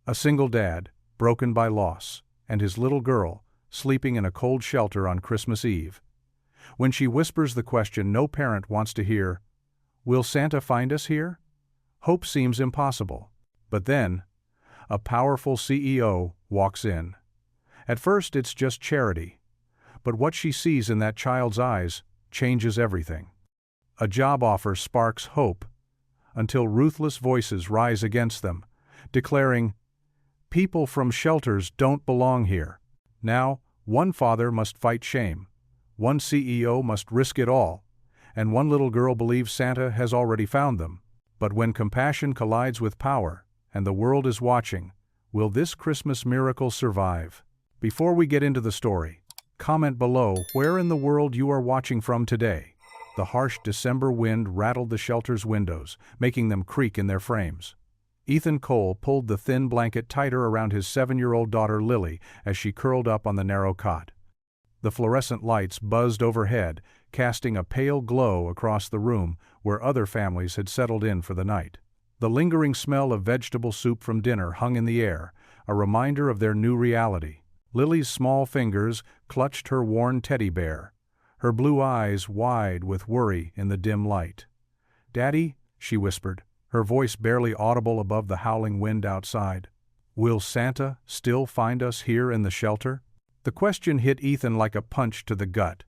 A single dad, broken by loss, and his little girl, sleeping in a cold shelter on Christmas Eve. When she whispers the question no parent wants to hear, "Will Santa find us here?" Hope seems impossible. But then, a powerful CEO walks in. At first it's just Charity. But what she sees in that child's eyes changes everything. A job offer sparks hope, until ruthless voices rise against them, declaring, "People from shelters don't belong here." Now, one father must fight shame, one CEO must risk it all, and one little girl believes Santa has already found them. But when compassion collides with power, and the world is watching, will this Christmas miracle survive? Before we get into the story, comment below where in the world you are watching from today. The harsh December wind rattled the shelter's windows, making them creak in their frames. Ethan Cole pulled the thin blanket tighter around his 7-year-old daughter Lily as she curled up on the narrow cot. The fluorescent lights buzzed overhead, casting a pale glow across the room where other families had settled in for the night. The lingering smell of vegetable soup from dinner hung in the air, a reminder of their new reality. Lily's small fingers clutched her worn teddy bear, her blue eyes wide with worry in the dim light. "Daddy," she whispered, her voice barely audible above the howling wind outside. "Will Santa still find us here in the shelter?" The question hit Ethan like a punch to the gut.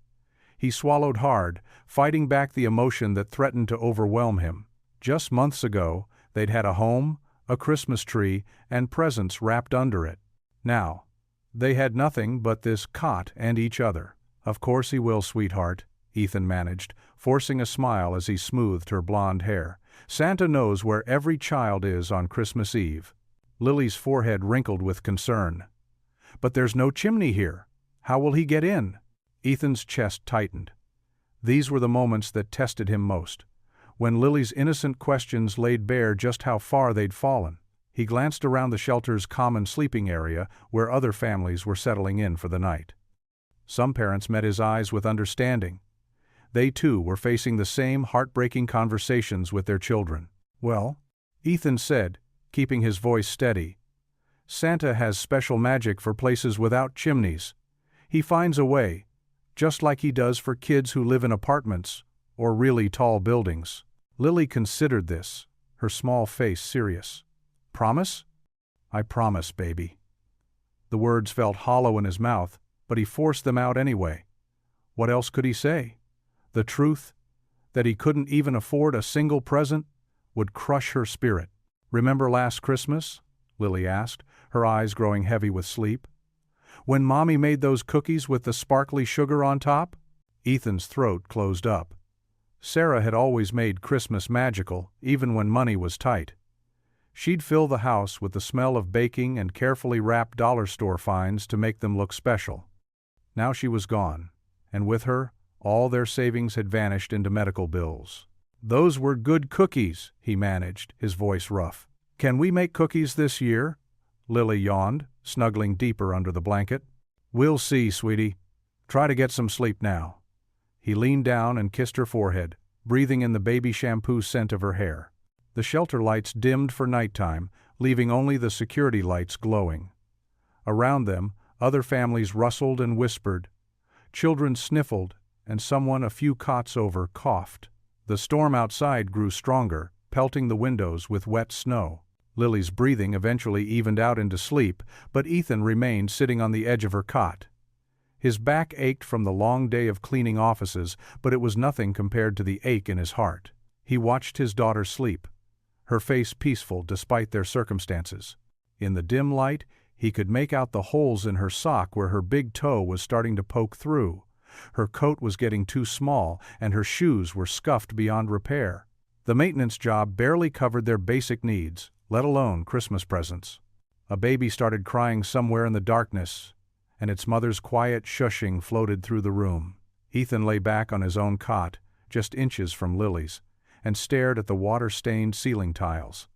He swallowed hard, fighting back the emotion that threatened to overwhelm him. Just months ago, they'd had a home, a Christmas tree, and presents wrapped under it. Now, they had nothing but this cot and each other. "Of course he will, sweetheart," Ethan managed, forcing a smile as he smoothed her blonde hair. "Santa knows where every child is on Christmas Eve." Lily's forehead wrinkled with concern. "But there's no chimney here. How will he get in?" Ethan's chest tightened. These were the moments that tested him most, when Lily's innocent questions laid bare just how far they'd fallen. He glanced around the shelter's common sleeping area where other families were settling in for the night. Some parents met his eyes with understanding. They too were facing the same heartbreaking conversations with their children. "Well," Ethan said, keeping his voice steady, "Santa has special magic for places without chimneys. He finds a way, just like he does for kids who live in apartments or really tall buildings." Lily considered this, her small face serious. "Promise?" "I promise, baby." The words felt hollow in his mouth, but he forced them out anyway. What else could he say? The truth, that he couldn't even afford a single present, would crush her spirit. "Remember last Christmas?" Lily asked, her eyes growing heavy with sleep. "When Mommy made those cookies with the sparkly sugar on top?" Ethan's throat closed up. Sarah had always made Christmas magical, even when money was tight. She'd fill the house with the smell of baking and carefully wrapped dollar store finds to make them look special. Now she was gone, and with her, all their savings had vanished into medical bills. "Those were good cookies," he managed, his voice rough. "Can we make cookies this year?" Lily yawned, snuggling deeper under the blanket. "We'll see, sweetie. Try to get some sleep now." He leaned down and kissed her forehead, breathing in the baby shampoo scent of her hair. The shelter lights dimmed for nighttime, leaving only the security lights glowing. Around them, other families rustled and whispered. Children sniffled, and someone a few cots over coughed. The storm outside grew stronger, pelting the windows with wet snow. Lily's breathing eventually evened out into sleep, but Ethan remained sitting on the edge of her cot. His back ached from the long day of cleaning offices, but it was nothing compared to the ache in his heart. He watched his daughter sleep, her face peaceful despite their circumstances. In the dim light, he could make out the holes in her sock where her big toe was starting to poke through. Her coat was getting too small, and her shoes were scuffed beyond repair. The maintenance job barely covered their basic needs, let alone Christmas presents. A baby started crying somewhere in the darkness, and its mother's quiet shushing floated through the room. Ethan lay back on his own cot, just inches from Lily's, and stared at the water-stained ceiling tiles.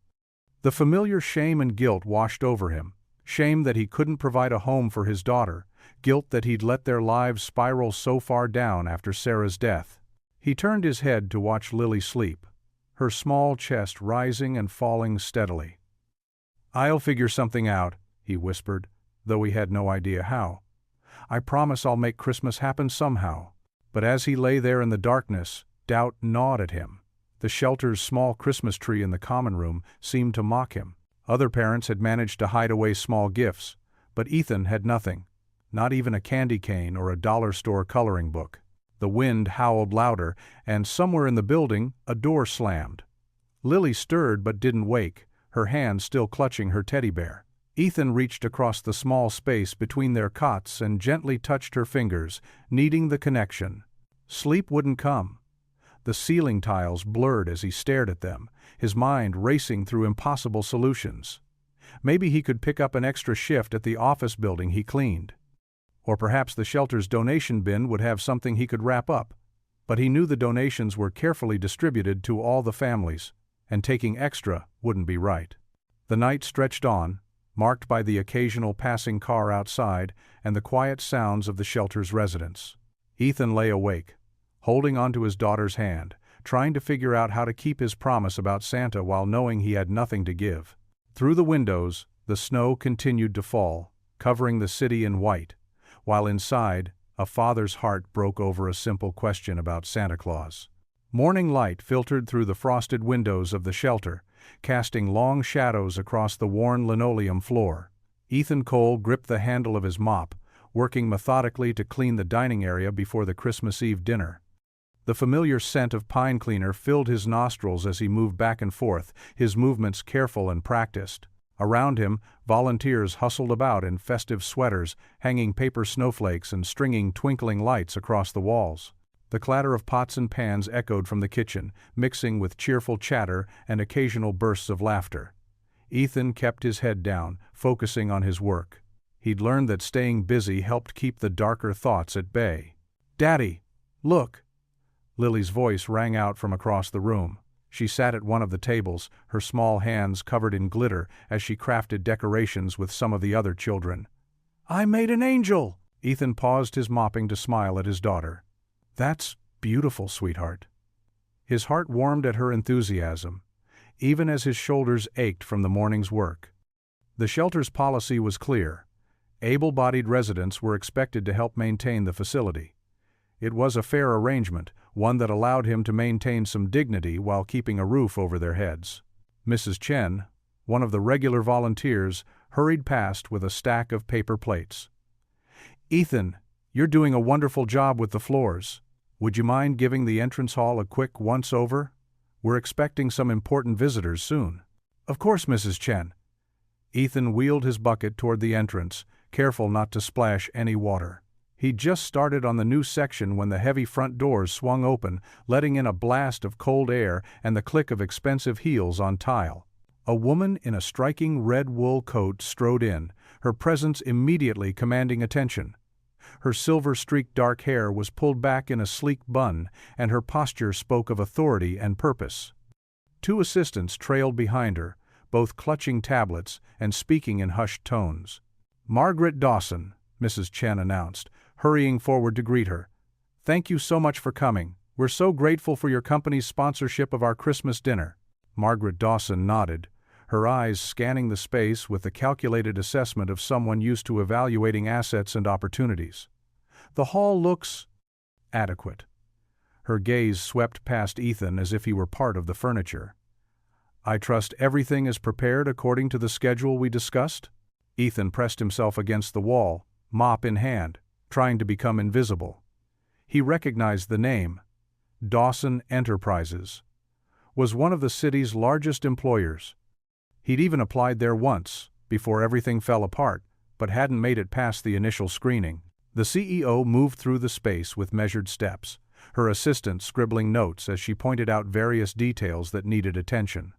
The familiar shame and guilt washed over him. Shame that he couldn't provide a home for his daughter, guilt that he'd let their lives spiral so far down after Sarah's death. He turned his head to watch Lily sleep, her small chest rising and falling steadily. "I'll figure something out," he whispered, though he had no idea how. "I promise I'll make Christmas happen somehow." But as he lay there in the darkness, doubt gnawed at him. The shelter's small Christmas tree in the common room seemed to mock him. Other parents had managed to hide away small gifts, but Ethan had nothing, not even a candy cane or a dollar store coloring book. The wind howled louder, and somewhere in the building, a door slammed. Lily stirred but didn't wake, her hand still clutching her teddy bear. Ethan reached across the small space between their cots and gently touched her fingers, kneading the connection. Sleep wouldn't come. The ceiling tiles blurred as he stared at them, his mind racing through impossible solutions. Maybe he could pick up an extra shift at the office building he cleaned. Or perhaps the shelter's donation bin would have something he could wrap up. But he knew the donations were carefully distributed to all the families, and taking extra wouldn't be right. The night stretched on, marked by the occasional passing car outside and the quiet sounds of the shelter's residents. Ethan lay awake, holding onto his daughter's hand, trying to figure out how to keep his promise about Santa while knowing he had nothing to give. Through the windows, the snow continued to fall, covering the city in white, while inside, a father's heart broke over a simple question about Santa Claus. Morning light filtered through the frosted windows of the shelter, casting long shadows across the worn linoleum floor. Ethan Cole gripped the handle of his mop, working methodically to clean the dining area before the Christmas Eve dinner. The familiar scent of pine cleaner filled his nostrils as he moved back and forth, his movements careful and practiced. Around him, volunteers hustled about in festive sweaters, hanging paper snowflakes and stringing twinkling lights across the walls. The clatter of pots and pans echoed from the kitchen, mixing with cheerful chatter and occasional bursts of laughter. Ethan kept his head down, focusing on his work. He'd learned that staying busy helped keep the darker thoughts at bay. "Daddy, look!" Lily's voice rang out from across the room. She sat at one of the tables, her small hands covered in glitter as she crafted decorations with some of the other children. "I made an angel!" Ethan paused his mopping to smile at his daughter. "That's beautiful, sweetheart." His heart warmed at her enthusiasm, even as his shoulders ached from the morning's work. The shelter's policy was clear. Able-bodied residents were expected to help maintain the facility. It was a fair arrangement, one that allowed him to maintain some dignity while keeping a roof over their heads. Mrs. Chen, one of the regular volunteers, hurried past with a stack of paper plates. "Ethan, you're doing a wonderful job with the floors. Would you mind giving the entrance hall a quick once-over? We're expecting some important visitors soon." "Of course, Mrs. Chen." Ethan wheeled his bucket toward the entrance, careful not to splash any water. He'd just started on the new section when the heavy front doors swung open, letting in a blast of cold air and the click of expensive heels on tile. A woman in a striking red wool coat strode in, her presence immediately commanding attention. Her silver-streaked dark hair was pulled back in a sleek bun, and her posture spoke of authority and purpose. Two assistants trailed behind her, both clutching tablets and speaking in hushed tones. "Margaret Dawson," Mrs. Chen announced, hurrying forward to greet her. "Thank you so much for coming. We're so grateful for your company's sponsorship of our Christmas dinner." Margaret Dawson nodded, her eyes scanning the space with the calculated assessment of someone used to evaluating assets and opportunities. "The hall looks adequate." Her gaze swept past Ethan as if he were part of the furniture. "I trust everything is prepared according to the schedule we discussed?" Ethan pressed himself against the wall, mop in hand, trying to become invisible. He recognized the name. Dawson Enterprises was one of the city's largest employers. He'd even applied there once, before everything fell apart, but hadn't made it past the initial screening. The CEO moved through the space with measured steps, her assistant scribbling notes as she pointed out various details that needed attention.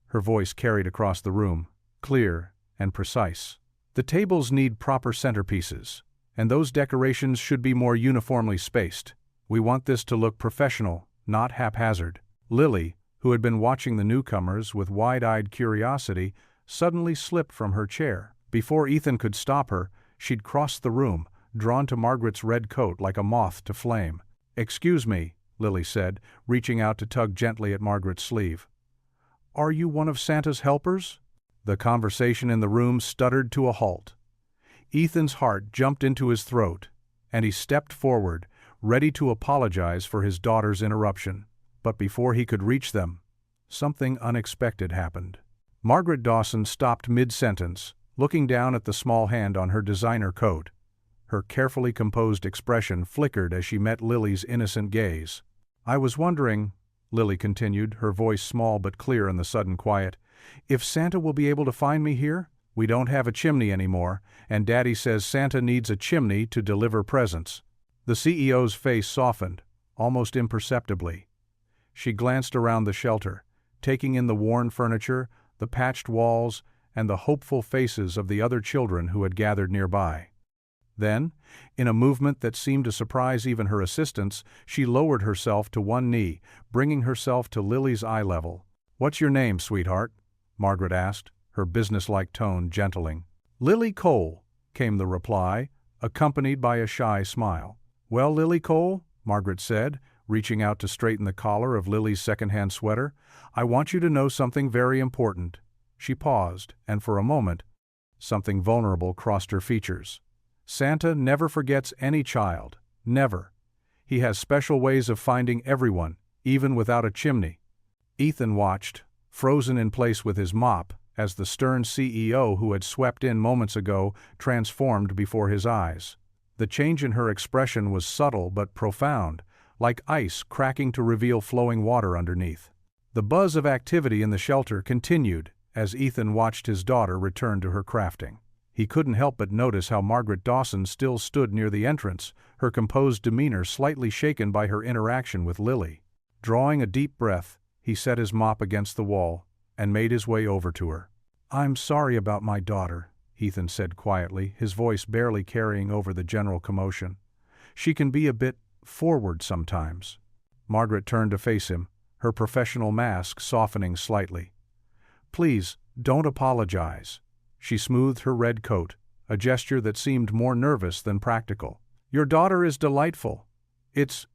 Her voice carried across the room, clear and precise. "The tables need proper centerpieces, and those decorations should be more uniformly spaced. We want this to look professional, not haphazard." Lily, who had been watching the newcomers with wide-eyed curiosity, suddenly slipped from her chair. Before Ethan could stop her, she'd crossed the room, drawn to Margaret's red coat like a moth to flame. "Excuse me," Lily said, reaching out to tug gently at Margaret's sleeve. "Are you one of Santa's helpers?" The conversation in the room stuttered to a halt. Ethan's heart jumped into his throat, and he stepped forward, ready to apologize for his daughter's interruption. But before he could reach them, something unexpected happened. Margaret Dawson stopped mid-sentence, looking down at the small hand on her designer coat. Her carefully composed expression flickered as she met Lily's innocent gaze. "I was wondering," Lily continued, her voice small but clear in the sudden quiet, "if Santa will be able to find me here? We don't have a chimney anymore, and Daddy says Santa needs a chimney to deliver presents." The CEO's face softened, almost imperceptibly. She glanced around the shelter, taking in the worn furniture, the patched walls, and the hopeful faces of the other children who had gathered nearby. Then, in a movement that seemed to surprise even her assistants, she lowered herself to one knee, bringing herself to Lily's eye level. "What's your name, sweetheart?" Margaret asked, her businesslike tone gentling. "Lily Cole," came the reply, accompanied by a shy smile. "Well, Lily Cole," Margaret said, reaching out to straighten the collar of Lily's second-hand sweater, "I want you to know something very important." She paused, and for a moment, something vulnerable crossed her features. "Santa never forgets any child. Never. He has special ways of finding everyone, even without a chimney." Ethan watched, frozen in place with his mop, as the stern CEO who had swept in moments ago transformed before his eyes. The change in her expression was subtle but profound, like ice cracking to reveal flowing water underneath. The buzz of activity in the shelter continued as Ethan watched his daughter return to her crafting. He couldn't help but notice how Margaret Dawson still stood near the entrance, her composed demeanor slightly shaken by her interaction with Lily. Drawing a deep breath, he set his mop against the wall and made his way over to her. "I'm sorry about my daughter," Ethan said quietly, his voice barely carrying over the general commotion. "She can be a bit forward sometimes." Margaret turned to face him, her professional mask softening slightly. "Please, don't apologize." She smoothed her red coat, a gesture that seemed more nervous than practical. "Your daughter is delightful. It's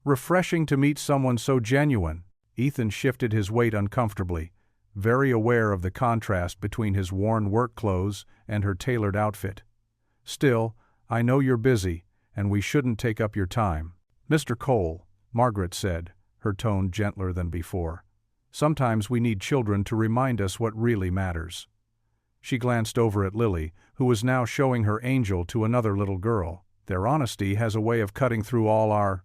refreshing to meet someone so genuine." Ethan shifted his weight uncomfortably, very aware of the contrast between his worn work clothes and her tailored outfit. "Still, I know you're busy, and we shouldn't take up your time." "Mr. Cole," Margaret said, her tone gentler than before, "sometimes we need children to remind us what really matters." She glanced over at Lily, who was now showing her angel to another little girl. "Their honesty has a way of cutting through all our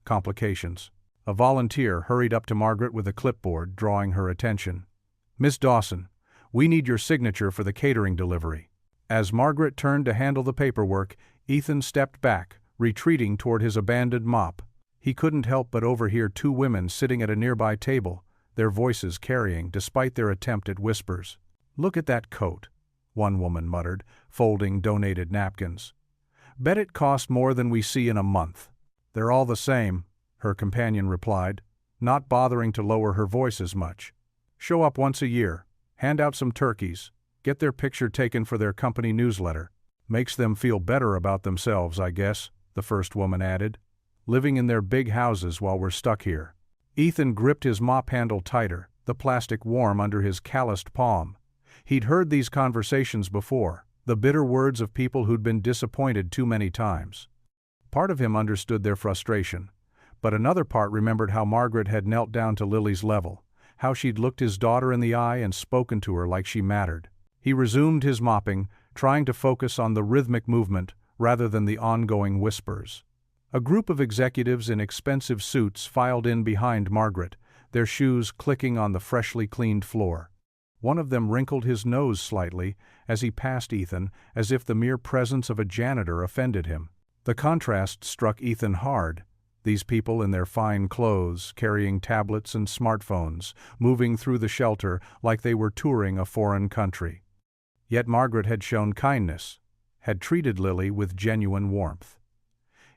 complications." A volunteer hurried up to Margaret with a clipboard, drawing her attention. "Miss Dawson, we need your signature for the catering delivery." As Margaret turned to handle the paperwork, Ethan stepped back, retreating toward his abandoned mop. He couldn't help but overhear two women sitting at a nearby table, their voices carrying despite their attempt at whispers. "Look at that coat," one woman muttered, folding donated napkins. "Bet it cost more than we see in a month." "They're all the same," her companion replied, not bothering to lower her voice as much. "Show up once a year, hand out some turkeys, get their picture taken for their company newsletter. Makes them feel better about themselves, I guess," the first woman added. "Living in their big houses while we're stuck here." Ethan gripped his mop handle tighter, the plastic warm under his calloused palm. He'd heard these conversations before, the bitter words of people who'd been disappointed too many times. Part of him understood their frustration, but another part remembered how Margaret had knelt down to Lily's level, how she'd looked his daughter in the eye and spoken to her like she mattered. He resumed his mopping, trying to focus on the rhythmic movement rather than the ongoing whispers. A group of executives in expensive suits filed in behind Margaret, their shoes clicking on the freshly cleaned floor. One of them wrinkled his nose slightly as he passed Ethan, as if the mere presence of a janitor offended him. The contrast struck Ethan hard. These people in their fine clothes, carrying tablets and smartphones, moving through the shelter like they were touring a foreign country. Yet Margaret had shown kindness, had treated Lily with genuine warmth.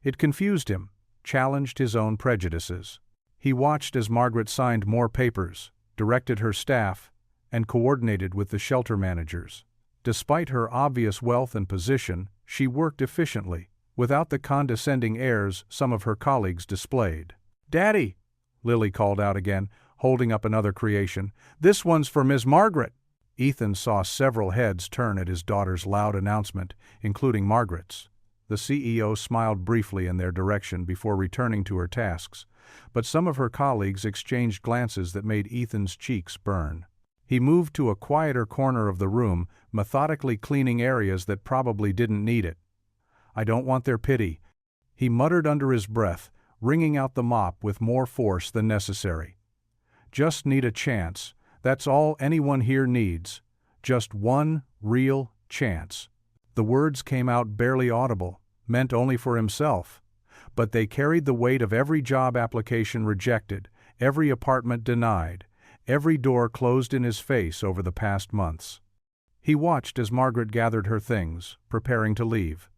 It confused him, challenged his own prejudices. He watched as Margaret signed more papers, directed her staff, and coordinated with the shelter managers. Despite her obvious wealth and position, she worked efficiently, without the condescending airs some of her colleagues displayed. "Daddy," Lily called out again, holding up another creation, "this one's for Miss Margaret." Ethan saw several heads turn at his daughter's loud announcement, including Margaret's. The CEO smiled briefly in their direction before returning to her tasks, but some of her colleagues exchanged glances that made Ethan's cheeks burn. He moved to a quieter corner of the room, methodically cleaning areas that probably didn't need it. "I don't want their pity," he muttered under his breath, wringing out the mop with more force than necessary. "Just need a chance. That's all anyone here needs. Just one real chance." The words came out barely audible, meant only for himself, but they carried the weight of every job application rejected, every apartment denied, every door closed in his face over the past months. He watched as Margaret gathered her things, preparing to leave.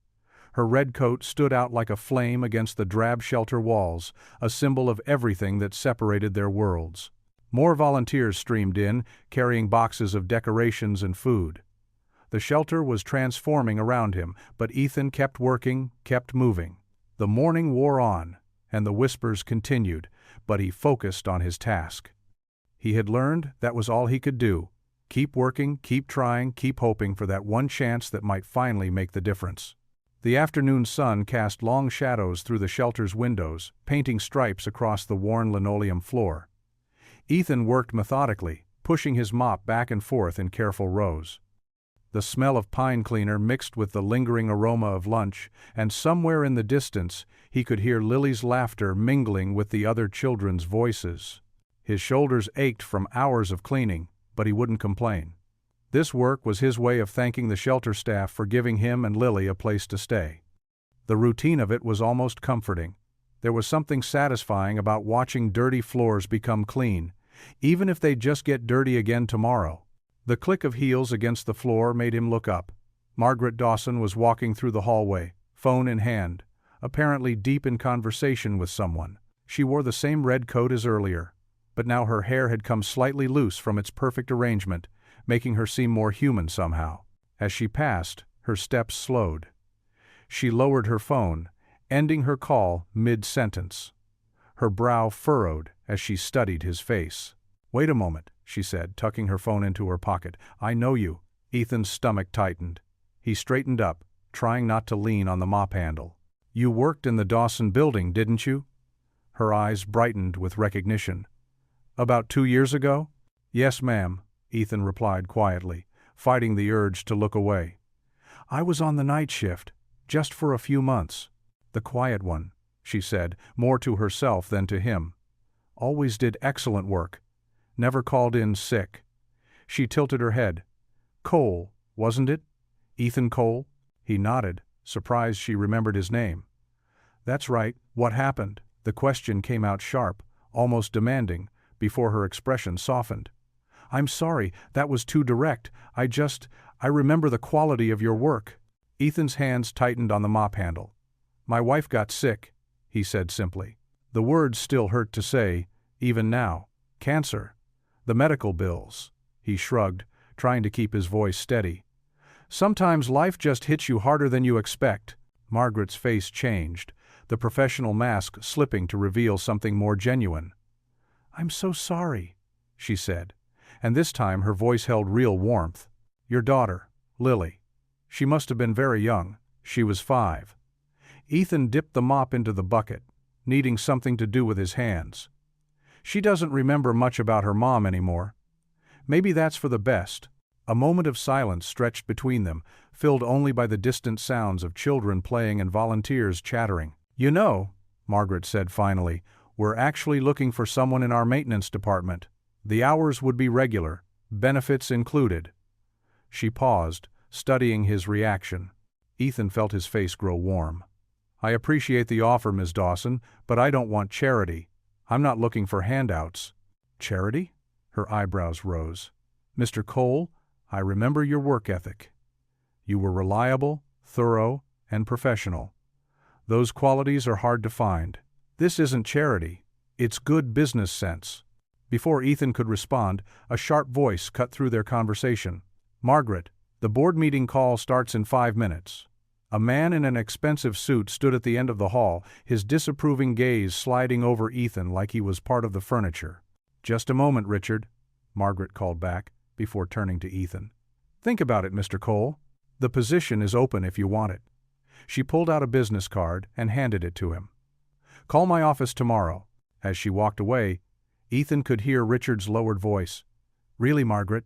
Her red coat stood out like a flame against the drab shelter walls, a symbol of everything that separated their worlds. More volunteers streamed in, carrying boxes of decorations and food. The shelter was transforming around him, but Ethan kept working, kept moving. The morning wore on, and the whispers continued, but he focused on his task. He had learned that was all he could do. Keep working, keep trying, keep hoping for that one chance that might finally make the difference. The afternoon sun cast long shadows through the shelter's windows, painting stripes across the worn linoleum floor. Ethan worked methodically, pushing his mop back and forth in careful rows. The smell of pine cleaner mixed with the lingering aroma of lunch, and somewhere in the distance he could hear Lily's laughter mingling with the other children's voices. His shoulders ached from hours of cleaning, but he wouldn't complain. This work was his way of thanking the shelter staff for giving him and Lily a place to stay. The routine of it was almost comforting. There was something satisfying about watching dirty floors become clean, even if they'd just get dirty again tomorrow. The click of heels against the floor made him look up. Margaret Dawson was walking through the hallway, phone in hand, apparently deep in conversation with someone. She wore the same red coat as earlier, but now her hair had come slightly loose from its perfect arrangement, making her seem more human somehow. As she passed, her steps slowed. She lowered her phone, ending her call mid-sentence. Her brow furrowed as she studied his face. "Wait a moment," she said, tucking her phone into her pocket. "I know you." Ethan's stomach tightened. He straightened up, trying not to lean on the mop handle. "You worked in the Dawson building, didn't you?" Her eyes brightened with recognition. "About 2 years ago?" "Yes, ma'am," Ethan replied quietly, fighting the urge to look away. "I was on the night shift, just for a few months." "The quiet one," she said, more to herself than to him. "Always did excellent work. Never called in sick." She tilted her head. "Cole, wasn't it? Ethan Cole?" He nodded, surprised she remembered his name. "That's right. What happened?" The question came out sharp, almost demanding, before her expression softened. "I'm sorry, that was too direct. I remember the quality of your work." Ethan's hands tightened on the mop handle. "My wife got sick," he said simply. The words still hurt to say, even now. "Cancer. The medical bills." He shrugged, trying to keep his voice steady. "Sometimes life just hits you harder than you expect." Margaret's face changed, the professional mask slipping to reveal something more genuine. "I'm so sorry," she said, and this time her voice held real warmth. "Your daughter, Lily. She must have been very young. She was 5. Ethan dipped the mop into the bucket, needing something to do with his hands. "She doesn't remember much about her mom anymore. Maybe that's for the best." A moment of silence stretched between them, filled only by the distant sounds of children playing and volunteers chattering. "You know," Margaret said finally, "we're actually looking for someone in our maintenance department. The hours would be regular, benefits included." She paused, studying his reaction. Ethan felt his face grow warm. "I appreciate the offer, Ms. Dawson, but I don't want charity. I'm not looking for handouts." "Charity?" Her eyebrows rose. "Mr. Cole, I remember your work ethic. You were reliable, thorough, and professional. Those qualities are hard to find. This isn't charity. It's good business sense." Before Ethan could respond, a sharp voice cut through their conversation. "Margaret, the board meeting call starts in 5 minutes." A man in an expensive suit stood at the end of the hall, his disapproving gaze sliding over Ethan like he was part of the furniture. "Just a moment, Richard," Margaret called back. before turning to Ethan. "Think about it, Mr. Cole. The position is open if you want it." She pulled out a business card and handed it to him. "Call my office tomorrow." As she walked away, Ethan could hear Richard's lowered voice. "Really, Margaret?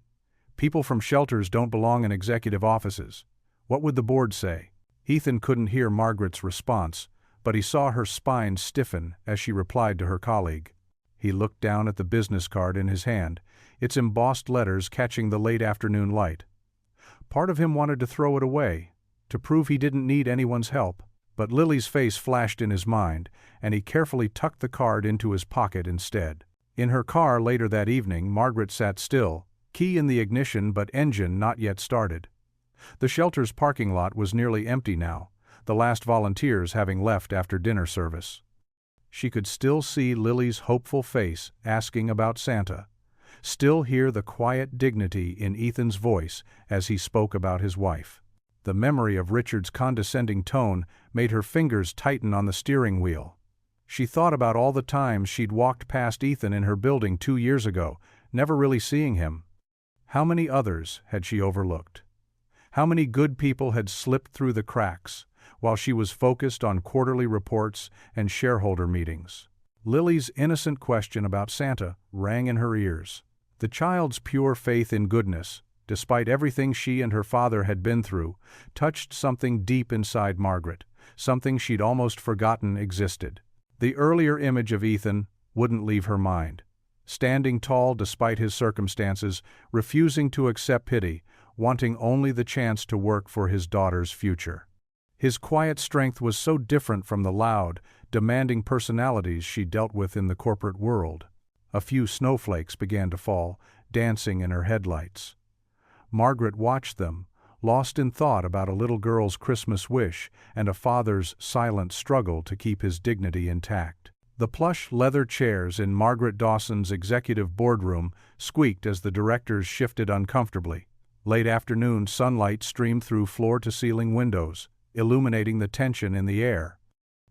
People from shelters don't belong in executive offices. What would the board say?" Ethan couldn't hear Margaret's response, but he saw her spine stiffen as she replied to her colleague. He looked down at the business card in his hand, its embossed letters catching the late afternoon light. Part of him wanted to throw it away, to prove he didn't need anyone's help, but Lily's face flashed in his mind, and he carefully tucked the card into his pocket instead. In her car later that evening, Margaret sat still, key in the ignition but engine not yet started. The shelter's parking lot was nearly empty now, the last volunteers having left after dinner service. She could still see Lily's hopeful face asking about Santa, still hear the quiet dignity in Ethan's voice as he spoke about his wife. The memory of Richard's condescending tone made her fingers tighten on the steering wheel. She thought about all the times she'd walked past Ethan in her building 2 years ago, never really seeing him. How many others had she overlooked? How many good people had slipped through the cracks, while she was focused on quarterly reports and shareholder meetings? Lily's innocent question about Santa rang in her ears. The child's pure faith in goodness, despite everything she and her father had been through, touched something deep inside Margaret, something she'd almost forgotten existed. The earlier image of Ethan wouldn't leave her mind. Standing tall despite his circumstances, refusing to accept pity, wanting only the chance to work for his daughter's future. His quiet strength was so different from the loud, demanding personalities she dealt with in the corporate world. A few snowflakes began to fall, dancing in her headlights. Margaret watched them, lost in thought about a little girl's Christmas wish and a father's silent struggle to keep his dignity intact. The plush leather chairs in Margaret Dawson's executive boardroom squeaked as the directors shifted uncomfortably. Late afternoon sunlight streamed through floor-to-ceiling windows, illuminating the tension in the air.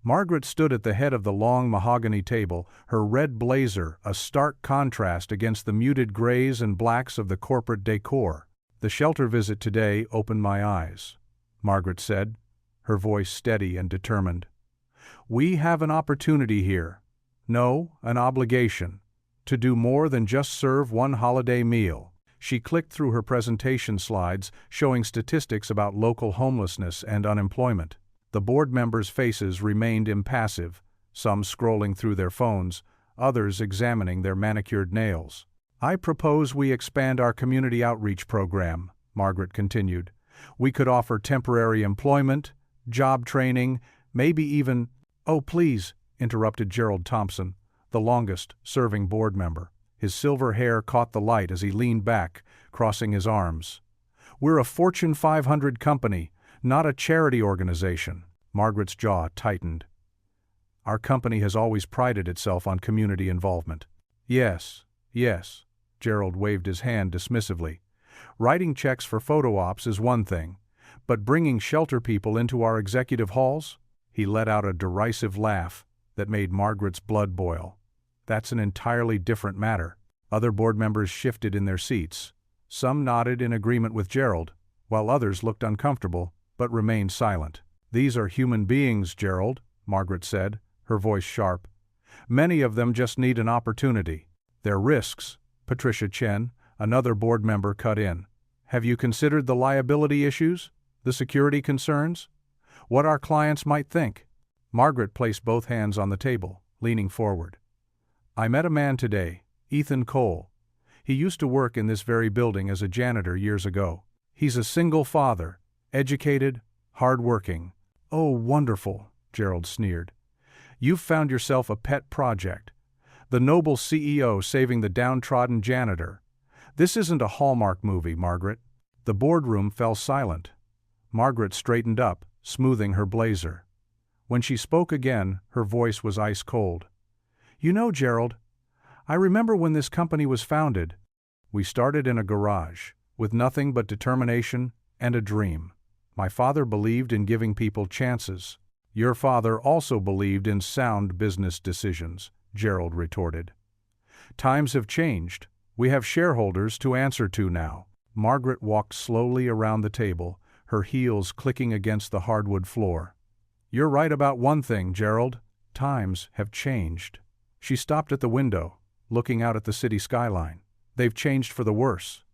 Margaret stood at the head of the long mahogany table, her red blazer a stark contrast against the muted grays and blacks of the corporate decor. "The shelter visit today opened my eyes," Margaret said, her voice steady and determined. "We have an opportunity here, no, an obligation, to do more than just serve one holiday meal." She clicked through her presentation slides, showing statistics about local homelessness and unemployment. The board members' faces remained impassive, some scrolling through their phones, others examining their manicured nails. "I propose we expand our community outreach program," Margaret continued. "We could offer temporary employment, job training, maybe even—" "Oh, please," interrupted Gerald Thompson, the longest-serving board member. His silver hair caught the light as he leaned back, crossing his arms. "We're a Fortune 500 company, not a charity organization." Margaret's jaw tightened. "Our company has always prided itself on community involvement." Yes, Gerald waved his hand dismissively. "Writing checks for photo ops is one thing, but bringing shelter people into our executive halls?" He let out a derisive laugh that made Margaret's blood boil. "That's an entirely different matter." Other board members shifted in their seats. Some nodded in agreement with Gerald, while others looked uncomfortable, but remained silent. "These are human beings, Gerald," Margaret said, her voice sharp. "Many of them just need an opportunity." "Their risks," Patricia Chen, another board member, cut in. "Have you considered the liability issues? The security concerns? What our clients might think?" Margaret placed both hands on the table, leaning forward. "I met a man today, Ethan Cole. He used to work in this very building as a janitor years ago. He's a single father, educated, hard-working." "Oh, wonderful," Gerald sneered. "You've found yourself a pet project. The noble CEO saving the downtrodden janitor. This isn't a Hallmark movie, Margaret." The boardroom fell silent. Margaret straightened up, smoothing her blazer. When she spoke again, her voice was ice cold. "You know, Gerald, I remember when this company was founded. We started in a garage, with nothing but determination and a dream. My father believed in giving people chances." "Your father also believed in sound business decisions," Gerald retorted. "Times have changed," We have shareholders to answer to now. Margaret walked slowly around the table, her heels clicking against the hardwood floor. You're right about one thing, Gerald. Times have changed. She stopped at the window, looking out at the city skyline. They've changed for the worse.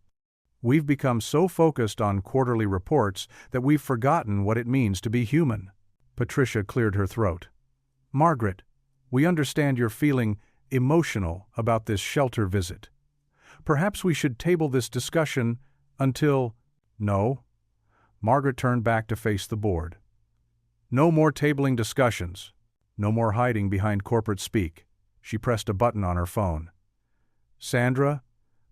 We've become so focused on quarterly reports that we've forgotten what it means to be human. Patricia cleared her throat. Margaret, we understand you're feeling emotional about this shelter visit. Perhaps we should table this discussion until… No. Margaret turned back to face the board. No more tabling discussions. No more hiding behind corporate speak. She pressed a button on her phone. Sandra,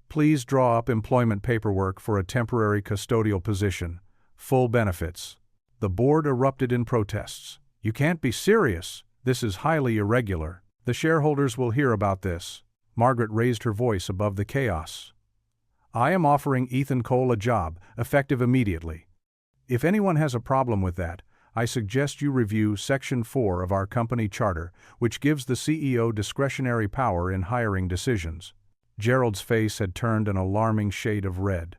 please draw up employment paperwork for a temporary custodial position. Full benefits. The board erupted in protests. You can't be serious. This is highly irregular. The shareholders will hear about this. Margaret raised her voice above the chaos. I am offering Ethan Cole a job, effective immediately. If anyone has a problem with that, I suggest you review Section 4 of our company charter, which gives the CEO discretionary power in hiring decisions. Gerald's face had turned an alarming shade of red.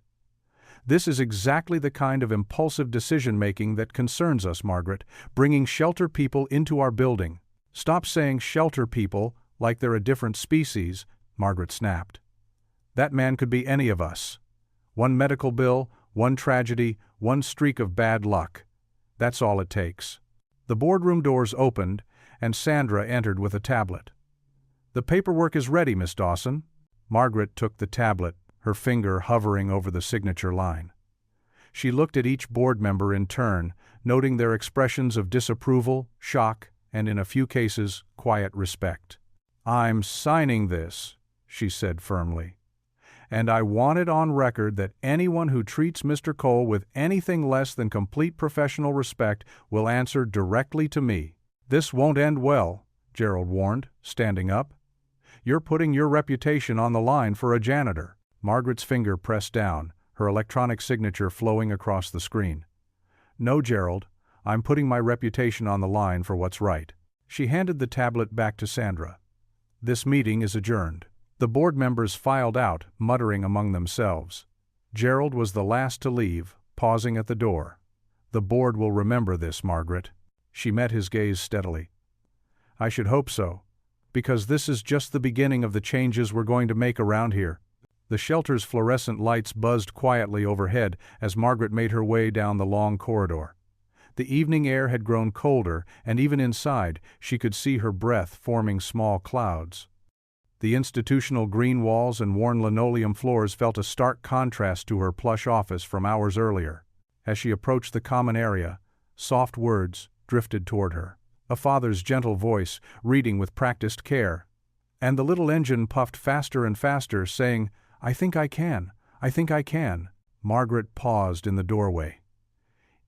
This is exactly the kind of impulsive decision-making that concerns us, Margaret, bringing shelter people into our building. Stop saying shelter people like they're a different species, Margaret snapped. That man could be any of us. One medical bill, one tragedy, one streak of bad luck. That's all it takes. The boardroom doors opened, and Sandra entered with a tablet. The paperwork is ready, Miss Dawson. Margaret took the tablet, her finger hovering over the signature line. She looked at each board member in turn, noting their expressions of disapproval, shock, and in a few cases, quiet respect. I'm signing this, she said firmly. And I want it on record that anyone who treats Mr. Cole with anything less than complete professional respect will answer directly to me. This won't end well, Gerald warned, standing up. You're putting your reputation on the line for a janitor. Margaret's finger pressed down, her electronic signature flowing across the screen. No, Gerald, I'm putting my reputation on the line for what's right. She handed the tablet back to Sandra. This meeting is adjourned. The board members filed out, muttering among themselves. Gerald was the last to leave, pausing at the door. The board will remember this, Margaret. She met his gaze steadily. I should hope so, because this is just the beginning of the changes we're going to make around here. The shelter's fluorescent lights buzzed quietly overhead as Margaret made her way down the long corridor. The evening air had grown colder, and even inside, she could see her breath forming small clouds. The institutional green walls and worn linoleum floors felt a stark contrast to her plush office from hours earlier. As she approached the common area, soft words drifted toward her. A father's gentle voice, reading with practiced care. And the little engine puffed faster and faster, saying, I think I can. I think I can. Margaret paused in the doorway.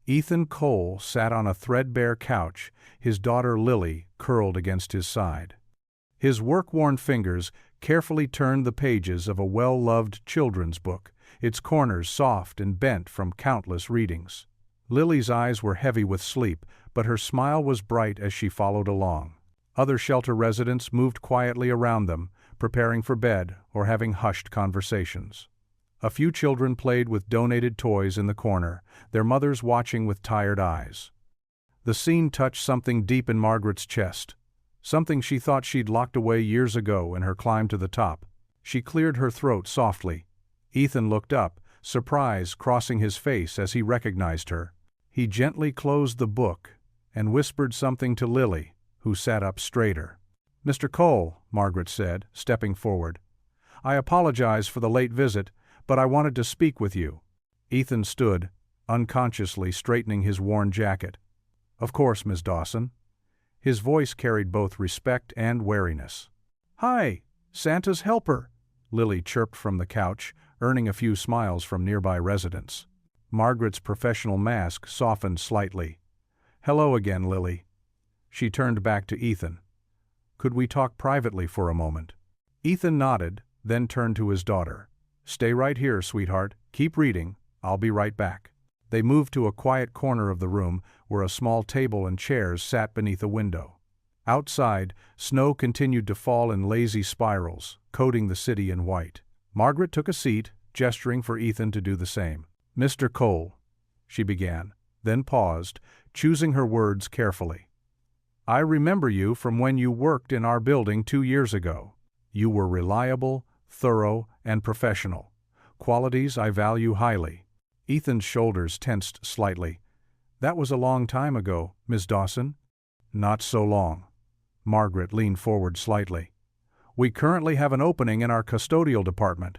Ethan Cole sat on a threadbare couch, his daughter Lily curled against his side. His work-worn fingers carefully turned the pages of a well-loved children's book, its corners soft and bent from countless readings. Lily's eyes were heavy with sleep, but her smile was bright as she followed along. Other shelter residents moved quietly around them, preparing for bed or having hushed conversations. A few children played with donated toys in the corner, their mothers watching with tired eyes. The scene touched something deep in Margaret's chest. Something she thought she'd locked away years ago in her climb to the top. She cleared her throat softly. Ethan looked up, surprise crossing his face as he recognized her. He gently closed the book and whispered something to Lily, who sat up straighter. Mr. Cole, Margaret said, stepping forward. I apologize for the late visit, but I wanted to speak with you. Ethan stood, unconsciously straightening his worn jacket. Of course, Miss Dawson. His voice carried both respect and wariness. Hi, Santa's helper, Lily chirped from the couch, earning a few smiles from nearby residents. Margaret's professional mask softened slightly. Hello again, Lily. She turned back to Ethan. Could we talk privately for a moment? Ethan nodded, then turned to his daughter. Stay right here, sweetheart. Keep reading. I'll be right back. They moved to a quiet corner of the room where a small table and chairs sat beneath a window. Outside, snow continued to fall in lazy spirals, coating the city in white. Margaret took a seat, gesturing for Ethan to do the same. "Mr. Cole," she began, then paused, choosing her words carefully. "I remember you from when you worked in our building 2 years ago. You were reliable, thorough, and professional. Qualities I value highly." Ethan's shoulders tensed slightly. "That was a long time ago, Ms. Dawson." "Not so long." Margaret leaned forward slightly. "We currently have an opening in our custodial department.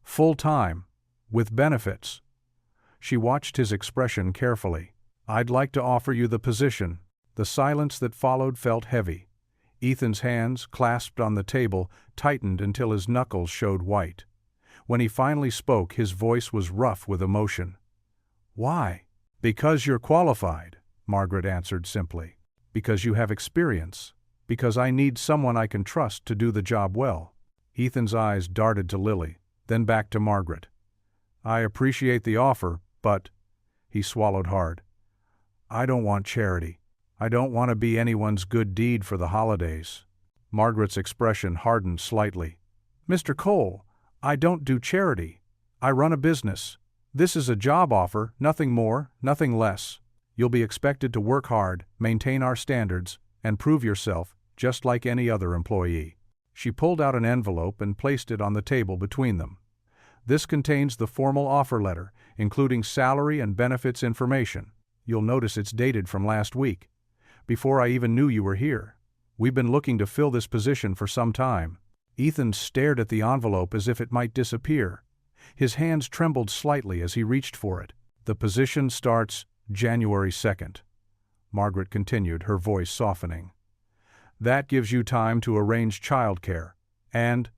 Full-time, with benefits." She watched his expression carefully. "I'd like to offer you the position." The silence that followed felt heavy. Ethan's hands, clasped on the table, tightened until his knuckles showed white. When he finally spoke, his voice was rough with emotion. "Why?" "Because you're qualified," Margaret answered simply. "Because you have experience. Because I need someone I can trust to do the job well." Ethan's eyes darted to Lily, then back to Margaret. "I appreciate the offer, but—" He swallowed hard. "I don't want charity. I don't want to be anyone's good deed for the holidays." Margaret's expression hardened slightly. "Mr. Cole, I don't do charity. I run a business. This is a job offer, nothing more, nothing less. You'll be expected to work hard, maintain our standards, and prove yourself, just like any other employee." She pulled out an envelope and placed it on the table between them. "This contains the formal offer letter, including salary and benefits information. You'll notice it's dated from last week, before I even knew you were here. We've been looking to fill this position for some time." Ethan stared at the envelope as if it might disappear. His hands trembled slightly as he reached for it. "The position starts January 2nd. Margaret continued, her voice softening. "That gives you time to arrange childcare, and—"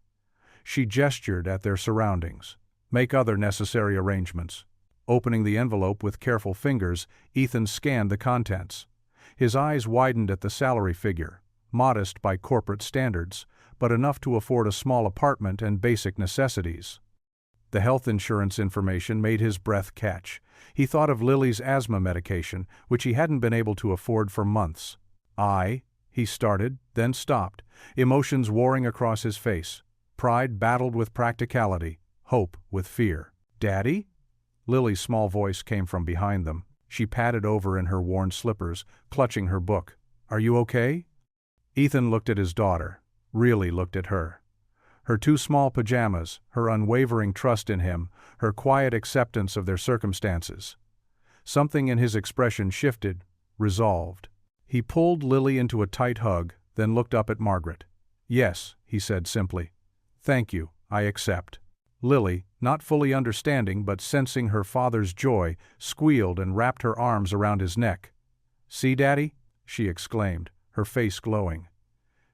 she gestured at their surroundings, "make other necessary arrangements." Opening the envelope with careful fingers, Ethan scanned the contents. His eyes widened at the salary figure, modest by corporate standards, but enough to afford a small apartment and basic necessities. The health insurance information made his breath catch. He thought of Lily's asthma medication, which he hadn't been able to afford for months. He started, then stopped, emotions warring across his face. Pride battled with practicality, hope with fear. "Daddy?" Lily's small voice came from behind them. She padded over in her worn slippers, clutching her book. "Are you okay?" Ethan looked at his daughter, really looked at her. Her 2 small pajamas, her unwavering trust in him, her quiet acceptance of their circumstances. Something in his expression shifted, resolved. He pulled Lily into a tight hug, then looked up at Margaret. "Yes," he said simply. "Thank you, I accept." Lily, not fully understanding but sensing her father's joy, squealed and wrapped her arms around his neck. "See, Daddy?" she exclaimed, her face glowing.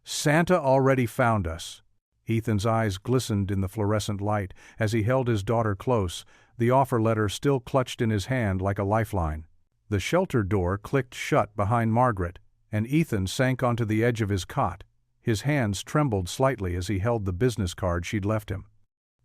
"Santa already found us." Ethan's eyes glistened in the fluorescent light as he held his daughter close, the offer letter still clutched in his hand like a lifeline. The shelter door clicked shut behind Margaret, and Ethan sank onto the edge of his cot. His hands trembled slightly as he held the business card she'd left him.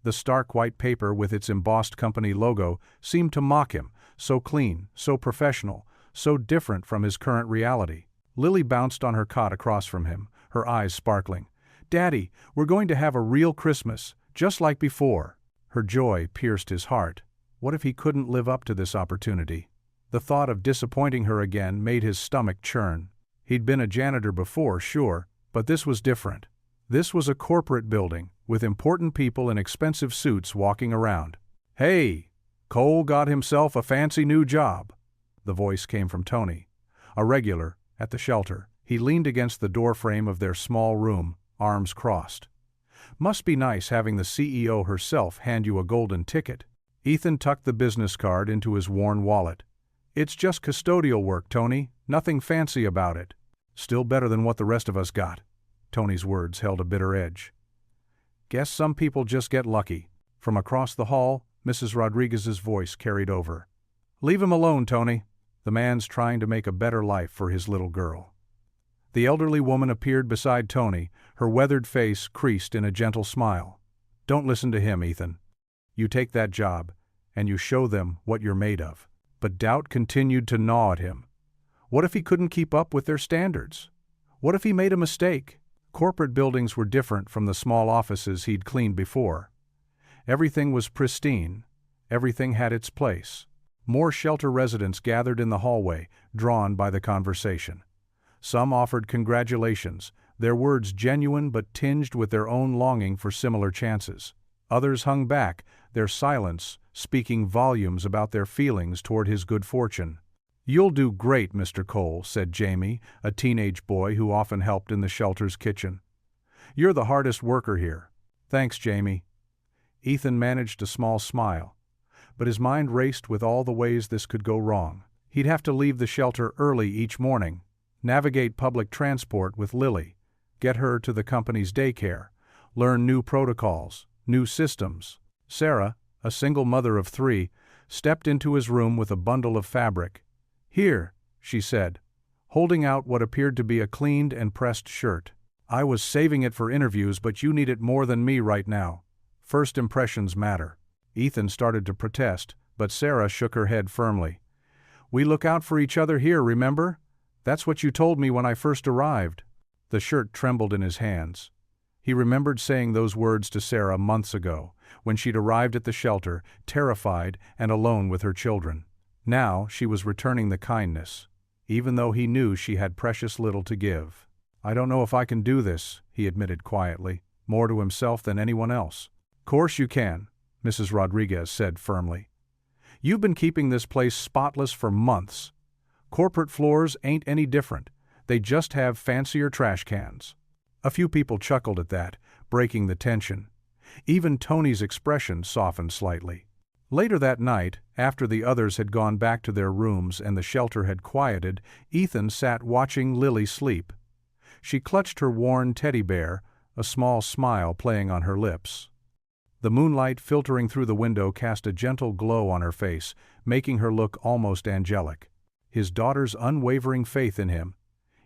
The stark white paper with its embossed company logo seemed to mock him, so clean, so professional, so different from his current reality. Lily bounced on her cot across from him, her eyes sparkling. "Daddy, we're going to have a real Christmas, just like before." Her joy pierced his heart. What if he couldn't live up to this opportunity? The thought of disappointing her again made his stomach churn. He'd been a janitor before, sure, but this was different. This was a corporate building, with important people in expensive suits walking around. "Hey, Cole got himself a fancy new job." The voice came from Tony, a regular at the shelter. He leaned against the doorframe of their small room, arms crossed. "Must be nice having the CEO herself hand you a golden ticket." Ethan tucked the business card into his worn wallet. "It's just custodial work, Tony. Nothing fancy about it." "Still better than what the rest of us got." Tony's words held a bitter edge. "Guess some people just get lucky." From across the hall, Mrs. Rodriguez's voice carried over. "Leave him alone, Tony. The man's trying to make a better life for his little girl." The elderly woman appeared beside Tony, her weathered face creased in a gentle smile. "Don't listen to him, Ethan. You take that job, and you show them what you're made of." But doubt continued to gnaw at him. What if he couldn't keep up with their standards? What if he made a mistake? Corporate buildings were different from the small offices he'd cleaned before. Everything was pristine. Everything had its place. More shelter residents gathered in the hallway, drawn by the conversation. Some offered congratulations, their words genuine but tinged with their own longing for similar chances. Others hung back, their silence speaking volumes about their feelings toward his good fortune. "You'll do great, Mr. Cole," said Jamie, a teenage boy who often helped in the shelter's kitchen. "You're the hardest worker here." "Thanks, Jamie." Ethan managed a small smile, but his mind raced with all the ways this could go wrong. He'd have to leave the shelter early each morning, navigate public transport with Lily, get her to the company's daycare, learn new protocols, new systems. Sarah, a single mother of 3, stepped into his room with a bundle of fabric. "Here," she said, holding out what appeared to be a cleaned and pressed shirt. "I was saving it for interviews, but you need it more than me right now. First impressions matter." Ethan started to protest, but Sarah shook her head firmly. "We look out for each other here, remember? That's what you told me when I first arrived." The shirt trembled in his hands. He remembered saying those words to Sarah months ago, when she'd arrived at the shelter, terrified and alone with her children. Now she was returning the kindness, even though he knew she had precious little to give. "I don't know if I can do this," he admitted quietly, more to himself than anyone else. "Course you can," Mrs. Rodriguez said firmly. "You've been keeping this place spotless for months. Corporate floors ain't any different. They just have fancier trash cans." A few people chuckled at that, breaking the tension. Even Tony's expression softened slightly. Later that night, after the others had gone back to their rooms and the shelter had quieted, Ethan sat watching Lily sleep. She clutched her worn teddy bear, a small smile playing on her lips. The moonlight filtering through the window cast a gentle glow on her face, making her look almost angelic. His daughter's unwavering faith in him,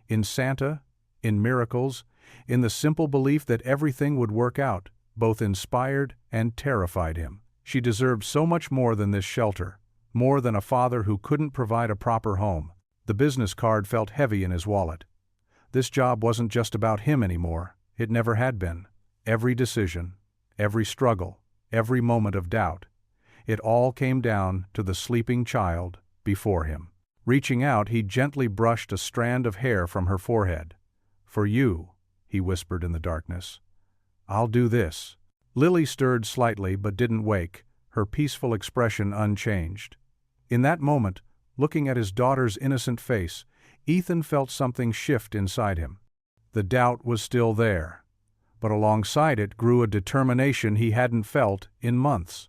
in Santa, in miracles, in the simple belief that everything would work out, both inspired and terrified him. She deserved so much more than this shelter, more than a father who couldn't provide a proper home. The business card felt heavy in his wallet. This job wasn't just about him anymore. It never had been. Every decision, every struggle, every moment of doubt, it all came down to the sleeping child before him. Reaching out, he gently brushed a strand of hair from her forehead. "For you," he whispered in the darkness. "I'll do this." Lily stirred slightly but didn't wake, her peaceful expression unchanged. In that moment, looking at his daughter's innocent face, Ethan felt something shift inside him. The doubt was still there, but alongside it grew a determination he hadn't felt in months.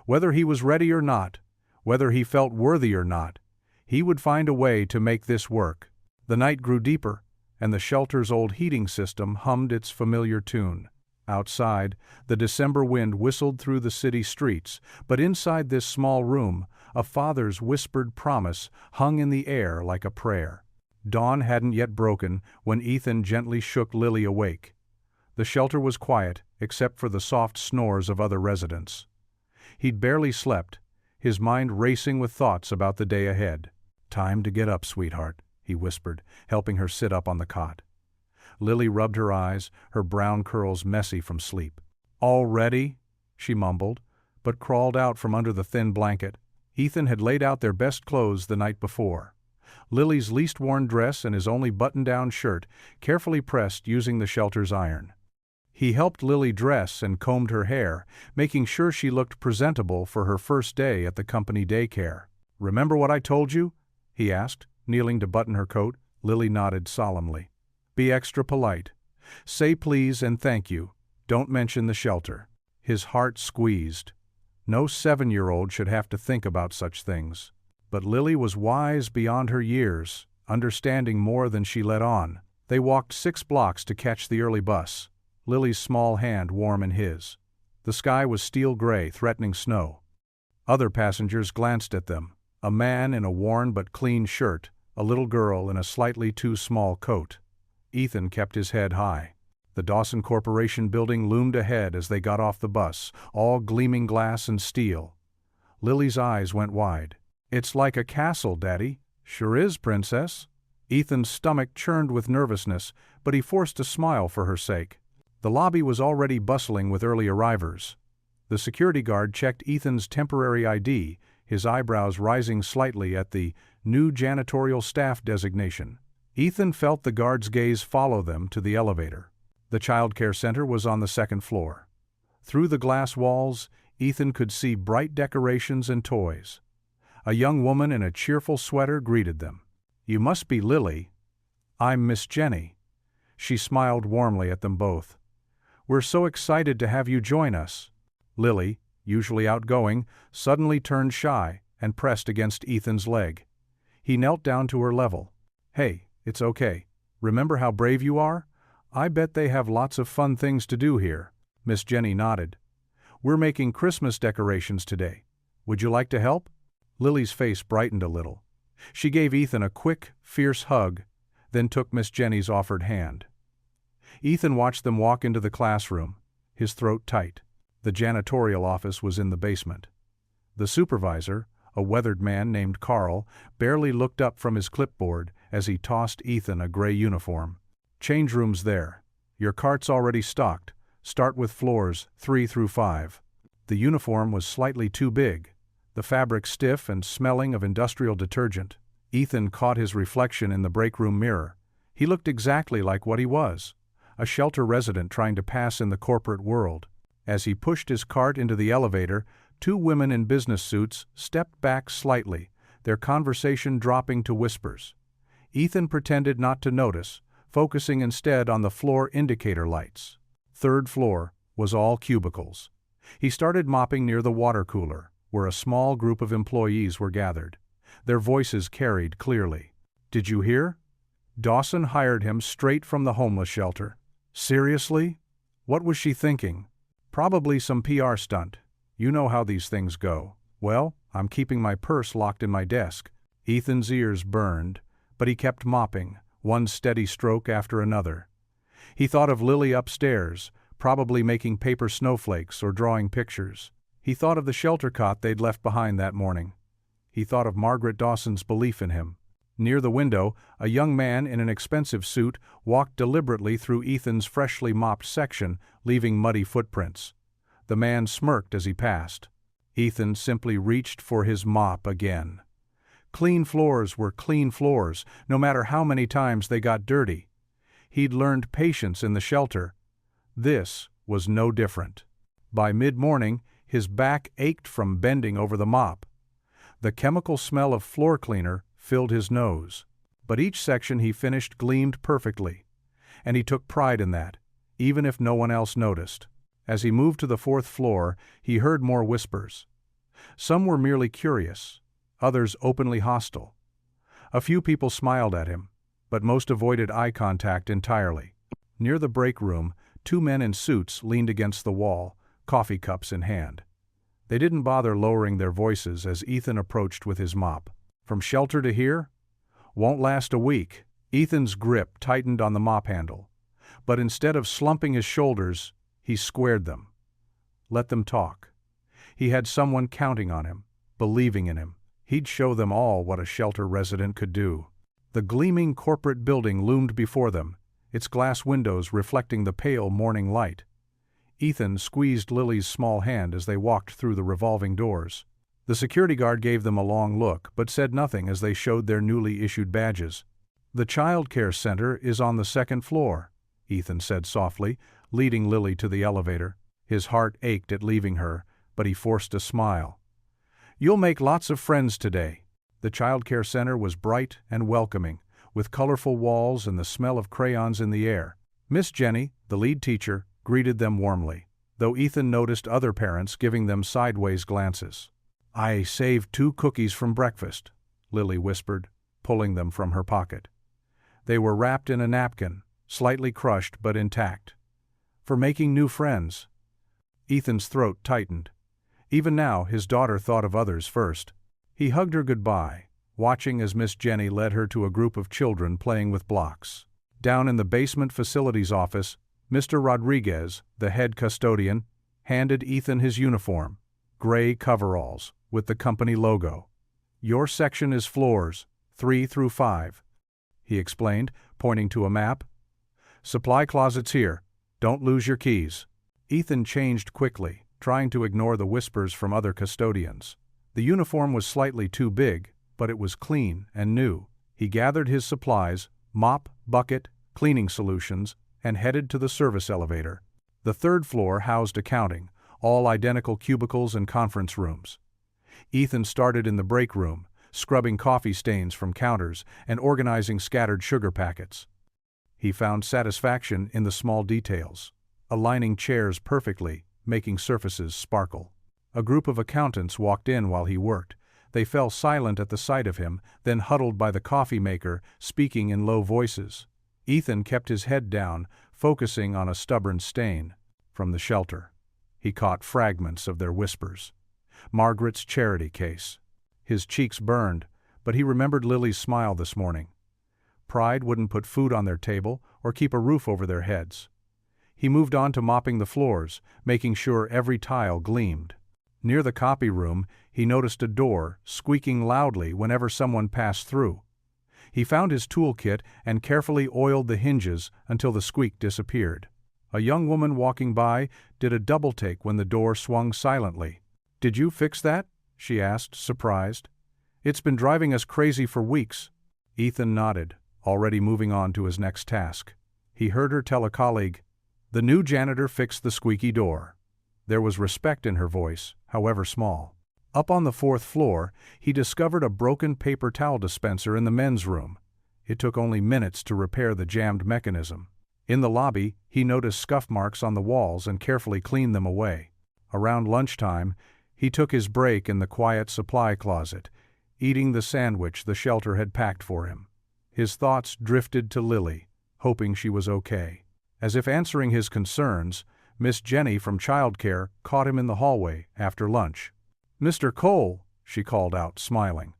Whether he was ready or not, whether he felt worthy or not, he would find a way to make this work. The night grew deeper, and the shelter's old heating system hummed its familiar tune. Outside, the December wind whistled through the city streets, but inside this small room, a father's whispered promise hung in the air like a prayer. Dawn hadn't yet broken when Ethan gently shook Lily awake. The shelter was quiet, except for the soft snores of other residents. He'd barely slept, his mind racing with thoughts about the day ahead. "Time to get up, sweetheart," he whispered, helping her sit up on the cot. Lily rubbed her eyes, her brown curls messy from sleep. "Already?" she mumbled, but crawled out from under the thin blanket. Ethan had laid out their best clothes the night before. Lily's least worn dress and his only button-down shirt, carefully pressed using the shelter's iron. He helped Lily dress and combed her hair, making sure she looked presentable for her first day at the company daycare. "Remember what I told you?" he asked, kneeling to button her coat. Lily nodded solemnly. "Be extra polite. Say please and thank you. Don't mention the shelter." His heart squeezed. No 7-year-old should have to think about such things. But Lily was wise beyond her years, understanding more than she let on. They walked 6 blocks to catch the early bus, Lily's small hand warm in his. The sky was steel gray, threatening snow. Other passengers glanced at them, a man in a worn but clean shirt, a little girl in a slightly too small coat. Ethan kept his head high. The Dawson Corporation building loomed ahead as they got off the bus, all gleaming glass and steel. Lily's eyes went wide. "It's like a castle, Daddy." "Sure is, Princess." Ethan's stomach churned with nervousness, but he forced a smile for her sake. The lobby was already bustling with early arrivers. The security guard checked Ethan's temporary ID, his eyebrows rising slightly at the new janitorial staff designation. Ethan felt the guard's gaze follow them to the elevator. The child care center was on the second floor. Through the glass walls, Ethan could see bright decorations and toys. A young woman in a cheerful sweater greeted them. "You must be Lily." "I'm Miss Jenny." She smiled warmly at them both. "We're so excited to have you join us." Lily, usually outgoing, suddenly turned shy and pressed against Ethan's leg. He knelt down to her level. "Hey, it's okay. Remember how brave you are? I bet they have lots of fun things to do here." Miss Jenny nodded. "We're making Christmas decorations today. Would you like to help?" Lily's face brightened a little. She gave Ethan a quick, fierce hug, then took Miss Jenny's offered hand. Ethan watched them walk into the classroom, his throat tight. The janitorial office was in the basement. The supervisor, a weathered man named Carl, barely looked up from his clipboard as he tossed Ethan a gray uniform. "Change room's there. Your cart's already stocked. Start with floors 3 through 5. The uniform was slightly too big, the fabric stiff and smelling of industrial detergent. Ethan caught his reflection in the break room mirror. He looked exactly like what he was, a shelter resident trying to pass in the corporate world. As he pushed his cart into the elevator, 2 women in business suits stepped back slightly, their conversation dropping to whispers. Ethan pretended not to notice, focusing instead on the floor indicator lights. 3rd floor was all cubicles. He started mopping near the water cooler, where a small group of employees were gathered. Their voices carried clearly. "Did you hear? Dawson hired him straight from the homeless shelter." "Seriously? What was she thinking?" "Probably some PR stunt. You know how these things go." "Well, I'm keeping my purse locked in my desk." Ethan's ears burned, but he kept mopping, one steady stroke after another. He thought of Lily upstairs, probably making paper snowflakes or drawing pictures. He thought of the shelter cot they'd left behind that morning. He thought of Margaret Dawson's belief in him. Near the window, a young man in an expensive suit walked deliberately through Ethan's freshly mopped section, leaving muddy footprints. The man smirked as he passed. Ethan simply reached for his mop again. Clean floors were clean floors, no matter how many times they got dirty. He'd learned patience in the shelter. This was no different. By mid-morning, his back ached from bending over the mop. The chemical smell of floor cleaner filled his nose. But each section he finished gleamed perfectly, and he took pride in that, even if no one else noticed. As he moved to the 4th floor, he heard more whispers. Some were merely curious, others openly hostile. A few people smiled at him, but most avoided eye contact entirely. Near the break room, 2 men in suits leaned against the wall, coffee cups in hand. They didn't bother lowering their voices as Ethan approached with his mop. "From shelter to here? Won't last a week." Ethan's grip tightened on the mop handle, but instead of slumping his shoulders, he squared them. Let them talk. He had someone counting on him, believing in him. He'd show them all what a shelter resident could do. The gleaming corporate building loomed before them, its glass windows reflecting the pale morning light. Ethan squeezed Lily's small hand as they walked through the revolving doors. The security guard gave them a long look, but said nothing as they showed their newly issued badges. "The child care center is on the 2nd floor," Ethan said softly, leading Lily to the elevator. His heart ached at leaving her, but he forced a smile. "You'll make lots of friends today." The child care center was bright and welcoming, with colorful walls and the smell of crayons in the air. Miss Jenny, the lead teacher, greeted them warmly, though Ethan noticed other parents giving them sideways glances. "I saved 2 cookies from breakfast," Lily whispered, pulling them from her pocket. They were wrapped in a napkin, slightly crushed but intact. "For making new friends." Ethan's throat tightened. Even now, his daughter thought of others first. He hugged her goodbye, watching as Miss Jenny led her to a group of children playing with blocks. Down in the basement facilities office, Mr. Rodriguez, the head custodian, handed Ethan his uniform, gray coveralls, with the company logo. "Your section is floors 3 through 5, he explained, pointing to a map. "Supply closet's here. Don't lose your keys." Ethan changed quickly, trying to ignore the whispers from other custodians. The uniform was slightly too big, but it was clean and new. He gathered his supplies, mop, bucket, cleaning solutions, and headed to the service elevator. The third floor housed accounting, all identical cubicles and conference rooms. Ethan started in the break room, scrubbing coffee stains from counters and organizing scattered sugar packets. He found satisfaction in the small details, aligning chairs perfectly, making surfaces sparkle. A group of accountants walked in while he worked. They fell silent at the sight of him, then huddled by the coffee maker, speaking in low voices. Ethan kept his head down, focusing on a stubborn stain. From the shelter, he caught fragments of their whispers. Margaret's charity case. His cheeks burned, but he remembered Lily's smile this morning. Pride wouldn't put food on their table or keep a roof over their heads. He moved on to mopping the floors, making sure every tile gleamed. Near the copy room, he noticed a door squeaking loudly whenever someone passed through. He found his toolkit and carefully oiled the hinges until the squeak disappeared. A young woman walking by did a double-take when the door swung silently. "Did you fix that?" she asked, surprised. "It's been driving us crazy for weeks." Ethan nodded, already moving on to his next task. He heard her tell a colleague, "The new janitor fixed the squeaky door." There was respect in her voice, however small. Up on the fourth floor, he discovered a broken paper towel dispenser in the men's room. It took only minutes to repair the jammed mechanism. In the lobby, he noticed scuff marks on the walls and carefully cleaned them away. Around lunchtime, he took his break in the quiet supply closet, eating the sandwich the shelter had packed for him. His thoughts drifted to Lily, hoping she was okay. As if answering his concerns, Miss Jenny from childcare caught him in the hallway after lunch. "Mr. Cole," she called out, smiling,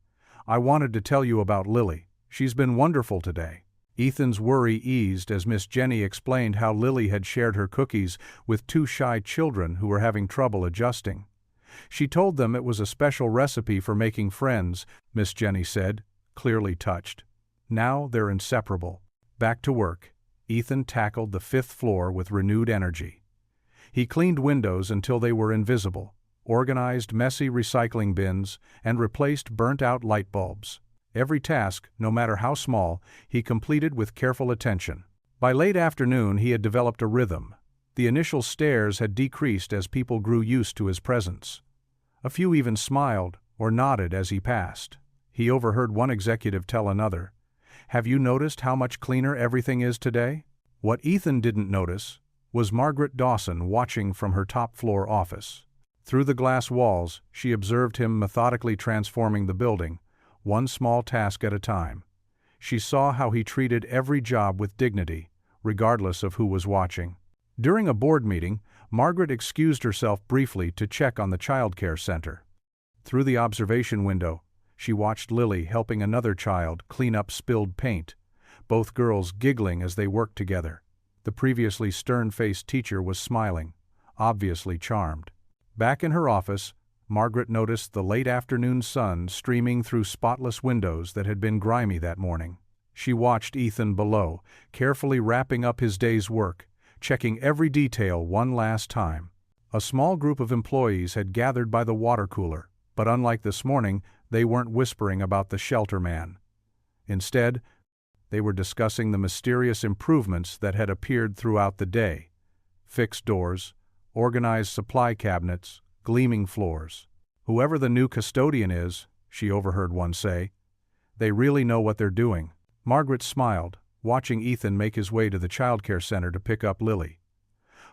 "I wanted to tell you about Lily. She's been wonderful today." Ethan's worry eased as Miss Jenny explained how Lily had shared her cookies with two shy children who were having trouble adjusting. She told them it was a special recipe for making friends, Miss Jenny said, clearly touched. Now they're inseparable. Back to work, Ethan tackled the fifth floor with renewed energy. He cleaned windows until they were invisible, organized messy recycling bins, and replaced burnt-out light bulbs. Every task, no matter how small, he completed with careful attention. By late afternoon he had developed a rhythm. The initial stares had decreased as people grew used to his presence. A few even smiled or nodded as he passed. He overheard one executive tell another, "Have you noticed how much cleaner everything is today?" What Ethan didn't notice was Margaret Dawson watching from her top-floor office. Through the glass walls, she observed him methodically transforming the building, one small task at a time. She saw how he treated every job with dignity, regardless of who was watching. During a board meeting, Margaret excused herself briefly to check on the childcare center. Through the observation window, she watched Lily helping another child clean up spilled paint, both girls giggling as they worked together. The previously stern-faced teacher was smiling, obviously charmed. Back in her office, Margaret noticed the late afternoon sun streaming through spotless windows that had been grimy that morning. She watched Ethan below, carefully wrapping up his day's work, checking every detail one last time. A small group of employees had gathered by the water cooler, but unlike this morning, they weren't whispering about the shelter man. Instead, they were discussing the mysterious improvements that had appeared throughout the day. Fixed doors, organized supply cabinets, gleaming floors. "Whoever the new custodian is," she overheard one say, "they really know what they're doing." Margaret smiled, watching Ethan make his way to the childcare center to pick up Lily.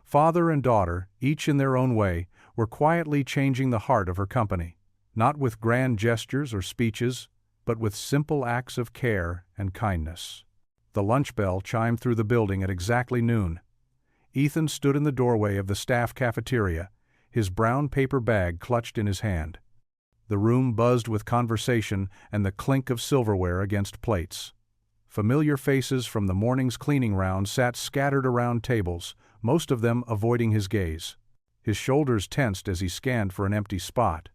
Father and daughter, each in their own way, were quietly changing the heart of her company, not with grand gestures or speeches, but with simple acts of care and kindness. The lunch bell chimed through the building at exactly noon. Ethan stood in the doorway of the staff cafeteria, his brown paper bag clutched in his hand. The room buzzed with conversation and the clink of silverware against plates. Familiar faces from the morning's cleaning round sat scattered around tables, most of them avoiding his gaze. His shoulders tensed as he scanned for an empty spot.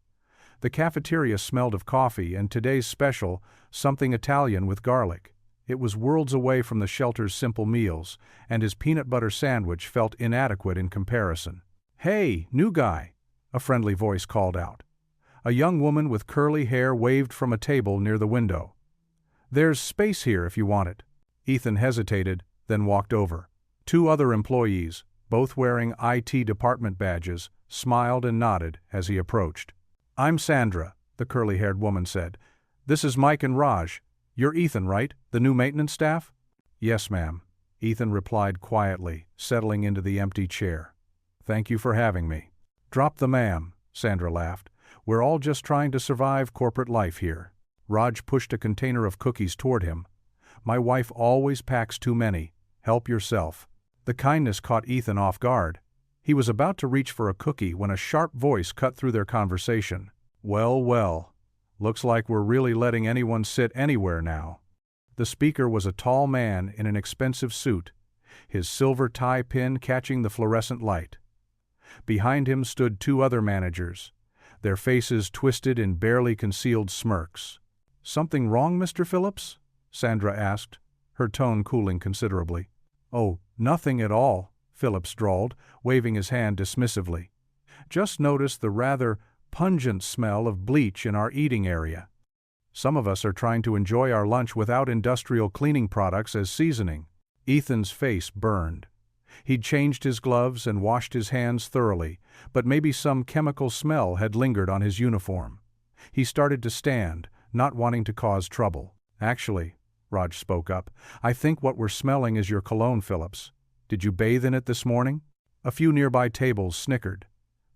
The cafeteria smelled of coffee and today's special, something Italian with garlic. It was worlds away from the shelter's simple meals, and his peanut butter sandwich felt inadequate in comparison. "Hey, new guy," a friendly voice called out. A young woman with curly hair waved from a table near the window. "There's space here if you want it." Ethan hesitated, then walked over. Two other employees, both wearing IT department badges, smiled and nodded as he approached. "I'm Sandra," the curly-haired woman said. "This is Mike and Raj. You're Ethan, right? The new maintenance staff?" "Yes, ma'am," Ethan replied quietly, settling into the empty chair. "Thank you for having me." "Drop the ma'am," Sandra laughed. "We're all just trying to survive corporate life here." Raj pushed a container of cookies toward him. "My wife always packs too many. Help yourself." The kindness caught Ethan off guard. He was about to reach for a cookie when a sharp voice cut through their conversation. "Well, well. Looks like we're really letting anyone sit anywhere now." The speaker was a tall man in an expensive suit, his silver tie pin catching the fluorescent light. Behind him stood two other managers, their faces twisted in barely concealed smirks. "Something wrong, Mr. Phillips?" Sandra asked, her tone cooling considerably. "Oh, nothing at all," Phillips drawled, waving his hand dismissively. "Just noticed the rather pungent smell of bleach in our eating area. Some of us are trying to enjoy our lunch without industrial cleaning products as seasoning." Ethan's face burned. He'd changed his gloves and washed his hands thoroughly, but maybe some chemical smell had lingered on his uniform. He started to stand, not wanting to cause trouble. "Actually," Raj spoke up, "I think what we're smelling is your cologne, Phillips. Did you bathe in it this morning?" A few nearby tables snickered.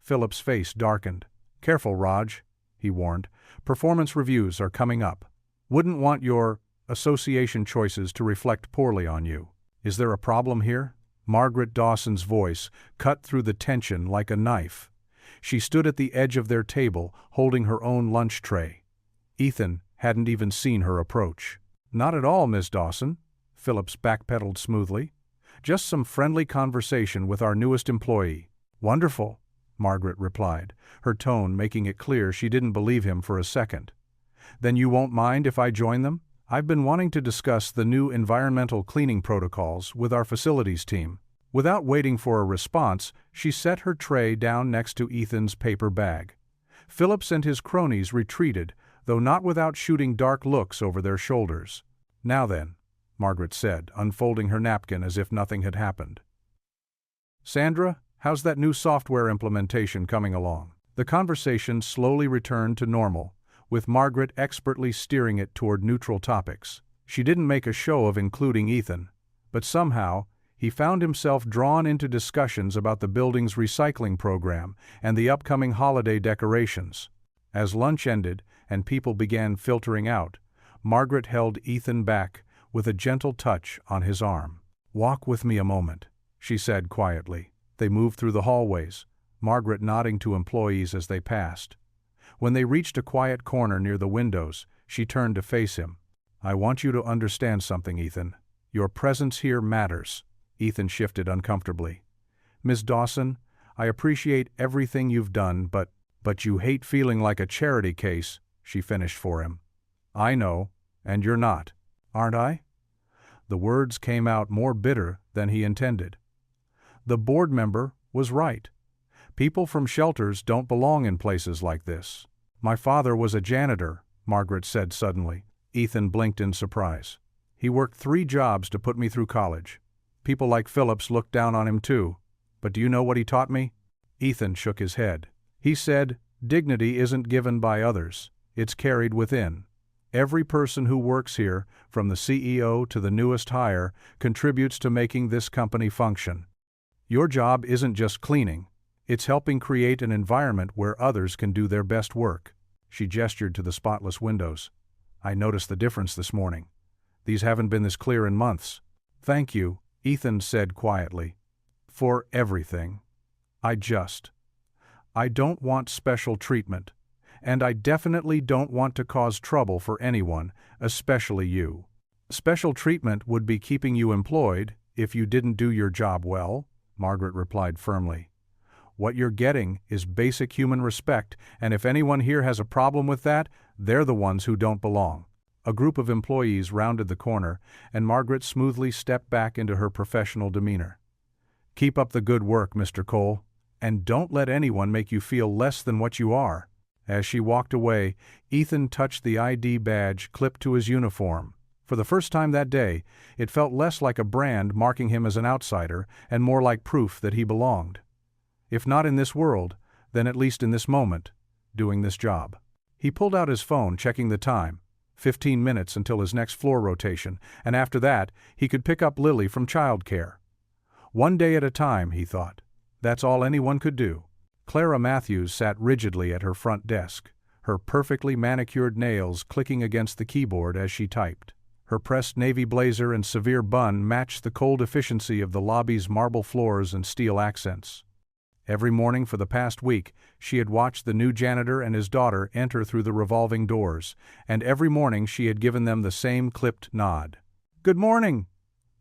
Phillips' face darkened. "Careful, Raj," he warned. "Performance reviews are coming up. Wouldn't want your association choices to reflect poorly on you." "Is there a problem here?" Margaret Dawson's voice cut through the tension like a knife. She stood at the edge of their table, holding her own lunch tray. Ethan hadn't even seen her approach. "Not at all, Miss Dawson," Phillips backpedaled smoothly. "Just some friendly conversation with our newest employee." "Wonderful," Margaret replied, her tone making it clear she didn't believe him for a second. "Then you won't mind if I join them? I've been wanting to discuss the new environmental cleaning protocols with our facilities team." Without waiting for a response, she set her tray down next to Ethan's paper bag. Phillips and his cronies retreated, though not without shooting dark looks over their shoulders. "Now then," Margaret said, unfolding her napkin as if nothing had happened. "Sandra, how's that new software implementation coming along?" The conversation slowly returned to normal, with Margaret expertly steering it toward neutral topics. She didn't make a show of including Ethan, but somehow he found himself drawn into discussions about the building's recycling program and the upcoming holiday decorations. As lunch ended and people began filtering out, Margaret held Ethan back with a gentle touch on his arm. "Walk with me a moment," she said quietly. They moved through the hallways, Margaret nodding to employees as they passed. When they reached a quiet corner near the windows, she turned to face him. "I want you to understand something, Ethan. Your presence here matters." Ethan shifted uncomfortably. "Ms. Dawson, I appreciate everything you've done, but you hate feeling like a charity case," she finished for him. "I know, and you're not. Aren't I?" The words came out more bitter than he intended. The board member was right. People from shelters don't belong in places like this. "My father was a janitor," Margaret said suddenly. Ethan blinked in surprise. "He worked 3 jobs to put me through college. People like Phillips looked down on him too. But do you know what he taught me?" Ethan shook his head. "He said, dignity isn't given by others, it's carried within. Every person who works here, from the CEO to the newest hire, contributes to making this company function. Your job isn't just cleaning. It's helping create an environment where others can do their best work." She gestured to the spotless windows. "I noticed the difference this morning. These haven't been this clear in months." "Thank you," Ethan said quietly, "for everything. I don't want special treatment, and I definitely don't want to cause trouble for anyone, especially you. Special treatment would be keeping you employed if you didn't do your job well," Margaret replied firmly. "What you're getting is basic human respect, and if anyone here has a problem with that, they're the ones who don't belong." A group of employees rounded the corner, and Margaret smoothly stepped back into her professional demeanor. "Keep up the good work, Mr. Cole. And don't let anyone make you feel less than what you are." As she walked away, Ethan touched the ID badge clipped to his uniform. For the first time that day, it felt less like a brand marking him as an outsider and more like proof that he belonged. If not in this world, then at least in this moment, doing this job. He pulled out his phone, checking the time. 15 minutes until his next floor rotation, and after that, he could pick up Lily from childcare. One day at a time, he thought. That's all anyone could do. Clara Matthews sat rigidly at her front desk, her perfectly manicured nails clicking against the keyboard as she typed. Her pressed navy blazer and severe bun matched the cold efficiency of the lobby's marble floors and steel accents. Every morning for the past week, she had watched the new janitor and his daughter enter through the revolving doors, and every morning she had given them the same clipped nod. "Good morning!"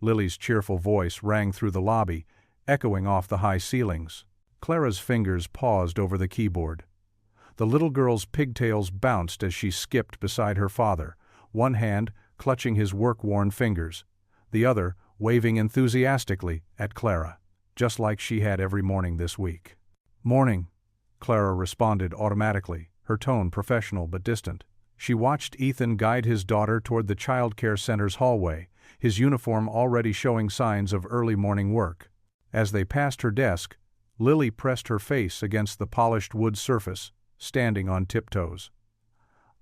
Lily's cheerful voice rang through the lobby, echoing off the high ceilings. Clara's fingers paused over the keyboard. The little girl's pigtails bounced as she skipped beside her father, one hand clutching his work-worn fingers, the other waving enthusiastically at Clara, just like she had every morning this week. "Morning," Clara responded automatically, her tone professional but distant. She watched Ethan guide his daughter toward the child care center's hallway, his uniform already showing signs of early morning work. As they passed her desk, Lily pressed her face against the polished wood surface, standing on tiptoes.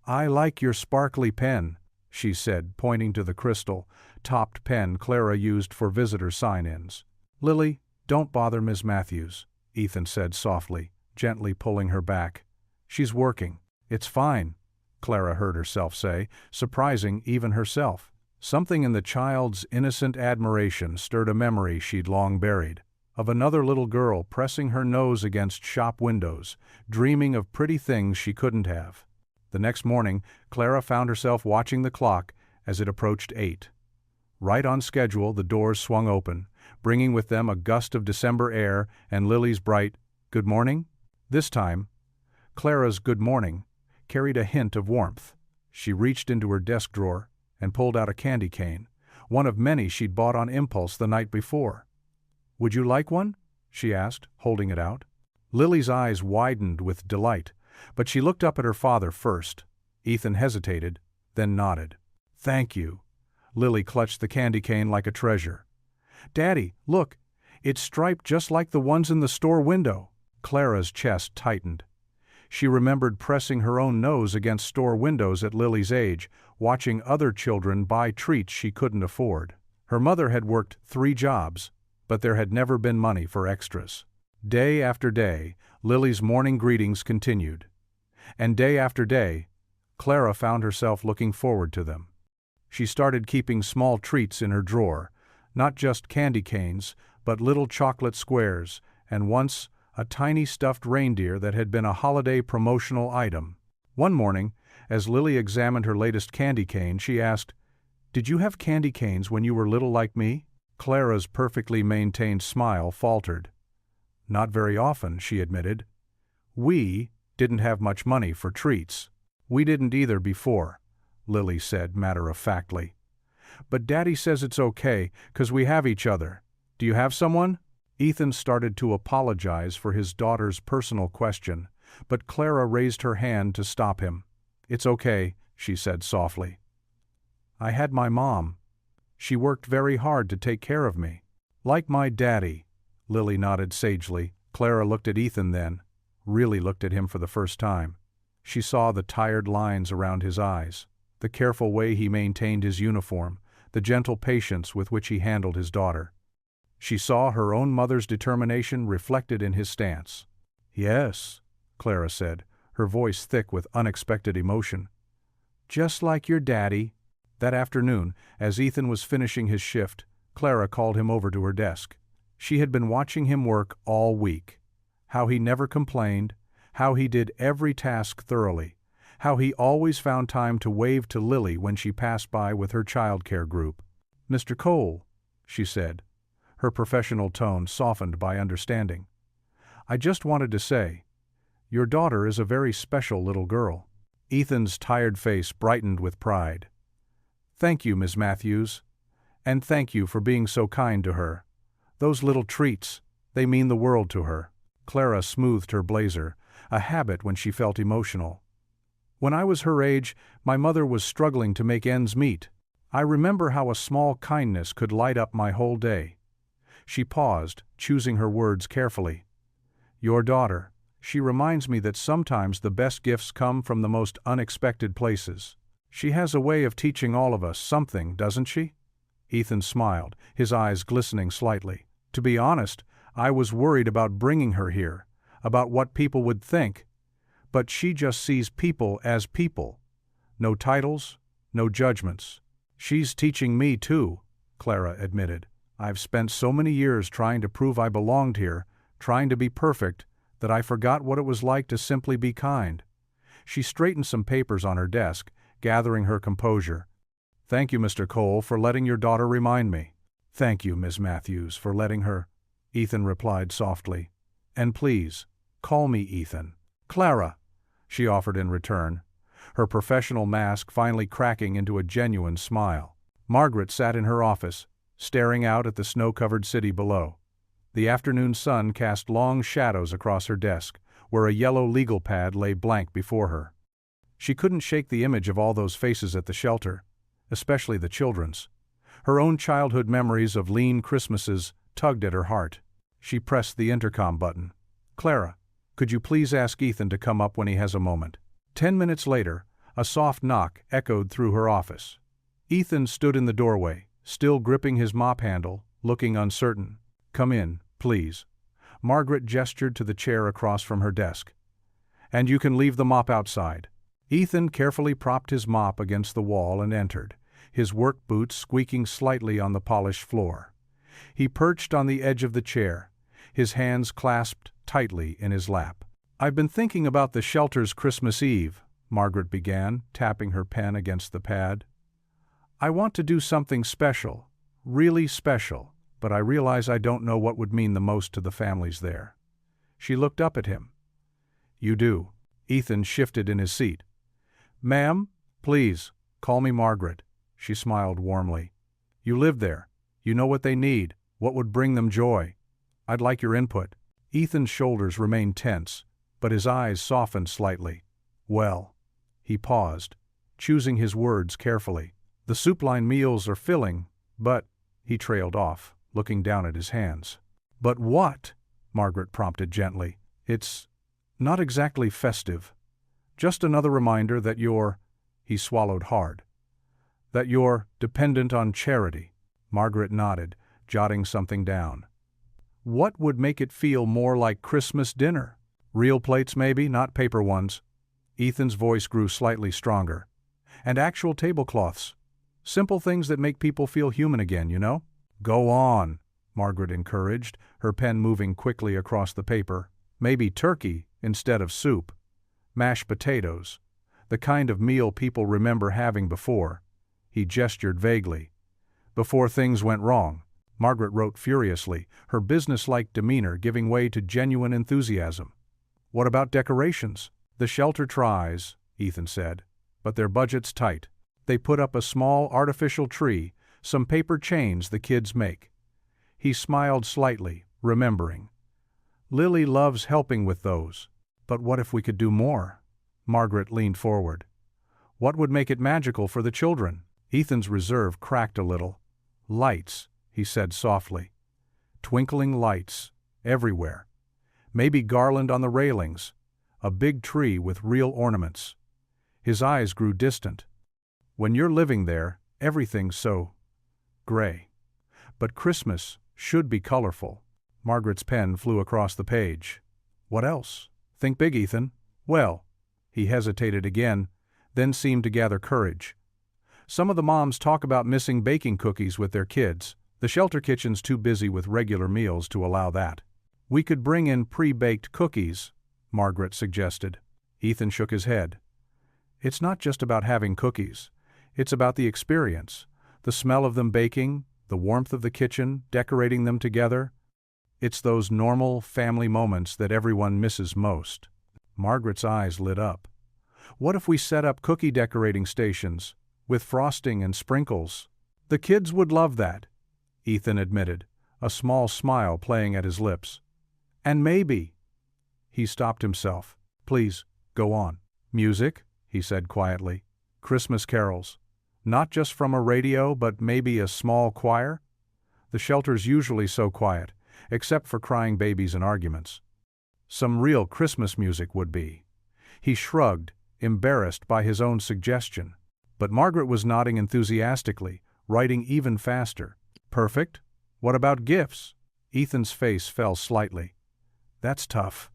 "I like your sparkly pen," she said, pointing to the crystal, topped pen Clara used for visitor sign-ins. "Lily, don't bother Ms. Matthews," Ethan said softly, gently pulling her back. "She's working." "It's fine," Clara heard herself say, surprising even herself. Something in the child's innocent admiration stirred a memory she'd long buried, of another little girl pressing her nose against shop windows, dreaming of pretty things she couldn't have. The next morning, Clara found herself watching the clock as it approached 8. Right on schedule, the doors swung open, bringing with them a gust of December air and Lily's bright, "Good morning?" This time, Clara's "good morning" carried a hint of warmth. She reached into her desk drawer and pulled out a candy cane, one of many she'd bought on impulse the night before. "Would you like one?" she asked, holding it out. Lily's eyes widened with delight, but she looked up at her father first. Ethan hesitated, then nodded. "Thank you." Lily clutched the candy cane like a treasure. "Daddy, look, it's striped just like the ones in the store window." Clara's chest tightened. She remembered pressing her own nose against store windows at Lily's age, watching other children buy treats she couldn't afford. Her mother had worked 3 jobs, but there had never been money for extras. Day after day, Lily's morning greetings continued. And day after day, Clara found herself looking forward to them. She started keeping small treats in her drawer, not just candy canes, but little chocolate squares, and once, a tiny stuffed reindeer that had been a holiday promotional item. One morning, as Lily examined her latest candy cane, she asked, "Did you have candy canes when you were little like me?" Clara's perfectly maintained smile faltered. "Not very often," she admitted. "We didn't have much money for treats." "We didn't either before," Lily said matter-of-factly. "But Daddy says it's okay, 'cause we have each other. Do you have someone?" Ethan started to apologize for his daughter's personal question, but Clara raised her hand to stop him. "It's okay," she said softly. "I had my mom. She worked very hard to take care of me." "Like my daddy," Lily nodded sagely. Clara looked at Ethan then, really looked at him for the first time. She saw the tired lines around his eyes, the careful way he maintained his uniform, the gentle patience with which he handled his daughter. She saw her own mother's determination reflected in his stance. "Yes," Clara said, her voice thick with unexpected emotion. "Just like your daddy." That afternoon, as Ethan was finishing his shift, Clara called him over to her desk. She had been watching him work all week. How he never complained, how he did every task thoroughly, how he always found time to wave to Lily when she passed by with her childcare group. "Mr. Cole," she said, her professional tone softened by understanding. "I just wanted to say, your daughter is a very special little girl." Ethan's tired face brightened with pride. "Thank you, Ms. Matthews. And thank you for being so kind to her. Those little treats, they mean the world to her." Clara smoothed her blazer, a habit when she felt emotional. When I was her age, my mother was struggling to make ends meet. I remember how a small kindness could light up my whole day. She paused, choosing her words carefully. Your daughter, she reminds me that sometimes the best gifts come from the most unexpected places. She has a way of teaching all of us something, doesn't she? Ethan smiled, his eyes glistening slightly. To be honest, I was worried about bringing her here, about what people would think. But she just sees people as people. No titles, no judgments. She's teaching me too, Clara admitted. I've spent so many years trying to prove I belonged here, trying to be perfect, that I forgot what it was like to simply be kind. She straightened some papers on her desk, gathering her composure. Thank you, Mr. Cole, for letting your daughter remind me. Thank you, Miss Matthews, for letting her, Ethan replied softly. And please, call me Ethan. Clara, she offered in return, her professional mask finally cracking into a genuine smile. Margaret sat in her office, staring out at the snow-covered city below. The afternoon sun cast long shadows across her desk, where a yellow legal pad lay blank before her. She couldn't shake the image of all those faces at the shelter, especially the children's. Her own childhood memories of lean Christmases tugged at her heart. She pressed the intercom button. Clara, could you please ask Ethan to come up when he has a moment? 10 minutes later, a soft knock echoed through her office. Ethan stood in the doorway, still gripping his mop handle, looking uncertain. Come in, please. Margaret gestured to the chair across from her desk. And you can leave the mop outside. Ethan carefully propped his mop against the wall and entered, his work boots squeaking slightly on the polished floor. He perched on the edge of the chair, his hands clasped tightly in his lap. I've been thinking about the shelter's Christmas Eve, Margaret began, tapping her pen against the pad. I want to do something special, really special, but I realize I don't know what would mean the most to the families there. She looked up at him. You do. Ethan shifted in his seat. Ma'am, please, call me Margaret. She smiled warmly. You live there. You know what they need, what would bring them joy. I'd like your input. Ethan's shoulders remained tense, but his eyes softened slightly. Well, he paused, choosing his words carefully. The soup-line meals are filling, but, he trailed off, looking down at his hands. But what? Margaret prompted gently. It's not exactly festive. Just another reminder that he swallowed hard, that you're dependent on charity. Margaret nodded, jotting something down. What would make it feel more like Christmas dinner? Real plates maybe, not paper ones. Ethan's voice grew slightly stronger. And actual tablecloths. Simple things that make people feel human again, you know? Go on, Margaret encouraged, her pen moving quickly across the paper. Maybe turkey instead of soup. Mashed potatoes. The kind of meal people remember having before. He gestured vaguely. Before things went wrong. Margaret wrote furiously, her businesslike demeanor giving way to genuine enthusiasm. What about decorations? The shelter tries, Ethan said, but their budget's tight. They put up a small artificial tree, some paper chains the kids make. He smiled slightly, remembering. Lily loves helping with those. But what if we could do more? Margaret leaned forward. What would make it magical for the children? Ethan's reserve cracked a little. Lights, he said softly. Twinkling lights, everywhere. Maybe garland on the railings. A big tree with real ornaments. His eyes grew distant. When you're living there, everything's so gray. But Christmas should be colorful. Margaret's pen flew across the page. What else? Think big, Ethan. Well, he hesitated again, then seemed to gather courage. Some of the moms talk about missing baking cookies with their kids. The shelter kitchen's too busy with regular meals to allow that. We could bring in pre-baked cookies, Margaret suggested. Ethan shook his head. It's not just about having cookies. It's about the experience, the smell of them baking, the warmth of the kitchen, decorating them together. It's those normal family moments that everyone misses most. Margaret's eyes lit up. What if we set up cookie decorating stations, with frosting and sprinkles? The kids would love that, Ethan admitted, a small smile playing at his lips. And maybe, He stopped himself. "Please, go on." "Music," he said quietly. "Christmas carols. Not just from a radio, but maybe a small choir? The shelter's usually so quiet, except for crying babies and arguments. Some real Christmas music would be." He shrugged, embarrassed by his own suggestion. But Margaret was nodding enthusiastically, writing even faster. "Perfect. What about gifts?" Ethan's face fell slightly. "That's tough.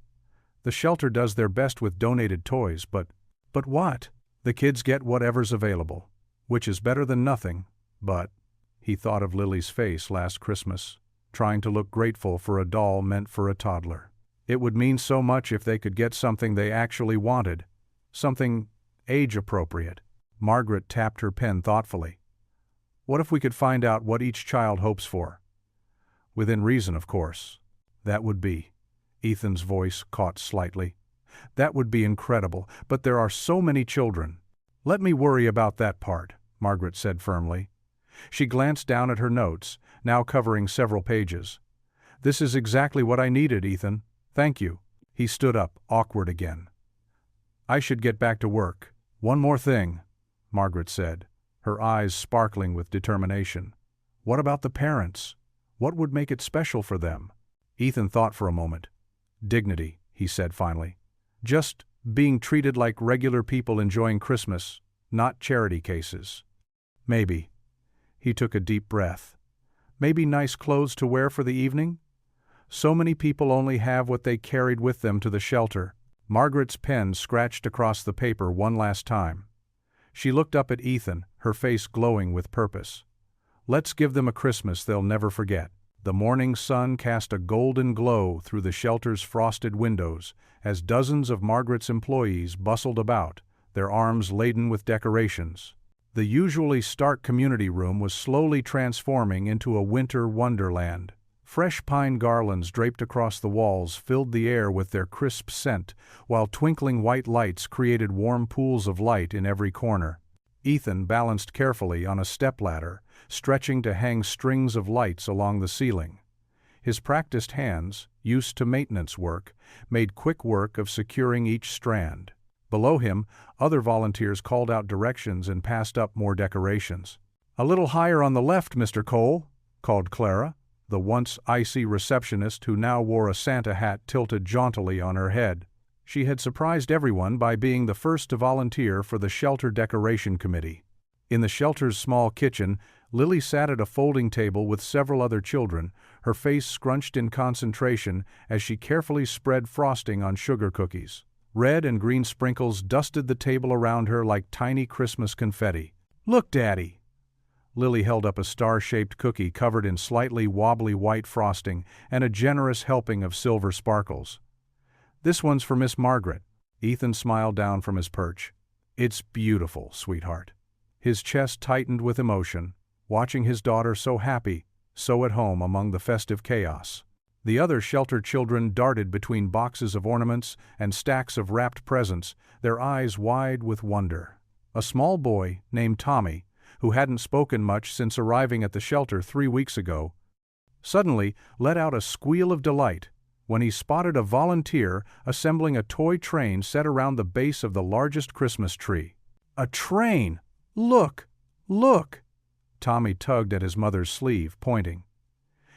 The shelter does their best with donated toys, but what? The kids get whatever's available, which is better than nothing, but..." He thought of Lily's face last Christmas, trying to look grateful for a doll meant for a toddler. It would mean so much if they could get something they actually wanted, something age-appropriate. Margaret tapped her pen thoughtfully. "What if we could find out what each child hopes for? Within reason, of course." "That would be..." Ethan's voice caught slightly. "That would be incredible, but there are so many children." "Let me worry about that part," Margaret said firmly. She glanced down at her notes, now covering several pages. "This is exactly what I needed, Ethan. Thank you." He stood up, awkward again. "I should get back to work." "One more thing," Margaret said, her eyes sparkling with determination. "What about the parents? What would make it special for them?" Ethan thought for a moment. "Dignity," he said finally. "Just being treated like regular people enjoying Christmas, not charity cases. Maybe." He took a deep breath. "Maybe nice clothes to wear for the evening? So many people only have what they carried with them to the shelter." Margaret's pen scratched across the paper one last time. She looked up at Ethan, her face glowing with purpose. "Let's give them a Christmas they'll never forget." The morning sun cast a golden glow through the shelter's frosted windows as dozens of Margaret's employees bustled about, their arms laden with decorations. The usually stark community room was slowly transforming into a winter wonderland. Fresh pine garlands draped across the walls filled the air with their crisp scent, while twinkling white lights created warm pools of light in every corner. Ethan balanced carefully on a stepladder, stretching to hang strings of lights along the ceiling. His practiced hands, used to maintenance work, made quick work of securing each strand. Below him, other volunteers called out directions and passed up more decorations. "A little higher on the left, Mr. Cole," called Clara, the once icy receptionist who now wore a Santa hat tilted jauntily on her head. She had surprised everyone by being the first to volunteer for the shelter decoration committee. In the shelter's small kitchen, Lily sat at a folding table with several other children, her face scrunched in concentration as she carefully spread frosting on sugar cookies. Red and green sprinkles dusted the table around her like tiny Christmas confetti. "Look, Daddy!" Lily held up a star-shaped cookie covered in slightly wobbly white frosting and a generous helping of silver sparkles. "This one's for Miss Margaret." Ethan smiled down from his perch. "It's beautiful, sweetheart." His chest tightened with emotion, watching his daughter so happy, so at home among the festive chaos. The other shelter children darted between boxes of ornaments and stacks of wrapped presents, their eyes wide with wonder. A small boy, named Tommy, who hadn't spoken much since arriving at the shelter 3 weeks ago, suddenly let out a squeal of delight when he spotted a volunteer assembling a toy train set around the base of the largest Christmas tree. "A train! Look! Look!" Tommy tugged at his mother's sleeve, pointing.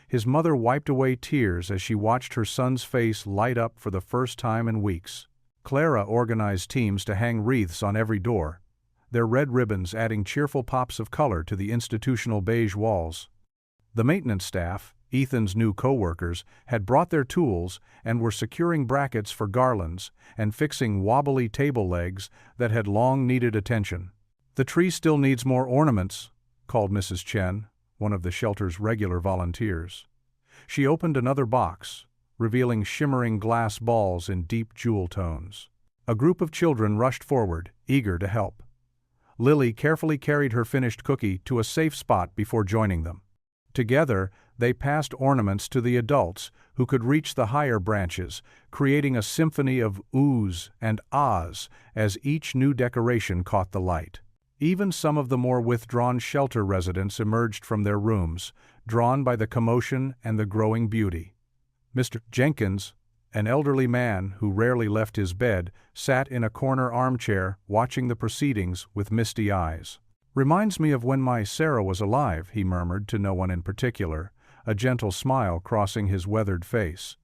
His mother wiped away tears as she watched her son's face light up for the first time in weeks. Clara organized teams to hang wreaths on every door, their red ribbons adding cheerful pops of color to the institutional beige walls. The maintenance staff, Ethan's new co-workers, had brought their tools and were securing brackets for garlands and fixing wobbly table legs that had long needed attention. "The tree still needs more ornaments," called Mrs. Chen, one of the shelter's regular volunteers. She opened another box, revealing shimmering glass balls in deep jewel tones. A group of children rushed forward, eager to help. Lily carefully carried her finished cookie to a safe spot before joining them. Together, they passed ornaments to the adults who could reach the higher branches, creating a symphony of oohs and ahs as each new decoration caught the light. Even some of the more withdrawn shelter residents emerged from their rooms, drawn by the commotion and the growing beauty. "Mr. Jenkins," An elderly man, who rarely left his bed, sat in a corner armchair, watching the proceedings with misty eyes. "Reminds me of when my Sarah was alive," he murmured to no one in particular, a gentle smile crossing his weathered face.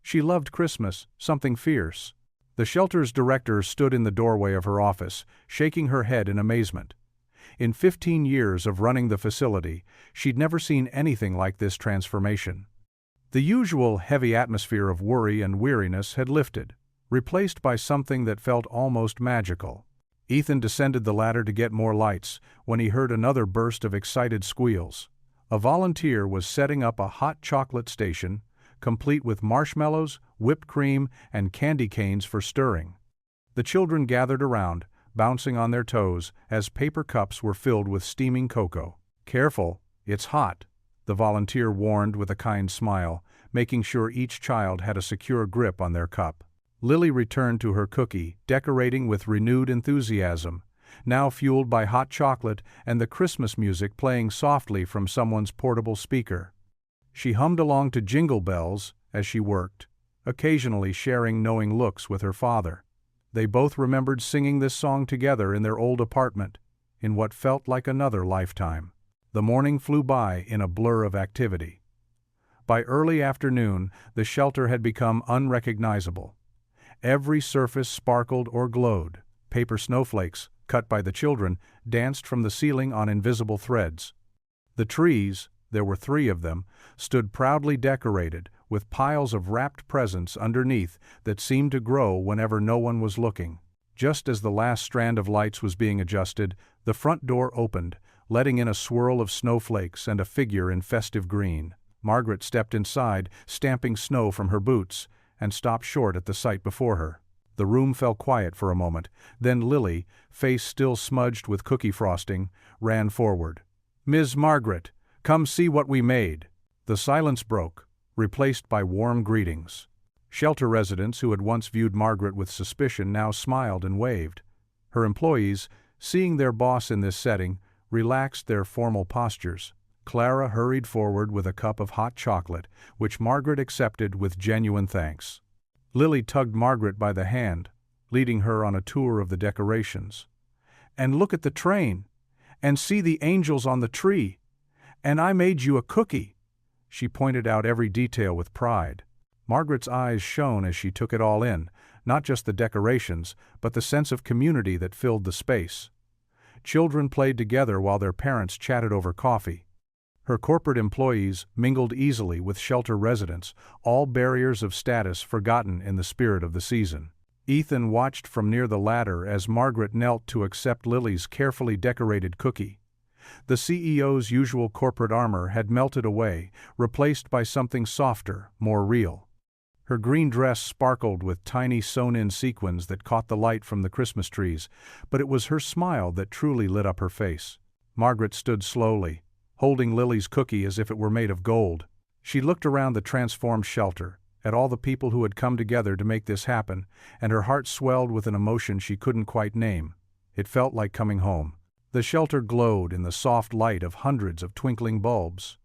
"She loved Christmas, something fierce." The shelter's director stood in the doorway of her office, shaking her head in amazement. In 15 years of running the facility, she'd never seen anything like this transformation. The usual heavy atmosphere of worry and weariness had lifted, replaced by something that felt almost magical. Ethan descended the ladder to get more lights when he heard another burst of excited squeals. A volunteer was setting up a hot chocolate station, complete with marshmallows, whipped cream, and candy canes for stirring. The children gathered around, bouncing on their toes as paper cups were filled with steaming cocoa. "Careful, it's hot," the volunteer warned with a kind smile, making sure each child had a secure grip on their cup. Lily returned to her cookie, decorating with renewed enthusiasm, now fueled by hot chocolate and the Christmas music playing softly from someone's portable speaker. She hummed along to Jingle Bells as she worked, occasionally sharing knowing looks with her father. They both remembered singing this song together in their old apartment, in what felt like another lifetime. The morning flew by in a blur of activity. By early afternoon, the shelter had become unrecognizable. Every surface sparkled or glowed. Paper snowflakes, cut by the children, danced from the ceiling on invisible threads. The trees, there were 3 of them, stood proudly decorated, with piles of wrapped presents underneath that seemed to grow whenever no one was looking. Just as the last strand of lights was being adjusted, the front door opened, letting in a swirl of snowflakes and a figure in festive green. Margaret stepped inside, stamping snow from her boots, and stopped short at the sight before her. The room fell quiet for a moment, then Lily, face still smudged with cookie frosting, ran forward. "Ms. Margaret, come see what we made." The silence broke, replaced by warm greetings. Shelter residents who had once viewed Margaret with suspicion now smiled and waved. Her employees, seeing their boss in this setting, relaxed their formal postures. Clara hurried forward with a cup of hot chocolate, which Margaret accepted with genuine thanks. Lily tugged Margaret by the hand, leading her on a tour of the decorations. "And look at the train! And see the angels on the tree! And I made you a cookie!" She pointed out every detail with pride. Margaret's eyes shone as she took it all in, not just the decorations, but the sense of community that filled the space. Children played together while their parents chatted over coffee. Her corporate employees mingled easily with shelter residents, all barriers of status forgotten in the spirit of the season. Ethan watched from near the ladder as Margaret knelt to accept Lily's carefully decorated cookie. The CEO's usual corporate armor had melted away, replaced by something softer, more real. Her green dress sparkled with tiny sewn-in sequins that caught the light from the Christmas trees, but it was her smile that truly lit up her face. Margaret stood slowly, holding Lily's cookie as if it were made of gold. She looked around the transformed shelter, at all the people who had come together to make this happen, and her heart swelled with an emotion she couldn't quite name. It felt like coming home. The shelter glowed in the soft light of hundreds of twinkling bulbs.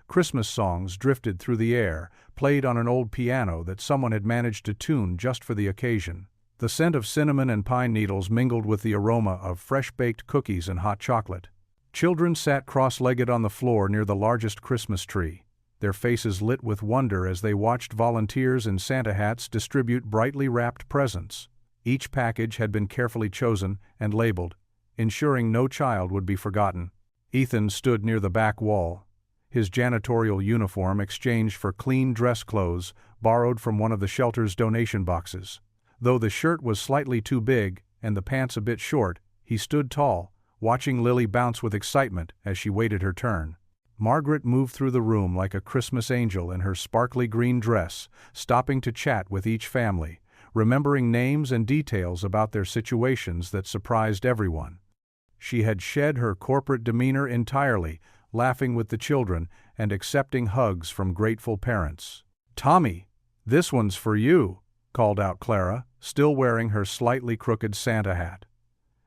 Christmas songs drifted through the air, played on an old piano that someone had managed to tune just for the occasion. The scent of cinnamon and pine needles mingled with the aroma of fresh-baked cookies and hot chocolate. Children sat cross-legged on the floor near the largest Christmas tree, their faces lit with wonder as they watched volunteers in Santa hats distribute brightly wrapped presents. Each package had been carefully chosen and labeled, ensuring no child would be forgotten. Ethan stood near the back wall, his janitorial uniform exchanged for clean dress clothes borrowed from one of the shelter's donation boxes. Though the shirt was slightly too big and the pants a bit short, he stood tall, watching Lily bounce with excitement as she waited her turn. Margaret moved through the room like a Christmas angel in her sparkly green dress, stopping to chat with each family, remembering names and details about their situations that surprised everyone. She had shed her corporate demeanor entirely, laughing with the children and accepting hugs from grateful parents. "Tommy, this one's for you," called out Clara, still wearing her slightly crooked Santa hat.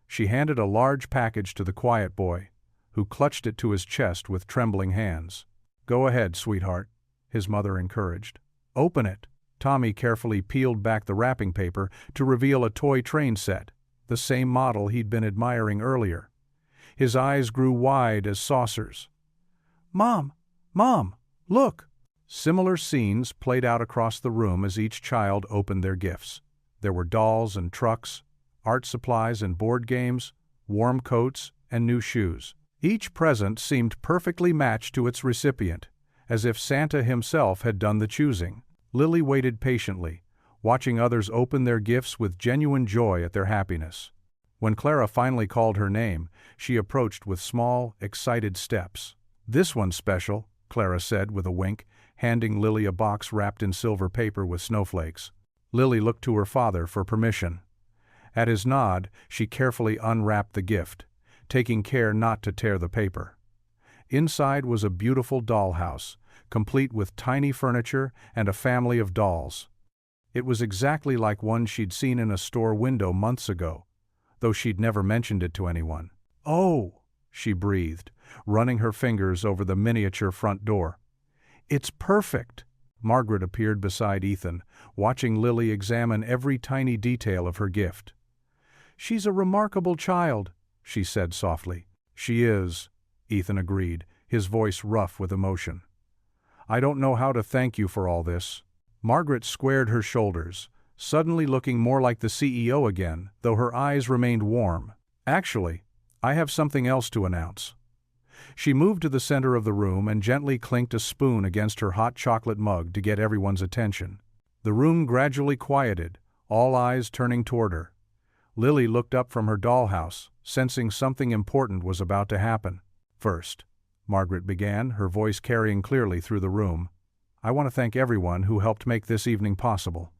She handed a large package to the quiet boy, who clutched it to his chest with trembling hands. "Go ahead, sweetheart," his mother encouraged. "Open it." Tommy carefully peeled back the wrapping paper to reveal a toy train set, the same model he'd been admiring earlier. His eyes grew wide as saucers. "Mom! Mom! Look!" Similar scenes played out across the room as each child opened their gifts. There were dolls and trucks, art supplies and board games, warm coats and new shoes. Each present seemed perfectly matched to its recipient, as if Santa himself had done the choosing. Lily waited patiently, watching others open their gifts with genuine joy at their happiness. When Clara finally called her name, she approached with small, excited steps. "This one's special," Clara said with a wink, handing Lily a box wrapped in silver paper with snowflakes. Lily looked to her father for permission. At his nod, she carefully unwrapped the gift, taking care not to tear the paper. Inside was a beautiful dollhouse, complete with tiny furniture and a family of dolls. It was exactly like one she'd seen in a store window months ago, though she'd never mentioned it to anyone. "Oh," she breathed, running her fingers over the miniature front door. "It's perfect." Margaret appeared beside Ethan, watching Lily examine every tiny detail of her gift. "She's a remarkable child," she said softly. "She is," Ethan agreed, his voice rough with emotion. "I don't know how to thank you for all this." Margaret squared her shoulders, suddenly looking more like the CEO again, though her eyes remained warm. "Actually, I have something else to announce." She moved to the center of the room and gently clinked a spoon against her hot chocolate mug to get everyone's attention. The room gradually quieted, all eyes turning toward her. Lily looked up from her dollhouse, sensing something important was about to happen. "First," Margaret began, her voice carrying clearly through the room, "I want to thank everyone who helped make this evening possible.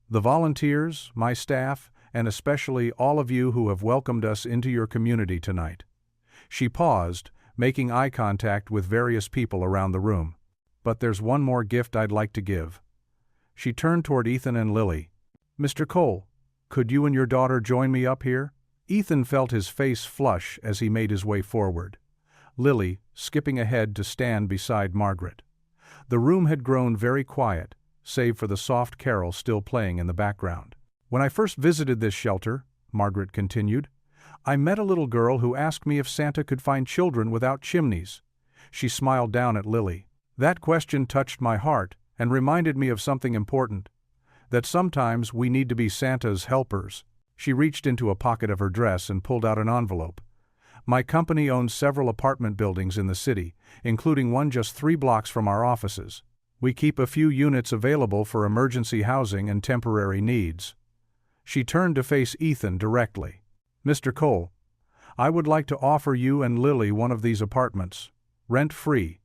The volunteers, my staff, and especially all of you who have welcomed us into your community tonight." She paused, making eye contact with various people around the room. "But there's one more gift I'd like to give." She turned toward Ethan and Lily. "Mr. Cole, could you and your daughter join me up here?" Ethan felt his face flush as he made his way forward. Lily, skipping ahead to stand beside Margaret. The room had grown very quiet, save for the soft carol still playing in the background. "When I first visited this shelter," Margaret continued, "I met a little girl who asked me if Santa could find children without chimneys." She smiled down at Lily. "That question touched my heart and reminded me of something important, that sometimes we need to be Santa's helpers." She reached into a pocket of her dress and pulled out an envelope. "My company owns several apartment buildings in the city, including one just 3 blocks from our offices. We keep a few units available for emergency housing and temporary needs." She turned to face Ethan directly. "Mr. Cole, I would like to offer you and Lily one of these apartments, rent-free,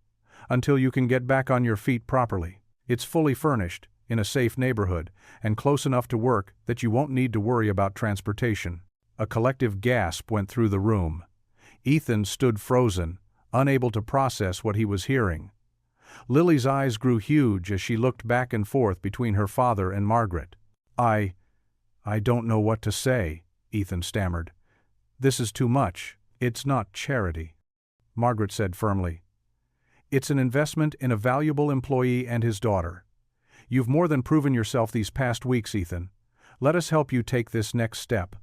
until you can get back on your feet properly. It's fully furnished, in a safe neighborhood, and close enough to work that you won't need to worry about transportation." A collective gasp went through the room. Ethan stood frozen, unable to process what he was hearing. Lily's eyes grew huge as she looked back and forth between her father and Margaret. I don't know what to say," Ethan stammered. "This is too much." "It's not charity," Margaret said firmly. "It's an investment in a valuable employee and his daughter. You've more than proven yourself these past weeks, Ethan. Let us help you take this next step."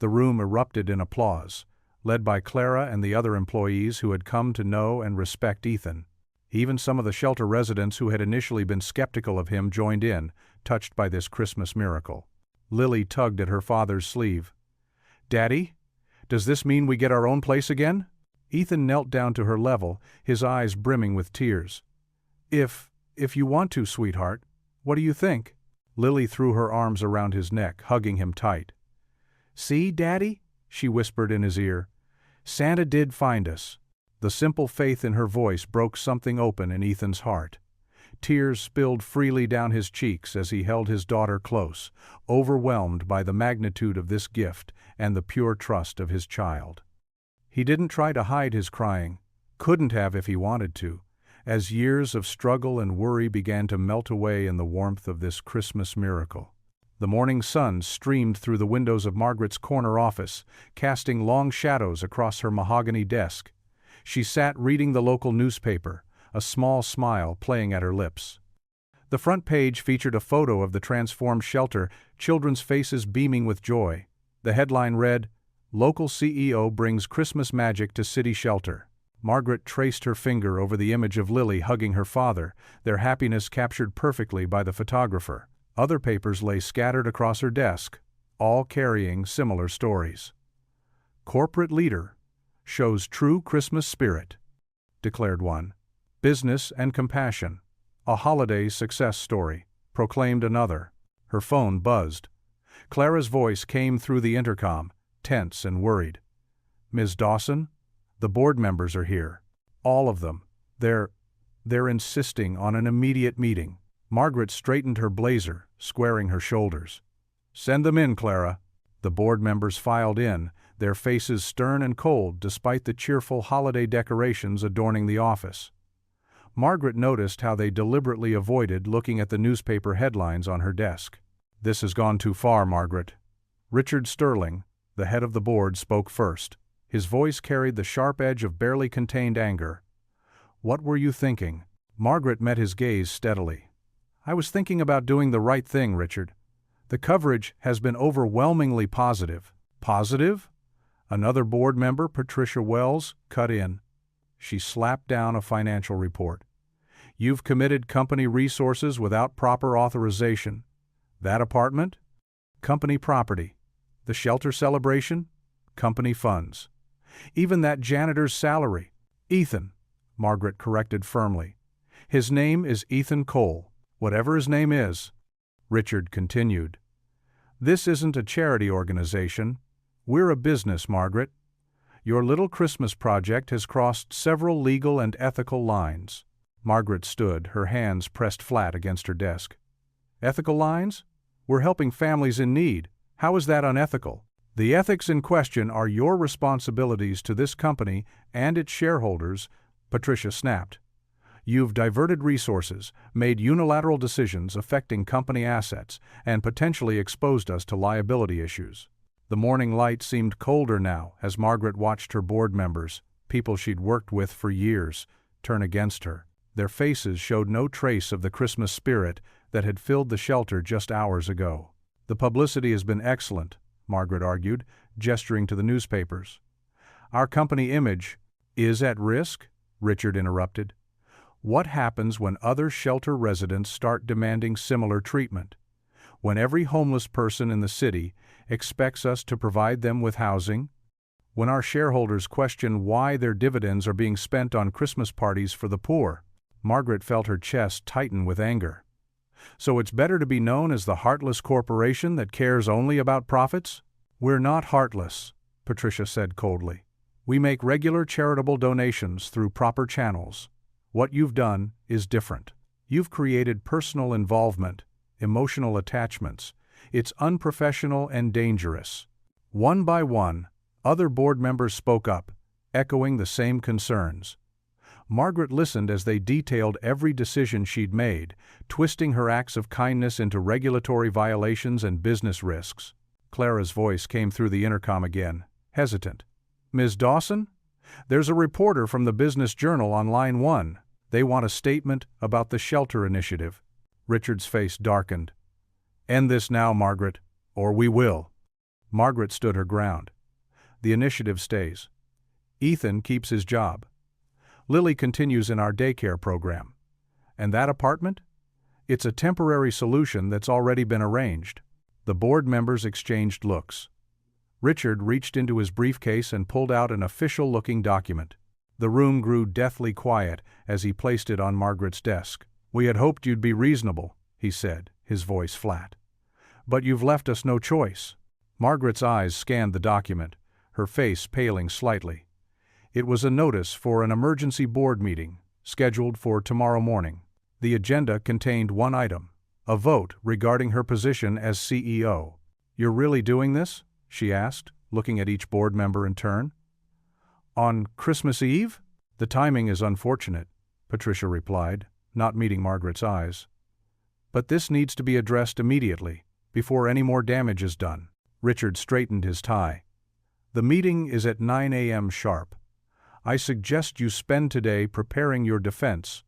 The room erupted in applause, led by Clara and the other employees who had come to know and respect Ethan. Even some of the shelter residents who had initially been skeptical of him joined in, touched by this Christmas miracle. Lily tugged at her father's sleeve. "Daddy, does this mean we get our own place again?" Ethan knelt down to her level, his eyes brimming with tears. If you want to, sweetheart, what do you think?" Lily threw her arms around his neck, hugging him tight. "See, Daddy?" she whispered in his ear. "Santa did find us." The simple faith in her voice broke something open in Ethan's heart. Tears spilled freely down his cheeks as he held his daughter close, overwhelmed by the magnitude of this gift and the pure trust of his child. He didn't try to hide his crying, couldn't have if he wanted to, as years of struggle and worry began to melt away in the warmth of this Christmas miracle. The morning sun streamed through the windows of Margaret's corner office, casting long shadows across her mahogany desk. She sat reading the local newspaper, a small smile playing at her lips. The front page featured a photo of the transformed shelter, children's faces beaming with joy. The headline read, "Local CEO brings Christmas magic to city shelter." Margaret traced her finger over the image of Lily hugging her father, their happiness captured perfectly by the photographer. Other papers lay scattered across her desk, all carrying similar stories. "Corporate leader shows true Christmas spirit," declared one. "Business and compassion, a holiday success story," proclaimed another. Her phone buzzed. Clara's voice came through the intercom, tense and worried. "Ms. Dawson, the board members are here. All of them. They're insisting on an immediate meeting." Margaret straightened her blazer, squaring her shoulders. "Send them in, Clara." The board members filed in, their faces stern and cold despite the cheerful holiday decorations adorning the office. Margaret noticed how they deliberately avoided looking at the newspaper headlines on her desk. "This has gone too far, Margaret." Richard Sterling, the head of the board, spoke first. His voice carried the sharp edge of barely contained anger. "What were you thinking?" Margaret met his gaze steadily. "I was thinking about doing the right thing, Richard. The coverage has been overwhelmingly positive." "Positive?" Another board member, Patricia Wells, cut in. She slapped down a financial report. "You've committed company resources without proper authorization. That apartment? Company property. The shelter celebration? Company funds. Even that janitor's salary." "Ethan," Margaret corrected firmly. "His name is Ethan Cole, whatever his name is." Richard continued. "This isn't a charity organization. We're a business, Margaret. Your little Christmas project has crossed several legal and ethical lines." Margaret stood, her hands pressed flat against her desk. "Ethical lines? We're helping families in need. How is that unethical?" "The ethics in question are your responsibilities to this company and its shareholders," Patricia snapped. "You've diverted resources, made unilateral decisions affecting company assets, and potentially exposed us to liability issues." The morning light seemed colder now as Margaret watched her board members, people she'd worked with for years, turn against her. Their faces showed no trace of the Christmas spirit that had filled the shelter just hours ago. "The publicity has been excellent," Margaret argued, gesturing to the newspapers. "Our company image is at risk," Richard interrupted. "What happens when other shelter residents start demanding similar treatment? When every homeless person in the city expects us to provide them with housing? When our shareholders question why their dividends are being spent on Christmas parties for the poor?" Margaret felt her chest tighten with anger. "So it's better to be known as the heartless corporation that cares only about profits?" "We're not heartless," Patricia said coldly. "We make regular charitable donations through proper channels. What you've done is different. You've created personal involvement, emotional attachments. It's unprofessional and dangerous." One by one, other board members spoke up, echoing the same concerns. Margaret listened as they detailed every decision she'd made, twisting her acts of kindness into regulatory violations and business risks. Clara's voice came through the intercom again, hesitant. "Ms. Dawson? There's a reporter from the Business Journal on line 1. They want a statement about the shelter initiative." Richard's face darkened. "End this now, Margaret, or we will." Margaret stood her ground. "The initiative stays. Ethan keeps his job. Lily continues in our daycare program. And that apartment? It's a temporary solution that's already been arranged." The board members exchanged looks. Richard reached into his briefcase and pulled out an official-looking document. The room grew deathly quiet as he placed it on Margaret's desk. "We had hoped you'd be reasonable," he said, his voice flat. "But you've left us no choice." Margaret's eyes scanned the document, her face paling slightly. It was a notice for an emergency board meeting, scheduled for tomorrow morning. The agenda contained one item, a vote regarding her position as CEO. "You're really doing this?" she asked, looking at each board member in turn. "On Christmas Eve?" "The timing is unfortunate," Patricia replied, not meeting Margaret's eyes. "But this needs to be addressed immediately, before any more damage is done." Richard straightened his tie. "The meeting is at 9 a.m. sharp. I suggest you spend today preparing your defense,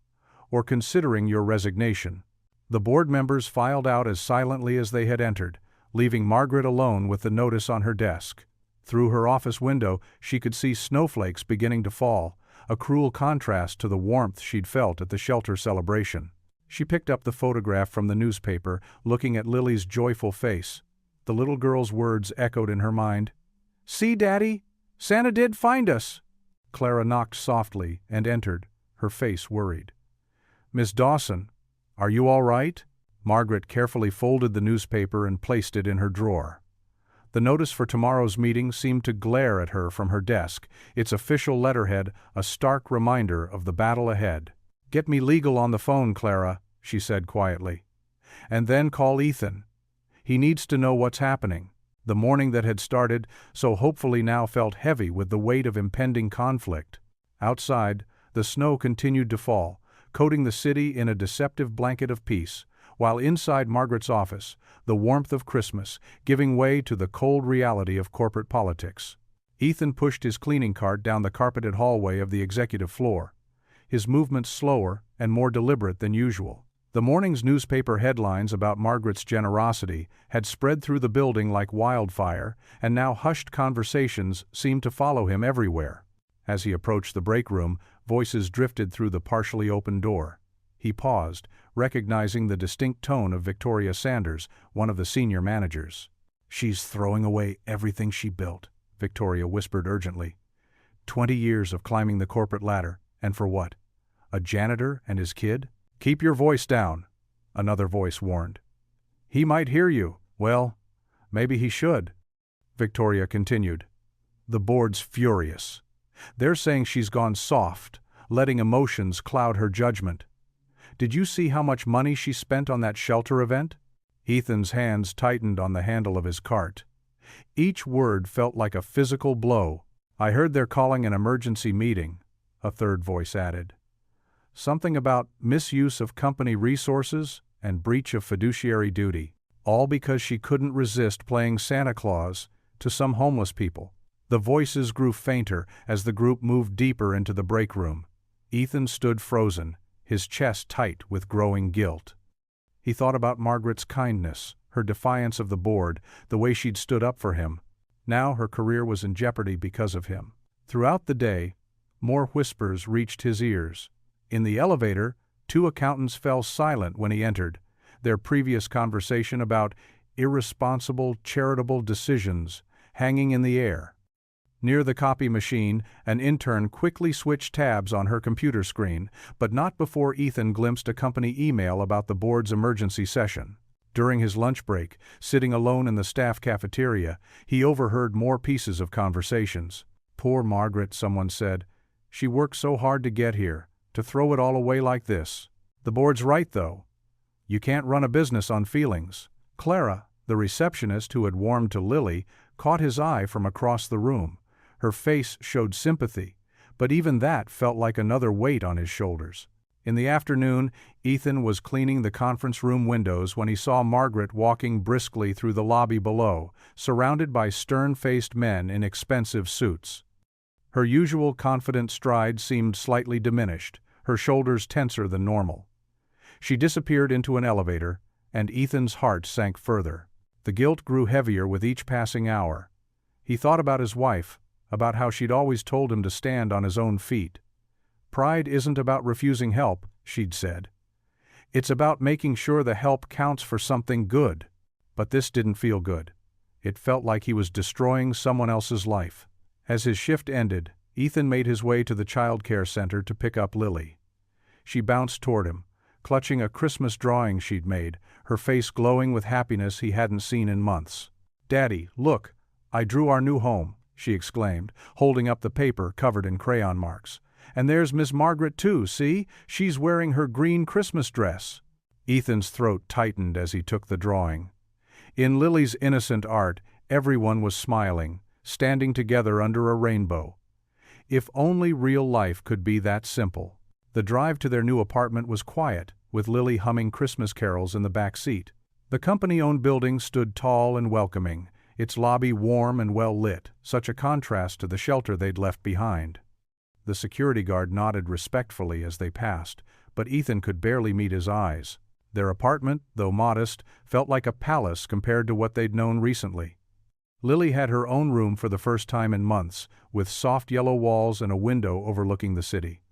or considering your resignation." The board members filed out as silently as they had entered, leaving Margaret alone with the notice on her desk. Through her office window, she could see snowflakes beginning to fall, a cruel contrast to the warmth she'd felt at the shelter celebration. She picked up the photograph from the newspaper, looking at Lily's joyful face. The little girl's words echoed in her mind. "See, Daddy? Santa did find us!" Clara knocked softly and entered, her face worried. "Miss Dawson, are you all right?" Margaret carefully folded the newspaper and placed it in her drawer. The notice for tomorrow's meeting seemed to glare at her from her desk, its official letterhead a stark reminder of the battle ahead. "Get me legal on the phone, Clara," she said quietly. "And then call Ethan. He needs to know what's happening." The morning that had started so hopefully now felt heavy with the weight of impending conflict. Outside, the snow continued to fall, coating the city in a deceptive blanket of peace, while inside Margaret's office, the warmth of Christmas giving way to the cold reality of corporate politics. Ethan pushed his cleaning cart down the carpeted hallway of the executive floor, his movements slower and more deliberate than usual. The morning's newspaper headlines about Margaret's generosity had spread through the building like wildfire, and now hushed conversations seemed to follow him everywhere. As he approached the break room, voices drifted through the partially open door. He paused, recognizing the distinct tone of Victoria Sanders, one of the senior managers. "She's throwing away everything she built," Victoria whispered urgently. 20 years of climbing the corporate ladder, and for what? A janitor and his kid? "Keep your voice down," another voice warned. "He might hear you." "Well, maybe he should," Victoria continued. "The board's furious. They're saying she's gone soft, letting emotions cloud her judgment. Did you see how much money she spent on that shelter event?" Ethan's hands tightened on the handle of his cart. Each word felt like a physical blow. "I heard they're calling an emergency meeting," a third voice added. "Something about misuse of company resources and breach of fiduciary duty, all because she couldn't resist playing Santa Claus to some homeless people." The voices grew fainter as the group moved deeper into the break room. Ethan stood frozen, his chest tight with growing guilt. He thought about Margaret's kindness, her defiance of the board, the way she'd stood up for him. Now her career was in jeopardy because of him. Throughout the day, more whispers reached his ears. In the elevator, 2 accountants fell silent when he entered, their previous conversation about irresponsible, charitable decisions hanging in the air. Near the copy machine, an intern quickly switched tabs on her computer screen, but not before Ethan glimpsed a company email about the board's emergency session. During his lunch break, sitting alone in the staff cafeteria, he overheard more pieces of conversations. "Poor Margaret," someone said. "She worked so hard to get here. To throw it all away like this. The board's right, though. You can't run a business on feelings." Clara, the receptionist who had warmed to Lily, caught his eye from across the room. Her face showed sympathy, but even that felt like another weight on his shoulders. In the afternoon, Ethan was cleaning the conference room windows when he saw Margaret walking briskly through the lobby below, surrounded by stern-faced men in expensive suits. Her usual confident stride seemed slightly diminished, her shoulders tenser than normal. She disappeared into an elevator, and Ethan's heart sank further. The guilt grew heavier with each passing hour. He thought about his wife, about how she'd always told him to stand on his own feet. "Pride isn't about refusing help," she'd said. "It's about making sure the help counts for something good." But this didn't feel good. It felt like he was destroying someone else's life. As his shift ended, Ethan made his way to the child care center to pick up Lily. She bounced toward him, clutching a Christmas drawing she'd made, her face glowing with happiness he hadn't seen in months. "Daddy, look, I drew our new home," she exclaimed, holding up the paper covered in crayon marks. "And there's Miss Margaret too, see? She's wearing her green Christmas dress." Ethan's throat tightened as he took the drawing. In Lily's innocent art, everyone was smiling, standing together under a rainbow. If only real life could be that simple. The drive to their new apartment was quiet, with Lily humming Christmas carols in the back seat. The company-owned building stood tall and welcoming, its lobby warm and well lit, such a contrast to the shelter they'd left behind. The security guard nodded respectfully as they passed, but Ethan could barely meet his eyes. Their apartment, though modest, felt like a palace compared to what they'd known recently. Lily had her own room for the first time in months, with soft yellow walls and a window overlooking the city.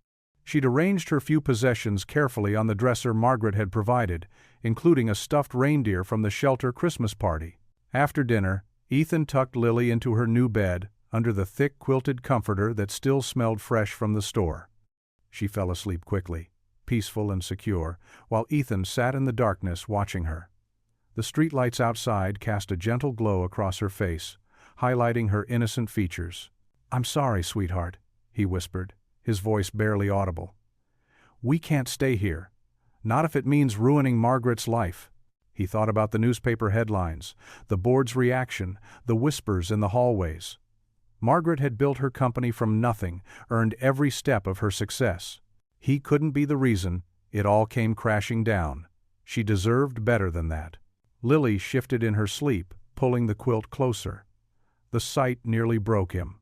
She'd arranged her few possessions carefully on the dresser Margaret had provided, including a stuffed reindeer from the shelter Christmas party. After dinner, Ethan tucked Lily into her new bed, under the thick quilted comforter that still smelled fresh from the store. She fell asleep quickly, peaceful and secure, while Ethan sat in the darkness watching her. The streetlights outside cast a gentle glow across her face, highlighting her innocent features. "I'm sorry, sweetheart," he whispered, his voice barely audible. "We can't stay here. Not if it means ruining Margaret's life." He thought about the newspaper headlines, the board's reaction, the whispers in the hallways. Margaret had built her company from nothing, earned every step of her success. He couldn't be the reason it all came crashing down. She deserved better than that. Lily shifted in her sleep, pulling the quilt closer. The sight nearly broke him.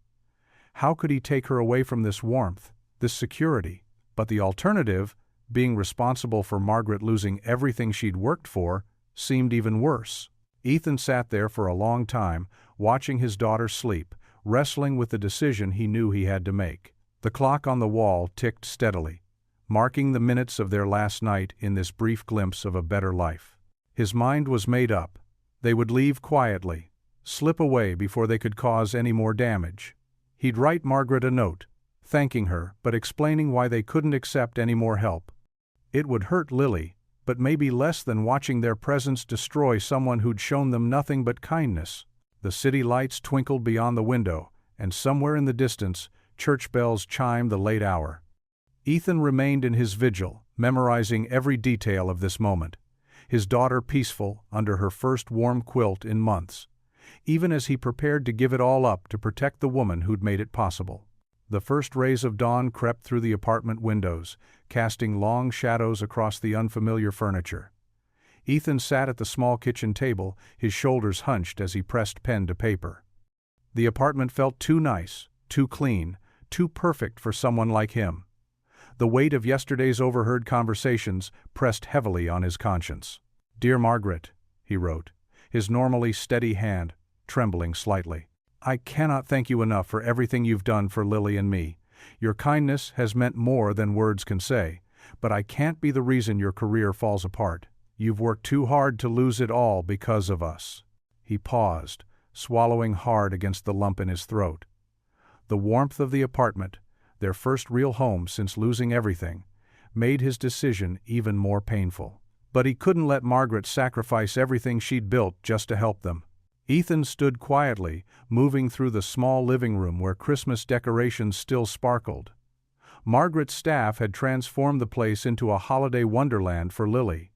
How could he take her away from this warmth, this security? But the alternative, being responsible for Margaret losing everything she'd worked for, seemed even worse. Ethan sat there for a long time, watching his daughter sleep, wrestling with the decision he knew he had to make. The clock on the wall ticked steadily, marking the minutes of their last night in this brief glimpse of a better life. His mind was made up. They would leave quietly, slip away before they could cause any more damage. He'd write Margaret a note, thanking her but explaining why they couldn't accept any more help. It would hurt Lily, but maybe less than watching their presence destroy someone who'd shown them nothing but kindness. The city lights twinkled beyond the window, and somewhere in the distance, church bells chimed the late hour. Ethan remained in his vigil, memorizing every detail of this moment. His daughter peaceful under her first warm quilt in months, even as he prepared to give it all up to protect the woman who'd made it possible. The first rays of dawn crept through the apartment windows, casting long shadows across the unfamiliar furniture. Ethan sat at the small kitchen table, his shoulders hunched as he pressed pen to paper. The apartment felt too nice, too clean, too perfect for someone like him. The weight of yesterday's overheard conversations pressed heavily on his conscience. "Dear Margaret," he wrote, his normally steady hand trembling slightly. "I cannot thank you enough for everything you've done for Lily and me. Your kindness has meant more than words can say, but I can't be the reason your career falls apart. You've worked too hard to lose it all because of us." He paused, swallowing hard against the lump in his throat. The warmth of the apartment, their first real home since losing everything, made his decision even more painful. But he couldn't let Margaret sacrifice everything she'd built just to help them. Ethan stood quietly, moving through the small living room where Christmas decorations still sparkled. Margaret's staff had transformed the place into a holiday wonderland for Lily.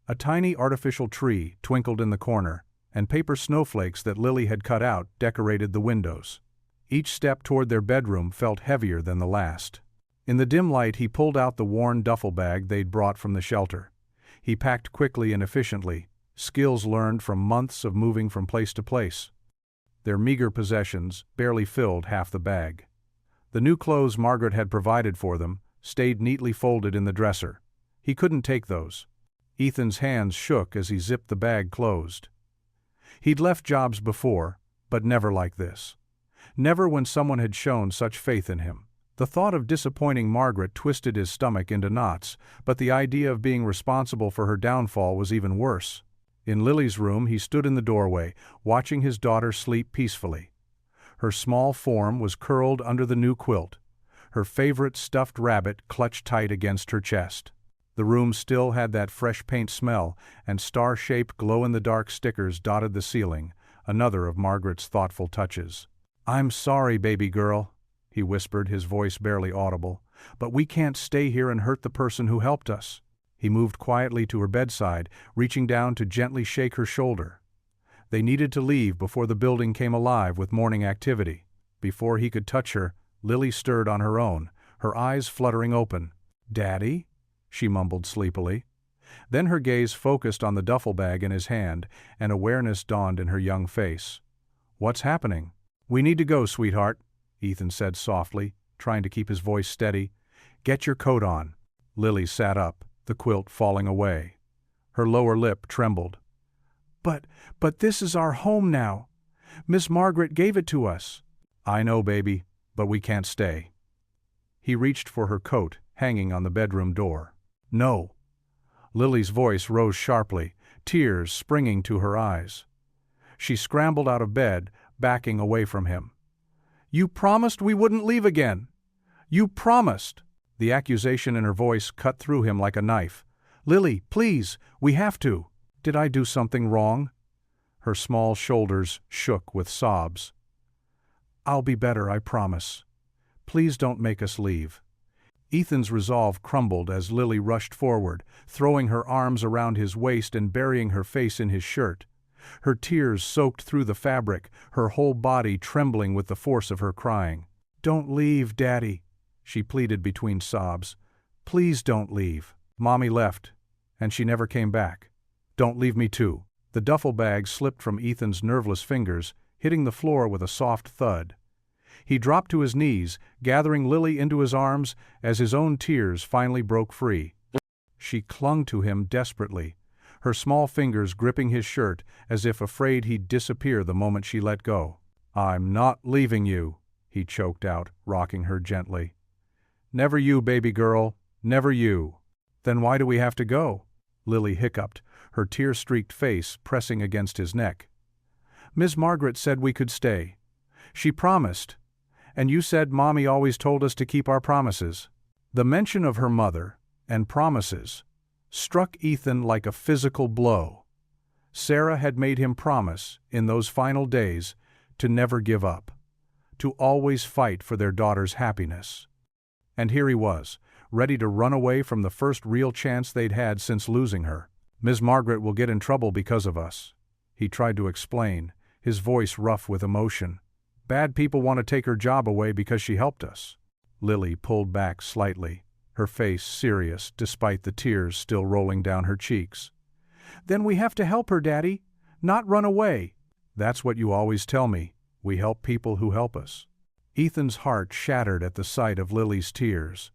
A tiny artificial tree twinkled in the corner, and paper snowflakes that Lily had cut out decorated the windows. Each step toward their bedroom felt heavier than the last. In the dim light he pulled out the worn duffel bag they'd brought from the shelter. He packed quickly and efficiently, skills learned from months of moving from place to place. Their meager possessions barely filled half the bag. The new clothes Margaret had provided for them stayed neatly folded in the dresser. He couldn't take those. Ethan's hands shook as he zipped the bag closed. He'd left jobs before, but never like this. Never when someone had shown such faith in him. The thought of disappointing Margaret twisted his stomach into knots, but the idea of being responsible for her downfall was even worse. In Lily's room he stood in the doorway, watching his daughter sleep peacefully. Her small form was curled under the new quilt, her favorite stuffed rabbit clutched tight against her chest. The room still had that fresh paint smell, and star-shaped glow-in-the-dark stickers dotted the ceiling, another of Margaret's thoughtful touches. "I'm sorry, baby girl," he whispered, his voice barely audible, "but we can't stay here and hurt the person who helped us." He moved quietly to her bedside, reaching down to gently shake her shoulder. They needed to leave before the building came alive with morning activity. Before he could touch her, Lily stirred on her own, her eyes fluttering open. "Daddy?" she mumbled sleepily. Then her gaze focused on the duffel bag in his hand, and awareness dawned in her young face. "What's happening?" "We need to go, sweetheart," Ethan said softly, trying to keep his voice steady. "Get your coat on." Lily sat up, the quilt falling away. Her lower lip trembled. But this is our home now. Miss Margaret gave it to us. I know, baby, but we can't stay. He reached for her coat, hanging on the bedroom door. No. Lily's voice rose sharply, tears springing to her eyes. She scrambled out of bed, backing away from him. You promised we wouldn't leave again. You promised. The accusation in her voice cut through him like a knife. Lily, please, we have to. Did I do something wrong? Her small shoulders shook with sobs. I'll be better, I promise. Please don't make us leave. Ethan's resolve crumbled as Lily rushed forward, throwing her arms around his waist and burying her face in his shirt. Her tears soaked through the fabric, her whole body trembling with the force of her crying. Don't leave, Daddy, she pleaded between sobs. Please don't leave. Mommy left, and she never came back. Don't leave me too. The duffel bag slipped from Ethan's nerveless fingers, hitting the floor with a soft thud. He dropped to his knees, gathering Lily into his arms as his own tears finally broke free. She clung to him desperately, her small fingers gripping his shirt as if afraid he'd disappear the moment she let go. I'm not leaving you, he choked out, rocking her gently. Never you, baby girl, never you. Then why do we have to go? Lily hiccuped, her tear-streaked face pressing against his neck. Miss Margaret said we could stay. She promised. And you said Mommy always told us to keep our promises. The mention of her mother, and promises, struck Ethan like a physical blow. Sarah had made him promise, in those final days, to never give up, to always fight for their daughter's happiness. And here he was, ready to run away from the first real chance they'd had since losing her. Miss Margaret will get in trouble because of us, he tried to explain, his voice rough with emotion. Bad people want to take her job away because she helped us. Lily pulled back slightly, her face serious despite the tears still rolling down her cheeks. Then we have to help her, Daddy, not run away. That's what you always tell me. We help people who help us. Ethan's heart shattered at the sight of Lily's tears.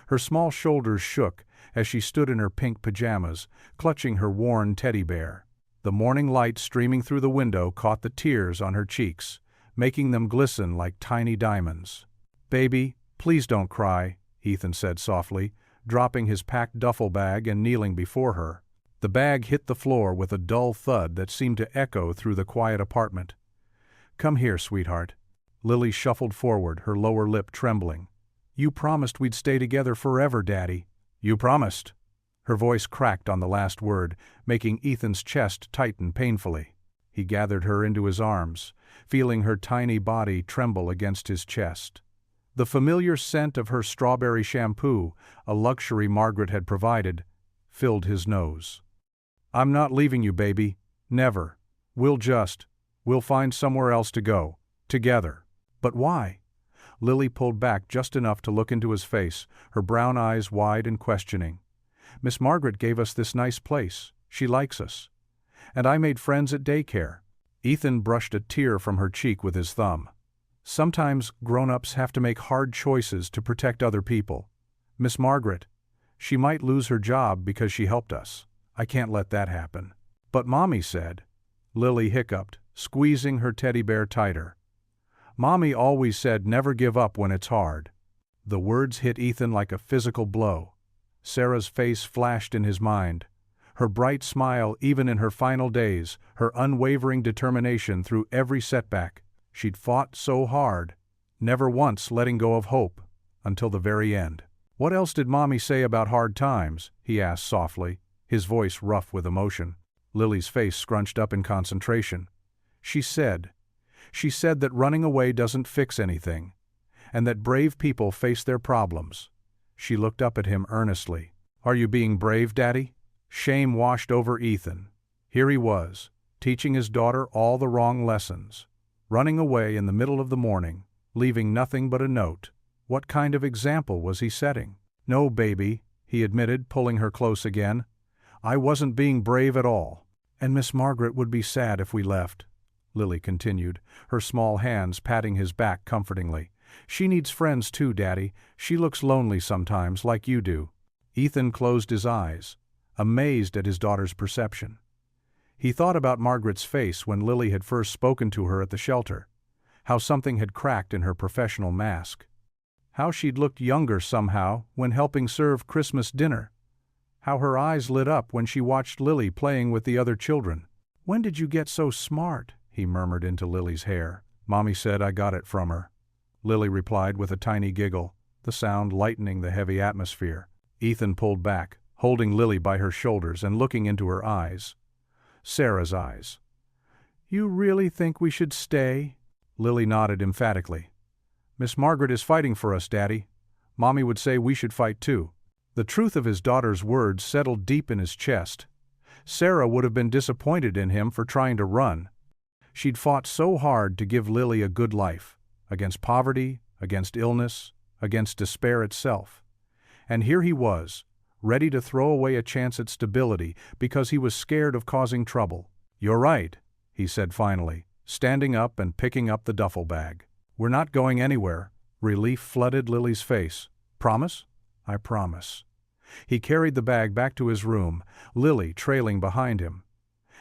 Her small shoulders shook as she stood in her pink pajamas, clutching her worn teddy bear. The morning light streaming through the window caught the tears on her cheeks, making them glisten like tiny diamonds. Baby, please don't cry, Ethan said softly, dropping his packed duffel bag and kneeling before her. The bag hit the floor with a dull thud that seemed to echo through the quiet apartment. Come here, sweetheart. Lily shuffled forward, her lower lip trembling. You promised we'd stay together forever, Daddy. You promised. Her voice cracked on the last word, making Ethan's chest tighten painfully. He gathered her into his arms, feeling her tiny body tremble against his chest. The familiar scent of her strawberry shampoo, a luxury Margaret had provided, filled his nose. I'm not leaving you, baby. Never. We'll find somewhere else to go. Together. But why? Lily pulled back just enough to look into his face, her brown eyes wide and questioning. Miss Margaret gave us this nice place. She likes us. And I made friends at daycare. Ethan brushed a tear from her cheek with his thumb. Sometimes grown-ups have to make hard choices to protect other people. Miss Margaret, she might lose her job because she helped us. I can't let that happen. But Mommy said, Lily hiccuped, squeezing her teddy bear tighter. Mommy always said never give up when it's hard. The words hit Ethan like a physical blow. Sarah's face flashed in his mind. Her bright smile even in her final days, her unwavering determination through every setback. She'd fought so hard, never once letting go of hope, until the very end. What else did Mommy say about hard times? He asked softly, his voice rough with emotion. Lily's face scrunched up in concentration. She said that running away doesn't fix anything, and that brave people face their problems. She looked up at him earnestly. Are you being brave, Daddy? Shame washed over Ethan. Here he was, teaching his daughter all the wrong lessons. Running away in the middle of the morning, leaving nothing but a note. What kind of example was he setting? No, baby, he admitted, pulling her close again. I wasn't being brave at all. And Miss Margaret would be sad if we left, Lily continued, her small hands patting his back comfortingly. She needs friends too, Daddy. She looks lonely sometimes, like you do. Ethan closed his eyes. amazed at his daughter's perception. He thought about Margaret's face when Lily had first spoken to her at the shelter, how something had cracked in her professional mask, how she'd looked younger somehow when helping serve Christmas dinner, how her eyes lit up when she watched Lily playing with the other children. "When did you get so smart?" he murmured into Lily's hair. "Mommy said I got it from her," Lily replied with a tiny giggle, the sound lightening the heavy atmosphere. Ethan pulled back, holding Lily by her shoulders and looking into her eyes. Sarah's eyes. "You really think we should stay?" Lily nodded emphatically. "Miss Margaret is fighting for us, Daddy. Mommy would say we should fight too." The truth of his daughter's words settled deep in his chest. Sarah would have been disappointed in him for trying to run. She'd fought so hard to give Lily a good life, against poverty, against illness, against despair itself. And here he was, ready to throw away a chance at stability because he was scared of causing trouble. "You're right," he said finally, standing up and picking up the duffel bag. "We're not going anywhere." Relief flooded Lily's face. "Promise?" "I promise." He carried the bag back to his room, Lily trailing behind him.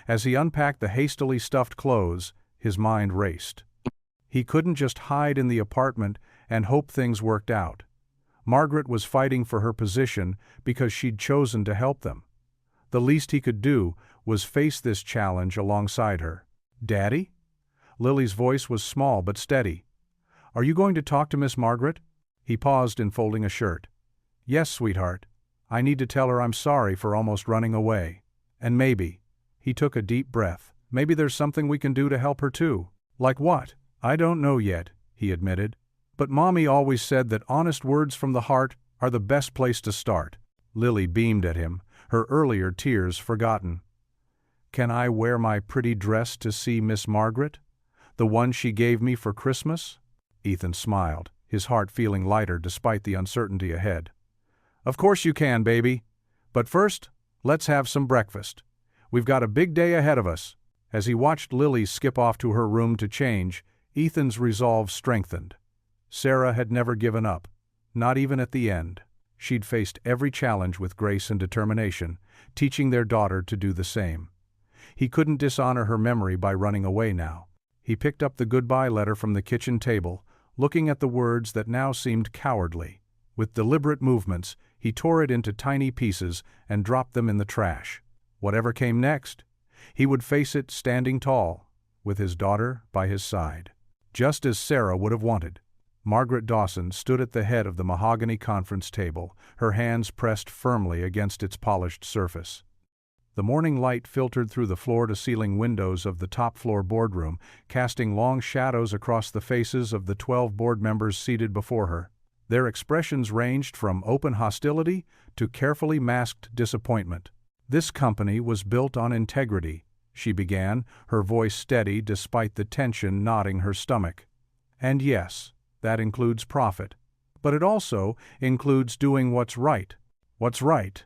As he unpacked the hastily stuffed clothes, his mind raced. He couldn't just hide in the apartment and hope things worked out. Margaret was fighting for her position because she'd chosen to help them. The least he could do was face this challenge alongside her. "Daddy?" Lily's voice was small but steady. "Are you going to talk to Miss Margaret?" He paused in folding a shirt. "Yes, sweetheart. I need to tell her I'm sorry for almost running away. And maybe," he took a deep breath, "maybe there's something we can do to help her too." "Like what?" "I don't know yet," he admitted. "But Mommy always said that honest words from the heart are the best place to start." Lily beamed at him, her earlier tears forgotten. "Can I wear my pretty dress to see Miss Margaret? The one she gave me for Christmas?" Ethan smiled, his heart feeling lighter despite the uncertainty ahead. "Of course you can, baby. But first, let's have some breakfast. We've got a big day ahead of us." As he watched Lily skip off to her room to change, Ethan's resolve strengthened. Sarah had never given up, not even at the end. She'd faced every challenge with grace and determination, teaching their daughter to do the same. He couldn't dishonor her memory by running away now. He picked up the goodbye letter from the kitchen table, looking at the words that now seemed cowardly. With deliberate movements, he tore it into tiny pieces and dropped them in the trash. Whatever came next, he would face it standing tall, with his daughter by his side. Just as Sarah would have wanted. Margaret Dawson stood at the head of the mahogany conference table, her hands pressed firmly against its polished surface. The morning light filtered through the floor-to-ceiling windows of the top-floor boardroom, casting long shadows across the faces of the 12 board members seated before her. Their expressions ranged from open hostility to carefully masked disappointment. "This company was built on integrity," she began, her voice steady despite the tension knotting her stomach. "And yes, that includes profit. But it also includes doing what's right." "What's right?"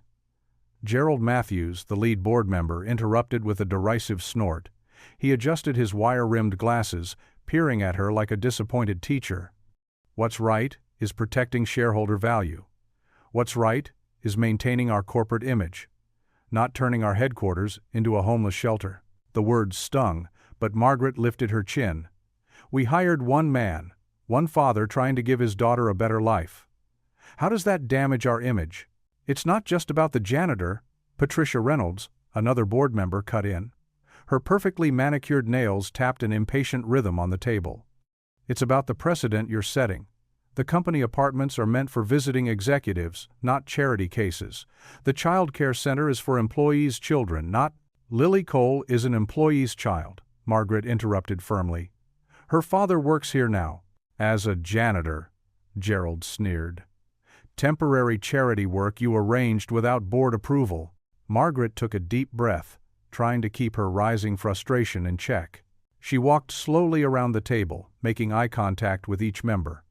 Gerald Matthews, the lead board member, interrupted with a derisive snort. He adjusted his wire-rimmed glasses, peering at her like a disappointed teacher. "What's right is protecting shareholder value. What's right is maintaining our corporate image, not turning our headquarters into a homeless shelter." The words stung, but Margaret lifted her chin. "We hired one man, one father trying to give his daughter a better life. How does that damage our image?" "It's not just about the janitor," Patricia Reynolds, another board member, cut in. Her perfectly manicured nails tapped an impatient rhythm on the table. "It's about the precedent you're setting. The company apartments are meant for visiting executives, not charity cases. The child care center is for employees' children, not—" "Lily Cole is an employee's child," Margaret interrupted firmly. "Her father works here now." "As a janitor," Gerald sneered. "Temporary charity work you arranged without board approval." Margaret took a deep breath, trying to keep her rising frustration in check. She walked slowly around the table, making eye contact with each member.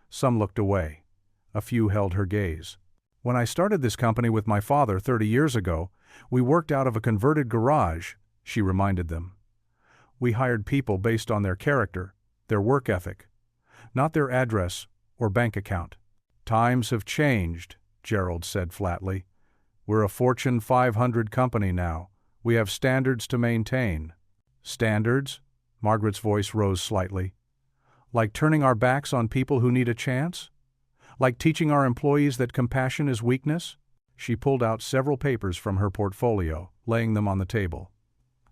Some looked away. A few held her gaze. "When I started this company with my father 30 years ago, we worked out of a converted garage," she reminded them. "We hired people based on their character, their work ethic, not their address or bank account." "Times have changed," Gerald said flatly. We're a Fortune 500 company now. We have standards to maintain." "Standards?" Margaret's voice rose slightly. "Like turning our backs on people who need a chance? Like teaching our employees that compassion is weakness?" She pulled out several papers from her portfolio, laying them on the table.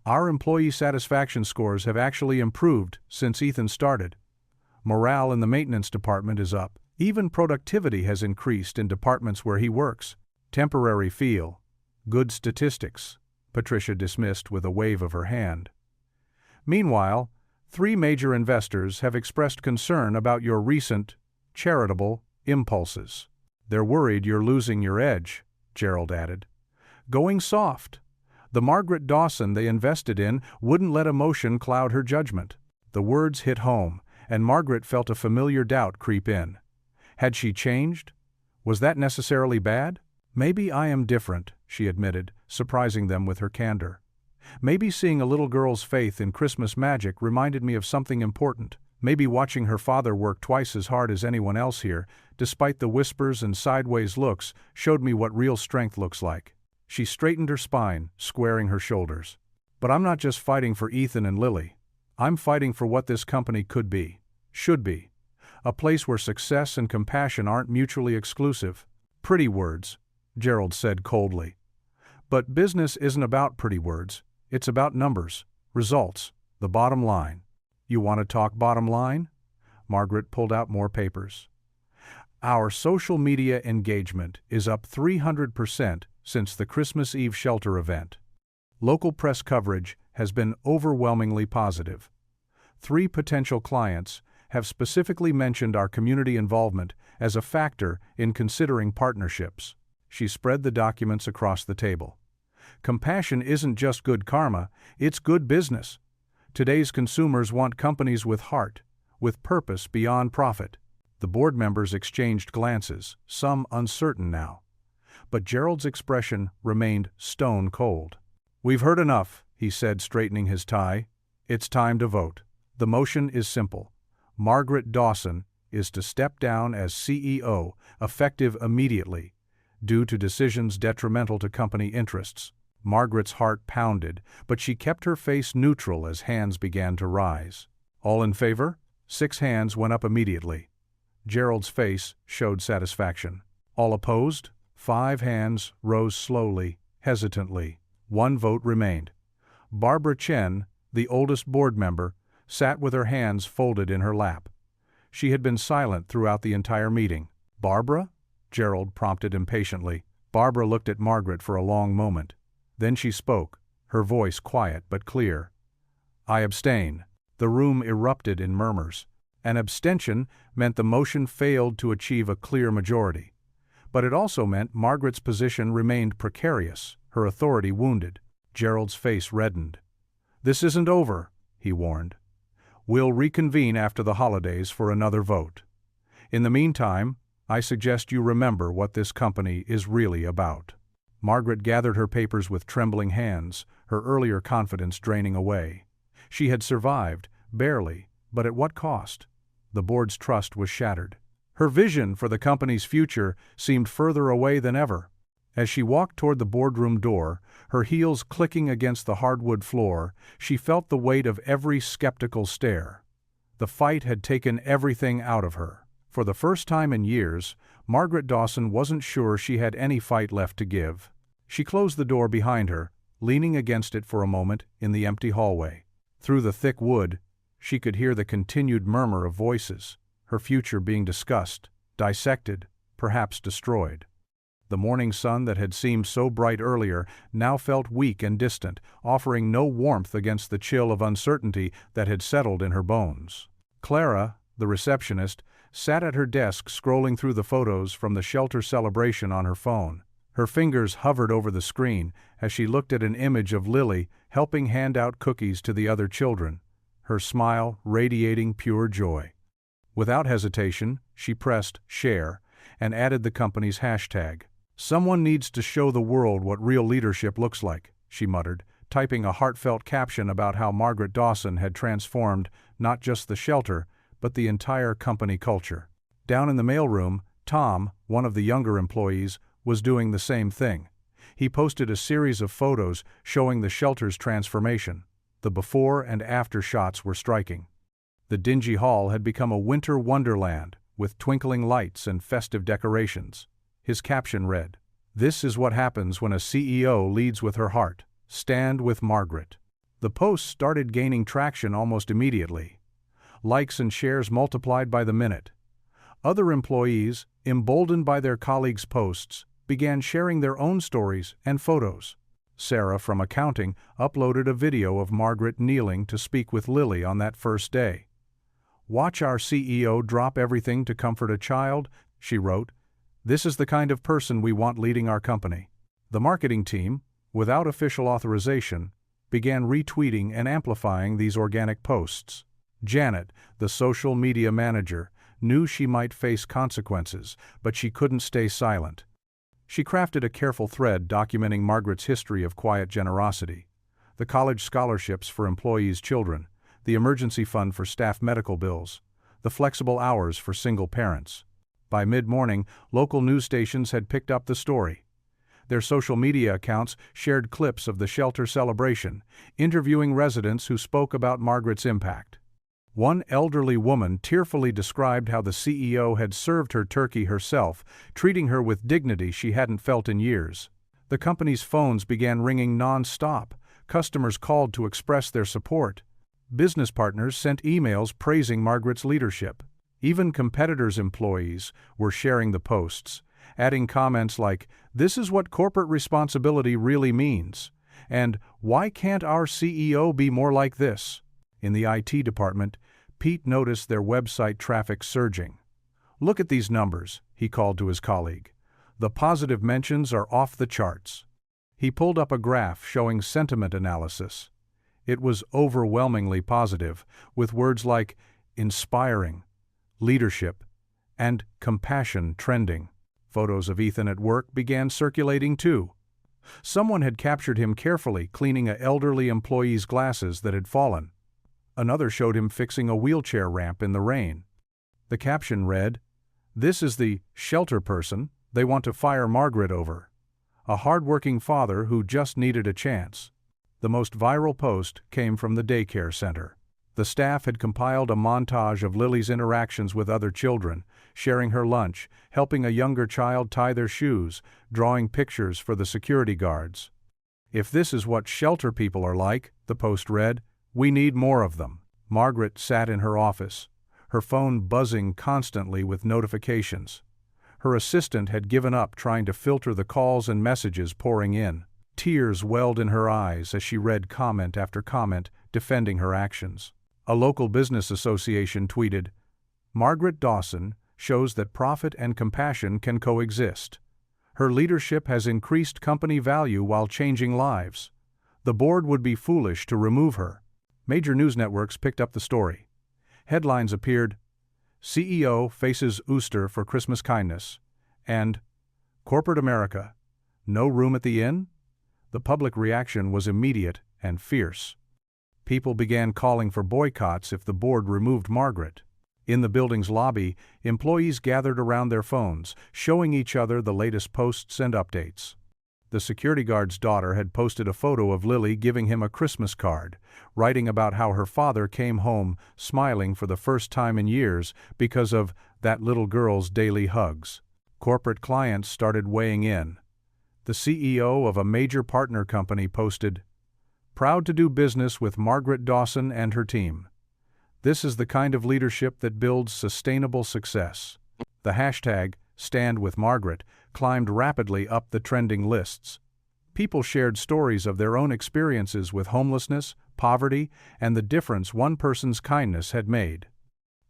"Our employee satisfaction scores have actually improved since Ethan started. Morale in the maintenance department is up. Even productivity has increased in departments where he works. Temporary feel. Good statistics," Patricia dismissed with a wave of her hand. "Meanwhile, 3 major investors have expressed concern about your recent, charitable impulses. They're worried you're losing your edge," Gerald added. "Going soft. The Margaret Dawson they invested in wouldn't let emotion cloud her judgment." The words hit home, and Margaret felt a familiar doubt creep in. Had she changed? Was that necessarily bad? "Maybe I am different," she admitted, surprising them with her candor. "Maybe seeing a little girl's faith in Christmas magic reminded me of something important. Maybe watching her father work twice as hard as anyone else here, despite the whispers and sideways looks, showed me what real strength looks like." She straightened her spine, squaring her shoulders. "But I'm not just fighting for Ethan and Lily. I'm fighting for what this company could be, should be. A place where success and compassion aren't mutually exclusive." "Pretty words," Gerald said coldly. "But business isn't about pretty words. It's about numbers, results, the bottom line." "You want to talk bottom line?" Margaret pulled out more papers. "Our social media engagement is up 300% since the Christmas Eve shelter event. Local press coverage has been overwhelmingly positive. 3 potential clients have specifically mentioned our community involvement as a factor in considering partnerships." She spread the documents across the table. "Compassion isn't just good karma, it's good business. Today's consumers want companies with heart, with purpose beyond profit." The board members exchanged glances, some uncertain now. But Gerald's expression remained stone cold. "We've heard enough," he said, straightening his tie. "It's time to vote. The motion is simple. Margaret Dawson is to step down as CEO, effective immediately, due to decisions detrimental to company interests." Margaret's heart pounded, but she kept her face neutral as hands began to rise. "All in favor?" 6 hands went up immediately. Gerald's face showed satisfaction. "All opposed?" 5 hands rose slowly, hesitantly. 1 vote remained. Barbara Chen, the oldest board member, sat with her hands folded in her lap. She had been silent throughout the entire meeting. "Barbara?" Gerald prompted impatiently. Barbara looked at Margaret for a long moment. Then she spoke, her voice quiet but clear. "I abstain." The room erupted in murmurs. An abstention meant the motion failed to achieve a clear majority. But it also meant Margaret's position remained precarious, her authority wounded. Gerald's face reddened. "This isn't over," he warned. "We'll reconvene after the holidays for another vote. In the meantime, I suggest you remember what this company is really about." Margaret gathered her papers with trembling hands, her earlier confidence draining away. She had survived, barely, but at what cost? The board's trust was shattered. Her vision for the company's future seemed further away than ever. As she walked toward the boardroom door, her heels clicking against the hardwood floor, she felt the weight of every skeptical stare. The fight had taken everything out of her. For the first time in years, Margaret Dawson wasn't sure she had any fight left to give. She closed the door behind her, leaning against it for a moment in the empty hallway. Through the thick wood, she could hear the continued murmur of voices, her future being discussed, dissected, perhaps destroyed. The morning sun that had seemed so bright earlier now felt weak and distant, offering no warmth against the chill of uncertainty that had settled in her bones. Clara, the receptionist, sat at her desk scrolling through the photos from the shelter celebration on her phone. Her fingers hovered over the screen as she looked at an image of Lily helping hand out cookies to the other children, her smile radiating pure joy. Without hesitation, she pressed share and added the company's hashtag. "Someone needs to show the world what real leadership looks like," she muttered, typing a heartfelt caption about how Margaret Dawson had transformed not just the shelter, but the entire company culture. Down in the mailroom, Tom, one of the younger employees, was doing the same thing. He posted a series of photos showing the shelter's transformation. The before and after shots were striking. The dingy hall had become a winter wonderland, with twinkling lights and festive decorations. His caption read, "This is what happens when a CEO leads with her heart. Stand with Margaret." The post started gaining traction almost immediately. Likes and shares multiplied by the minute. Other employees, emboldened by their colleagues' posts, began sharing their own stories and photos. Sarah from accounting uploaded a video of Margaret kneeling to speak with Lily on that first day. "Watch our CEO drop everything to comfort a child," she wrote. "This is the kind of person we want leading our company." The marketing team, without official authorization, began retweeting and amplifying these organic posts. Janet, the social media manager, knew she might face consequences, but she couldn't stay silent. She crafted a careful thread documenting Margaret's history of quiet generosity: the college scholarships for employees' children, the emergency fund for staff medical bills, the flexible hours for single parents. By mid-morning, local news stations had picked up the story. Their social media accounts shared clips of the shelter celebration, interviewing residents who spoke about Margaret's impact. One elderly woman tearfully described how the CEO had served her turkey herself, treating her with dignity she hadn't felt in years. The company's phones began ringing non-stop. Customers called to express their support. Business partners sent emails praising Margaret's leadership. Even competitors' employees were sharing the posts, adding comments like, "This is what corporate responsibility really means," and "Why can't our CEO be more like this?" In the IT department, Pete noticed their website traffic surging. "Look at these numbers," he called to his colleague. "The positive mentions are off the charts." He pulled up a graph showing sentiment analysis. It was overwhelmingly positive, with words like inspiring, leadership, and compassion trending. Photos of Ethan at work began circulating too. Someone had captured him carefully cleaning an elderly employee's glasses that had fallen. Another showed him fixing a wheelchair ramp in the rain. The caption read, "This is the shelter person they want to fire Margaret over. A hard-working father who just needed a chance." The most viral post came from the daycare center. The staff had compiled a montage of Lily's interactions with other children, sharing her lunch, helping a younger child tie their shoes, drawing pictures for the security guards. "If this is what shelter people are like," the post read, "we need more of them." Margaret sat in her office, her phone buzzing constantly with notifications. Her assistant had given up trying to filter the calls and messages pouring in. Tears welled in her eyes as she read comment after comment defending her actions. A local business association tweeted, "Margaret Dawson shows that profit and compassion can coexist. Her leadership has increased company value while changing lives. The board would be foolish to remove her." Major news networks picked up the story. Headlines appeared, "CEO faces ouster for Christmas kindness," and "Corporate America, no room at the inn?" The public reaction was immediate and fierce. People began calling for boycotts if the board removed Margaret. In the building's lobby, employees gathered around their phones, showing each other the latest posts and updates. The security guard's daughter had posted a photo of Lily giving him a Christmas card, writing about how her father came home smiling for the first time in years because of that little girl's daily hugs. Corporate clients started weighing in. The CEO of a major partner company posted, "Proud to do business with Margaret Dawson and her team. This is the kind of leadership that builds sustainable success." The hashtag #StandWithMargaret climbed rapidly up the trending lists. People shared stories of their own experiences with homelessness, poverty, and the difference one person's kindness had made.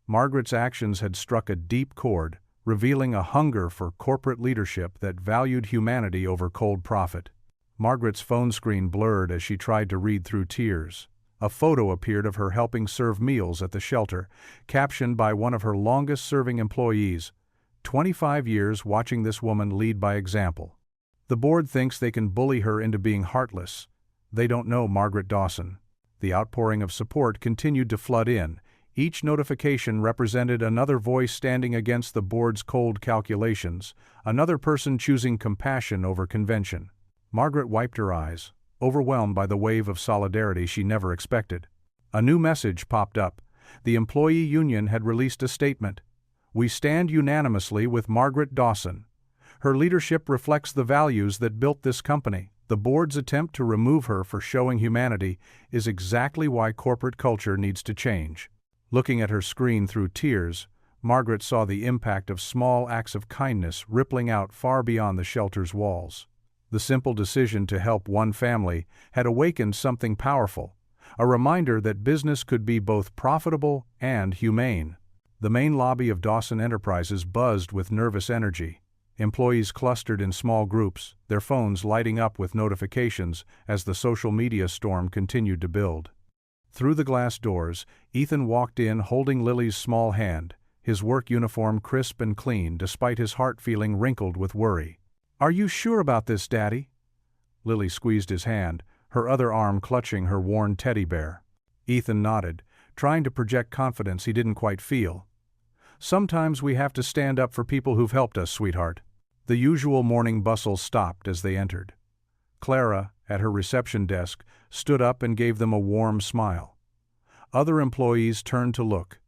Margaret's actions had struck a deep chord, revealing a hunger for corporate leadership that valued humanity over cold profit. Margaret's phone screen blurred as she tried to read through tears. A photo appeared of her helping serve meals at the shelter, captioned by one of her longest-serving employees, "25 years watching this woman lead by example." The board thinks they can bully her into being heartless. They don't know Margaret Dawson. The outpouring of support continued to flood in. Each notification represented another voice standing against the board's cold calculations, another person choosing compassion over convention. Margaret wiped her eyes, overwhelmed by the wave of solidarity she never expected. A new message popped up. The employee union had released a statement. "We stand unanimously with Margaret Dawson. Her leadership reflects the values that built this company. The board's attempt to remove her for showing humanity is exactly why corporate culture needs to change." Looking at her screen through tears, Margaret saw the impact of small acts of kindness rippling out far beyond the shelter's walls. The simple decision to help one family had awakened something powerful, a reminder that business could be both profitable and humane. The main lobby of Dawson Enterprises buzzed with nervous energy. Employees clustered in small groups, their phones lighting up with notifications as the social media storm continued to build. Through the glass doors, Ethan walked in holding Lily's small hand, his work uniform crisp and clean despite his heart feeling wrinkled with worry. "Are you sure about this, Daddy?" Lily squeezed his hand, her other arm clutching her worn teddy bear. Ethan nodded, trying to project confidence he didn't quite feel. "Sometimes we have to stand up for people who've helped us, sweetheart." The usual morning bustle stopped as they entered. Clara, at her reception desk, stood up and gave them a warm smile. Other employees turned to look,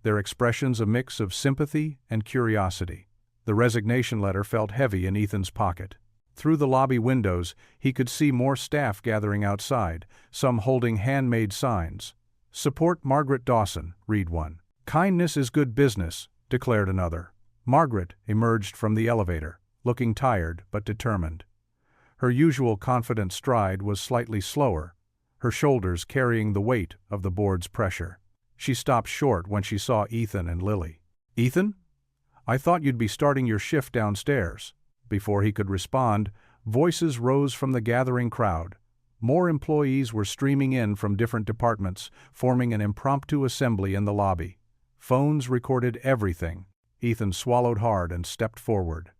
their expressions a mix of sympathy and curiosity. The resignation letter felt heavy in Ethan's pocket. Through the lobby windows, he could see more staff gathering outside, some holding handmade signs. "Support Margaret Dawson," read one. "Kindness is good business," declared another. Margaret emerged from the elevator, looking tired but determined. Her usual confident stride was slightly slower, her shoulders carrying the weight of the board's pressure. She stopped short when she saw Ethan and Lily. "Ethan? I thought you'd be starting your shift downstairs." Before he could respond, voices rose from the gathering crowd. More employees were streaming in from different departments, forming an impromptu assembly in the lobby. Phones recorded everything. Ethan swallowed hard and stepped forward.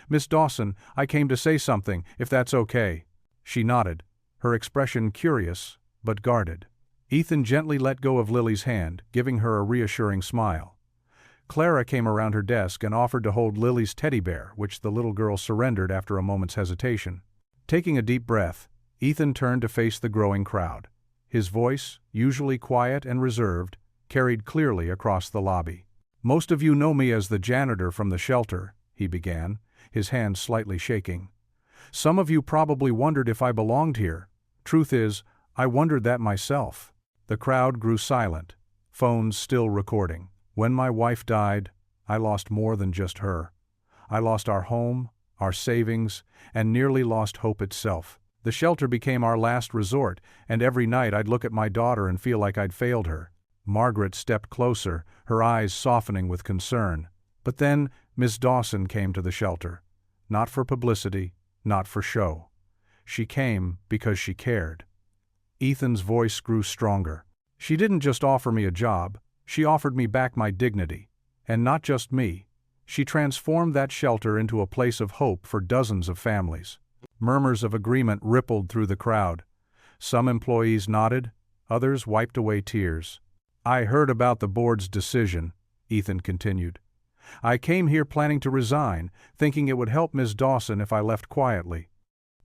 "Miss Dawson, I came to say something, if that's okay." She nodded, her expression curious but guarded. Ethan gently let go of Lily's hand, giving her a reassuring smile. Clara came around her desk and offered to hold Lily's teddy bear, which the little girl surrendered after a moment's hesitation. Taking a deep breath, Ethan turned to face the growing crowd. His voice, usually quiet and reserved, carried clearly across the lobby. "Most of you know me as the janitor from the shelter," he began, his hand slightly shaking. "Some of you probably wondered if I belonged here. Truth is, I wondered that myself." The crowd grew silent, phones still recording. "When my wife died, I lost more than just her. I lost our home, our savings, and nearly lost hope itself. The shelter became our last resort, and every night I'd look at my daughter and feel like I'd failed her." Margaret stepped closer, her eyes softening with concern. But then Miss Dawson came to the shelter. Not for publicity, not for show. She came because she cared. Ethan's voice grew stronger. "She didn't just offer me a job, she offered me back my dignity. And not just me. She transformed that shelter into a place of hope for dozens of families." Murmurs of agreement rippled through the crowd. Some employees nodded, others wiped away tears. "I heard about the board's decision," Ethan continued. "I came here planning to resign, thinking it would help Ms. Dawson if I left quietly.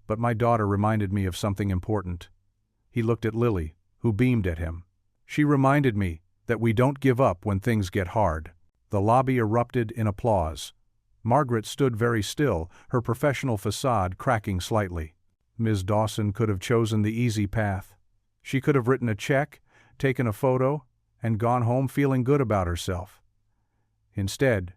But my daughter reminded me of something important." He looked at Lily, who beamed at him. "She reminded me that we don't give up when things get hard." The lobby erupted in applause. Margaret stood very still, her professional facade cracking slightly. Ms. Dawson could have chosen the easy path. She could have written a check, taken a photo, and gone home feeling good about herself. Instead,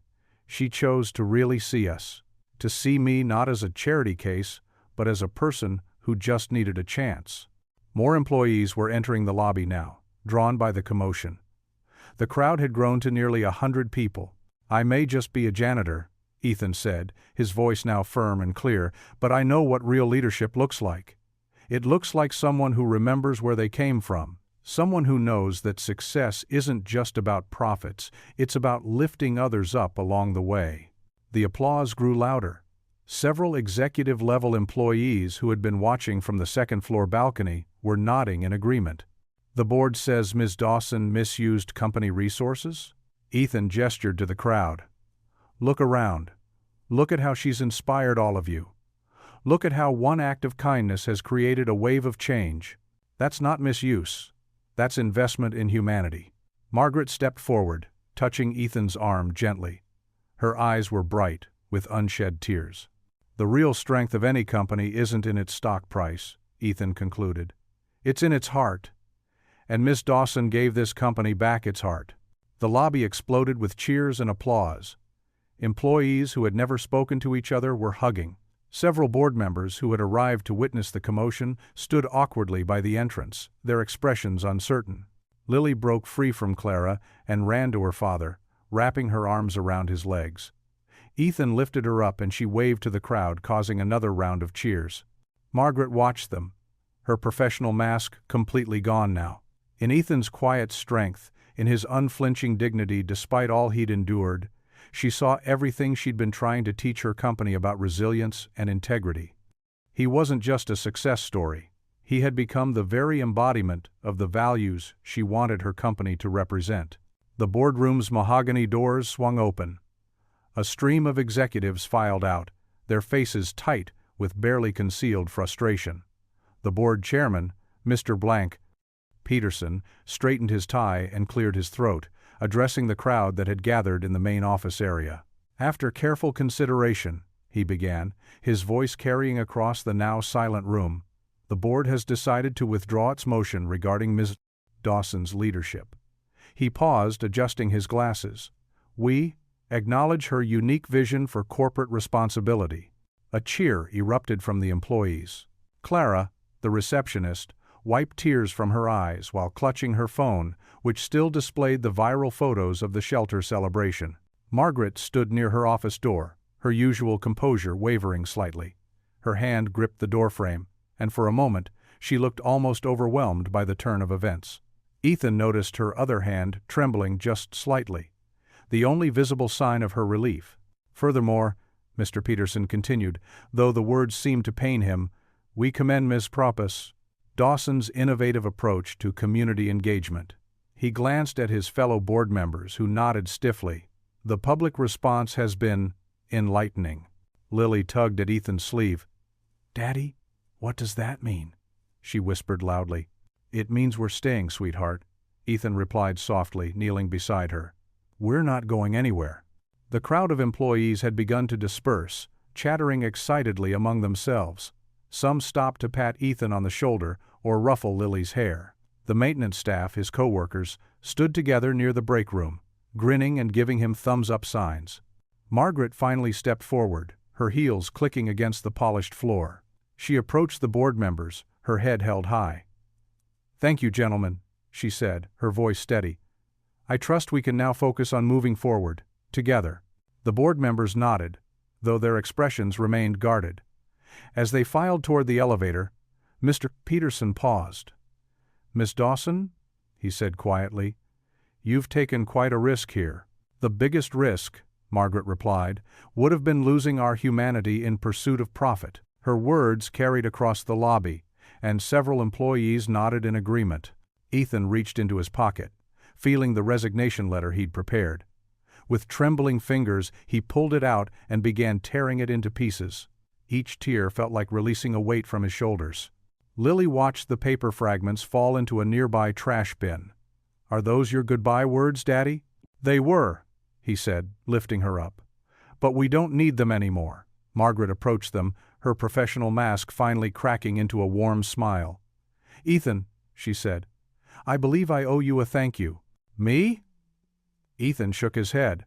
she chose to really see us, to see me not as a charity case, but as a person who just needed a chance. More employees were entering the lobby now, drawn by the commotion. The crowd had grown to nearly 100 people. "I may just be a janitor," Ethan said, his voice now firm and clear, "but I know what real leadership looks like. It looks like someone who remembers where they came from, someone who knows that success isn't just about profits, it's about lifting others up along the way." The applause grew louder. Several executive-level employees who had been watching from the second-floor balcony were nodding in agreement. "The board says Ms. Dawson misused company resources?" Ethan gestured to the crowd. "Look around. Look at how she's inspired all of you. Look at how one act of kindness has created a wave of change. That's not misuse. That's investment in humanity." Margaret stepped forward, touching Ethan's arm gently. Her eyes were bright, with unshed tears. "The real strength of any company isn't in its stock price," Ethan concluded. "It's in its heart. And Miss Dawson gave this company back its heart." The lobby exploded with cheers and applause. Employees who had never spoken to each other were hugging. Several board members who had arrived to witness the commotion stood awkwardly by the entrance, their expressions uncertain. Lily broke free from Clara and ran to her father, wrapping her arms around his legs. Ethan lifted her up and she waved to the crowd, causing another round of cheers. Margaret watched them, her professional mask completely gone now. In Ethan's quiet strength, in his unflinching dignity despite all he'd endured, she saw everything she'd been trying to teach her company about resilience and integrity. He wasn't just a success story. He had become the very embodiment of the values she wanted her company to represent. The boardroom's mahogany doors swung open. A stream of executives filed out, their faces tight with barely concealed frustration. The board chairman, Mr. Blank Peterson, straightened his tie and cleared his throat, addressing the crowd that had gathered in the main office area. "After careful consideration," he began, his voice carrying across the now silent room, "the board has decided to withdraw its motion regarding Ms. Dawson's leadership." He paused, adjusting his glasses. "We acknowledge her unique vision for corporate responsibility." A cheer erupted from the employees. Clara, the receptionist, wiped tears from her eyes while clutching her phone, which still displayed the viral photos of the shelter celebration. Margaret stood near her office door, her usual composure wavering slightly. Her hand gripped the doorframe, and for a moment, she looked almost overwhelmed by the turn of events. Ethan noticed her other hand trembling just slightly, the only visible sign of her relief. "Furthermore," Mr. Peterson continued, though the words seemed to pain him, "we commend Ms. Dawson's innovative approach to community engagement." He glanced at his fellow board members who nodded stiffly. "The public response has been enlightening." Lily tugged at Ethan's sleeve. "Daddy, what does that mean?" she whispered loudly. "It means we're staying, sweetheart," Ethan replied softly, kneeling beside her. "We're not going anywhere." The crowd of employees had begun to disperse, chattering excitedly among themselves. Some stopped to pat Ethan on the shoulder or ruffle Lily's hair. The maintenance staff, his co-workers, stood together near the break room, grinning and giving him thumbs-up signs. Margaret finally stepped forward, her heels clicking against the polished floor. She approached the board members, her head held high. "Thank you, gentlemen," she said, her voice steady. "I trust we can now focus on moving forward, together." The board members nodded, though their expressions remained guarded. As they filed toward the elevator, Mr. Peterson paused. "Miss Dawson," he said quietly, "you've taken quite a risk here." "The biggest risk," Margaret replied, "would have been losing our humanity in pursuit of profit." Her words carried across the lobby, and several employees nodded in agreement. Ethan reached into his pocket, feeling the resignation letter he'd prepared. With trembling fingers, he pulled it out and began tearing it into pieces. Each tear felt like releasing a weight from his shoulders. Lily watched the paper fragments fall into a nearby trash bin. "Are those your goodbye words, Daddy?" "They were," he said, lifting her up. "But we don't need them anymore." Margaret approached them, her professional mask finally cracking into a warm smile. "Ethan," she said, "I believe I owe you a thank you." "Me?" Ethan shook his head.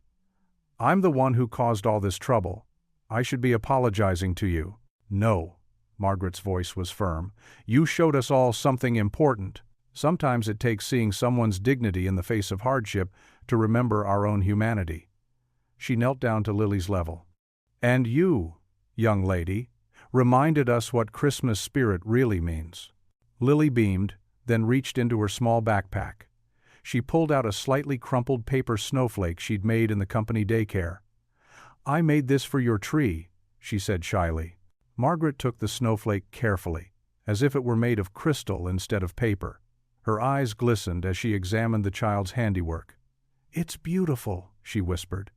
"I'm the one who caused all this trouble. I should be apologizing to you." "No," Margaret's voice was firm. "You showed us all something important. Sometimes it takes seeing someone's dignity in the face of hardship to remember our own humanity." She knelt down to Lily's level. "And you, young lady, reminded us what Christmas spirit really means." Lily beamed, then reached into her small backpack. She pulled out a slightly crumpled paper snowflake she'd made in the company daycare. "I made this for your tree," she said shyly. Margaret took the snowflake carefully, as if it were made of crystal instead of paper. Her eyes glistened as she examined the child's handiwork. "It's beautiful," she whispered.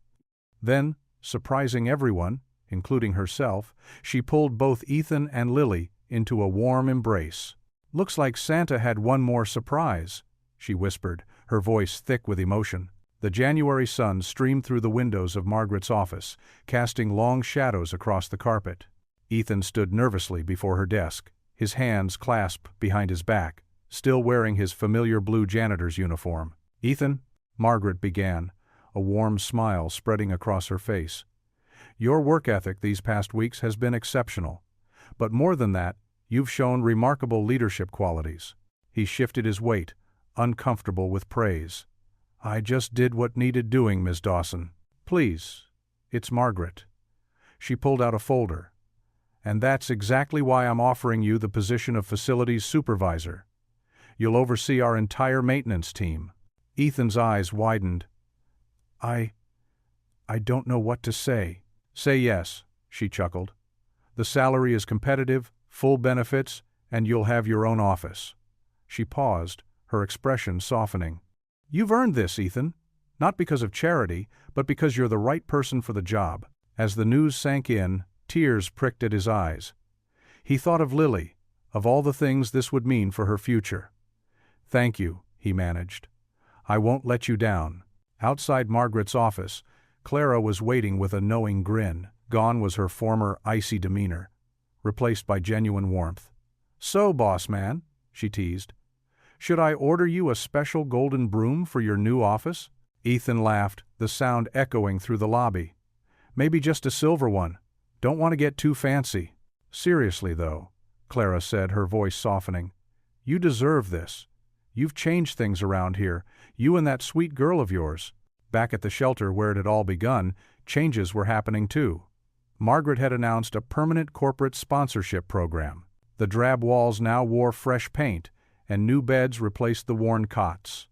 Then, surprising everyone, including herself, she pulled both Ethan and Lily into a warm embrace. "Looks like Santa had one more surprise," she whispered, her voice thick with emotion. The January sun streamed through the windows of Margaret's office, casting long shadows across the carpet. Ethan stood nervously before her desk, his hands clasped behind his back, still wearing his familiar blue janitor's uniform. "Ethan," Margaret began, a warm smile spreading across her face. "Your work ethic these past weeks has been exceptional. But more than that, you've shown remarkable leadership qualities." He shifted his weight, uncomfortable with praise. "I just did what needed doing, Ms. Dawson." "Please, it's Margaret." She pulled out a folder. "And that's exactly why I'm offering you the position of facilities supervisor. You'll oversee our entire maintenance team." Ethan's eyes widened. I don't know what to say." "Say yes," she chuckled. "The salary is competitive, full benefits, and you'll have your own office." She paused, her expression softening. "You've earned this, Ethan. Not because of charity, but because you're the right person for the job." As the news sank in, tears pricked at his eyes. He thought of Lily, of all the things this would mean for her future. "Thank you," he managed. "I won't let you down." Outside Margaret's office, Clara was waiting with a knowing grin. Gone was her former icy demeanor, replaced by genuine warmth. "So, boss man," she teased, "should I order you a special golden broom for your new office?" Ethan laughed, the sound echoing through the lobby. "Maybe just a silver one. Don't want to get too fancy." "Seriously, though," Clara said, her voice softening. "You deserve this. You've changed things around here, you and that sweet girl of yours." Back at the shelter where it had all begun, changes were happening too. Margaret had announced a permanent corporate sponsorship program. The drab walls now wore fresh paint, and new beds replaced the worn cots.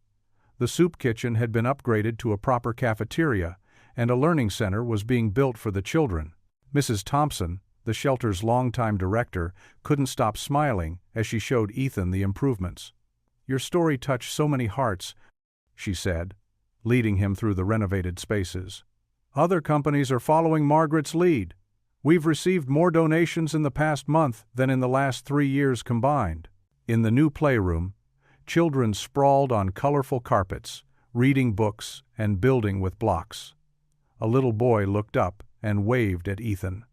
The soup kitchen had been upgraded to a proper cafeteria, and a learning center was being built for the children. Mrs. Thompson, the shelter's longtime director, couldn't stop smiling as she showed Ethan the improvements. "Your story touched so many hearts," she said, leading him through the renovated spaces. "Other companies are following Margaret's lead. We've received more donations in the past month than in the last 3 years combined." In the new playroom, children sprawled on colorful carpets, reading books and building with blocks. A little boy looked up and waved at Ethan.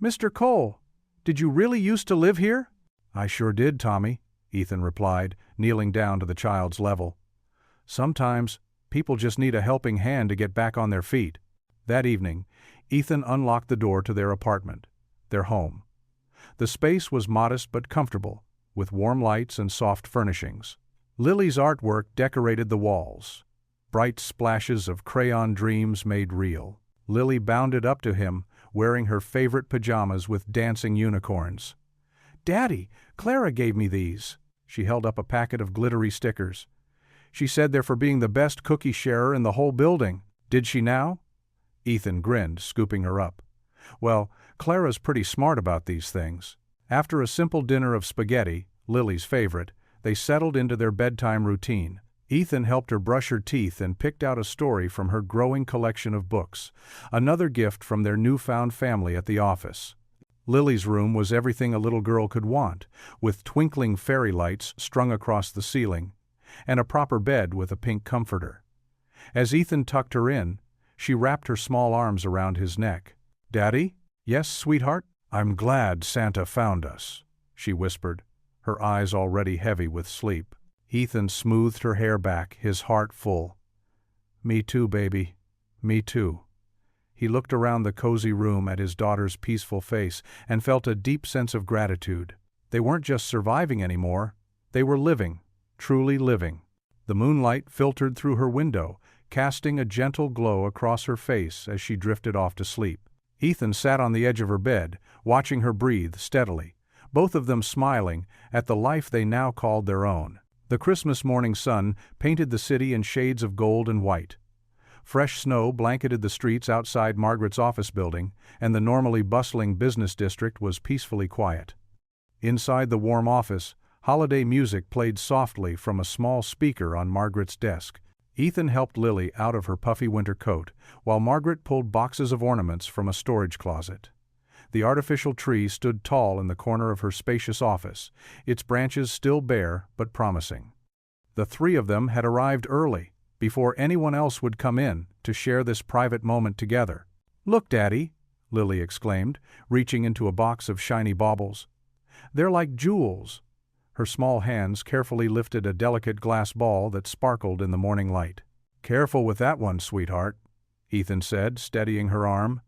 "Mr. Cole, did you really used to live here?" "I sure did, Tommy," Ethan replied, kneeling down to the child's level. "Sometimes people just need a helping hand to get back on their feet." That evening, Ethan unlocked the door to their apartment, their home. The space was modest but comfortable, with warm lights and soft furnishings. Lily's artwork decorated the walls. Bright splashes of crayon dreams made real. Lily bounded up to him, wearing her favorite pajamas with dancing unicorns. "Daddy, Clara gave me these." She held up a packet of glittery stickers. "She said they're for being the best cookie sharer in the whole building." "Did she now?" Ethan grinned, scooping her up. "Well, Clara's pretty smart about these things." After a simple dinner of spaghetti, Lily's favorite, they settled into their bedtime routine. Ethan helped her brush her teeth and picked out a story from her growing collection of books, another gift from their newfound family at the office. Lily's room was everything a little girl could want, with twinkling fairy lights strung across the ceiling, and a proper bed with a pink comforter. As Ethan tucked her in, she wrapped her small arms around his neck. "Daddy?" "Yes, sweetheart?" "I'm glad Santa found us," she whispered, her eyes already heavy with sleep. Ethan smoothed her hair back, his heart full. "Me too, baby. Me too." He looked around the cozy room at his daughter's peaceful face and felt a deep sense of gratitude. They weren't just surviving anymore, they were living, truly living. The moonlight filtered through her window, casting a gentle glow across her face as she drifted off to sleep. Ethan sat on the edge of her bed, watching her breathe steadily, both of them smiling at the life they now called their own. The Christmas morning sun painted the city in shades of gold and white. Fresh snow blanketed the streets outside Margaret's office building, and the normally bustling business district was peacefully quiet. Inside the warm office, holiday music played softly from a small speaker on Margaret's desk. Ethan helped Lily out of her puffy winter coat, while Margaret pulled boxes of ornaments from a storage closet. The artificial tree stood tall in the corner of her spacious office, its branches still bare but promising. The three of them had arrived early, before anyone else would come in, to share this private moment together. "Look, Daddy," Lily exclaimed, reaching into a box of shiny baubles. "They're like jewels." Her small hands carefully lifted a delicate glass ball that sparkled in the morning light. "Careful with that one, sweetheart," Ethan said, steadying her arm.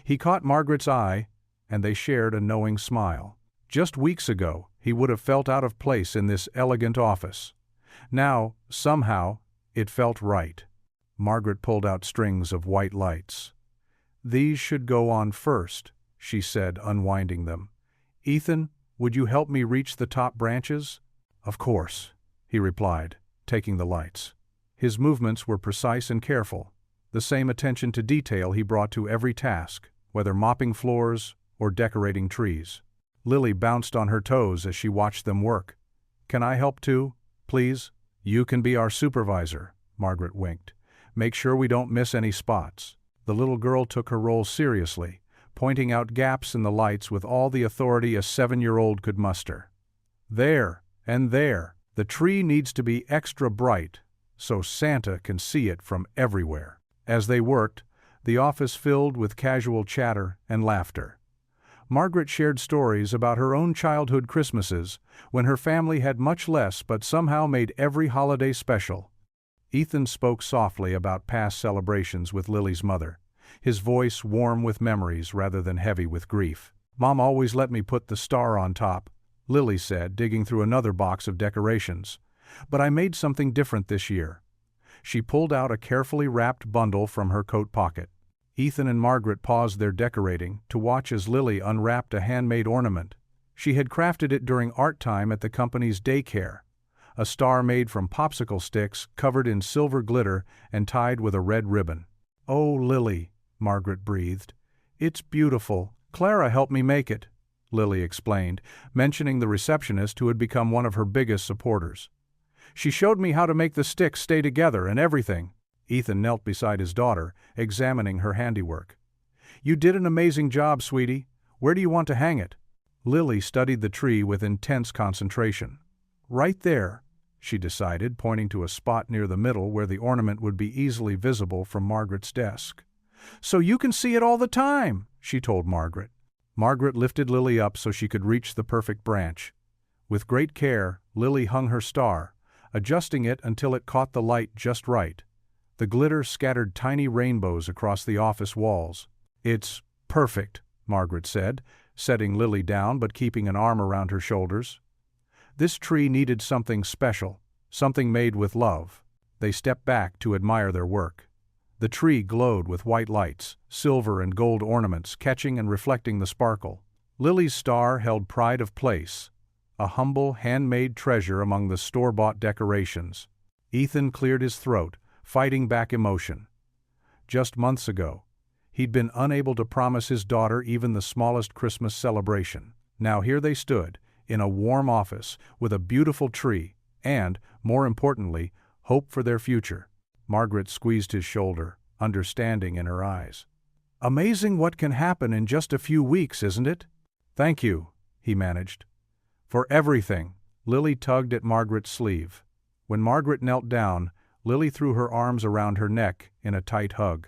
He caught Margaret's eye, and they shared a knowing smile. Just weeks ago, he would have felt out of place in this elegant office. Now, somehow, it felt right. Margaret pulled out strings of white lights. "These should go on first," she said, unwinding them. "Ethan, would you help me reach the top branches?" "Of course," he replied, taking the lights. His movements were precise and careful, the same attention to detail he brought to every task, whether mopping floors or decorating trees. Lily bounced on her toes as she watched them work. "Can I help too, please?" "You can be our supervisor," Margaret winked. "Make sure we don't miss any spots." The little girl took her role seriously, pointing out gaps in the lights with all the authority a 7-year-old could muster. "There, and there. The tree needs to be extra bright, so Santa can see it from everywhere." As they worked, the office filled with casual chatter and laughter. Margaret shared stories about her own childhood Christmases, when her family had much less but somehow made every holiday special. Ethan spoke softly about past celebrations with Lily's mother, his voice warm with memories rather than heavy with grief. "Mom always let me put the star on top," Lily said, digging through another box of decorations. "But I made something different this year." She pulled out a carefully wrapped bundle from her coat pocket. Ethan and Margaret paused their decorating to watch as Lily unwrapped a handmade ornament. She had crafted it during art time at the company's daycare. A star made from popsicle sticks covered in silver glitter and tied with a red ribbon. "Oh, Lily," Margaret breathed. "It's beautiful. Clara helped me make it," Lily explained, mentioning the receptionist who had become one of her biggest supporters. "She showed me how to make the sticks stay together and everything." Ethan knelt beside his daughter, examining her handiwork. "You did an amazing job, sweetie. Where do you want to hang it?" Lily studied the tree with intense concentration. "Right there," she decided, pointing to a spot near the middle where the ornament would be easily visible from Margaret's desk. "So you can see it all the time," she told Margaret. Margaret lifted Lily up so she could reach the perfect branch. With great care, Lily hung her star, adjusting it until it caught the light just right. The glitter scattered tiny rainbows across the office walls. "It's perfect," Margaret said, setting Lily down but keeping an arm around her shoulders. This tree needed something special, something made with love. They stepped back to admire their work. The tree glowed with white lights, silver and gold ornaments catching and reflecting the sparkle. Lily's star held pride of place, a humble, handmade treasure among the store-bought decorations. Ethan cleared his throat, fighting back emotion. Just months ago, he'd been unable to promise his daughter even the smallest Christmas celebration. Now here they stood, in a warm office, with a beautiful tree, and, more importantly, hope for their future. Margaret squeezed his shoulder, understanding in her eyes. "Amazing what can happen in just a few weeks, isn't it?" "Thank you," he managed. "For everything." Lily tugged at Margaret's sleeve. When Margaret knelt down, Lily threw her arms around her neck in a tight hug.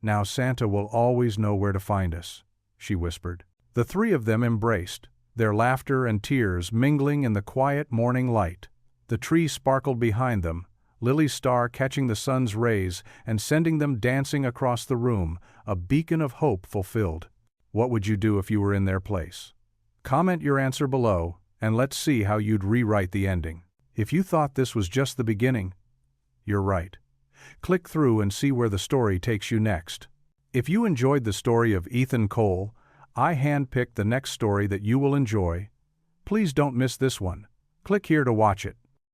"Now Santa will always know where to find us," she whispered. The three of them embraced, their laughter and tears mingling in the quiet morning light. The tree sparkled behind them, Lily's star catching the sun's rays and sending them dancing across the room, a beacon of hope fulfilled. What would you do if you were in their place? Comment your answer below, and let's see how you'd rewrite the ending. If you thought this was just the beginning, you're right. Click through and see where the story takes you next. If you enjoyed the story of Ethan Cole, I handpicked the next story that you will enjoy. Please don't miss this one. Click here to watch it.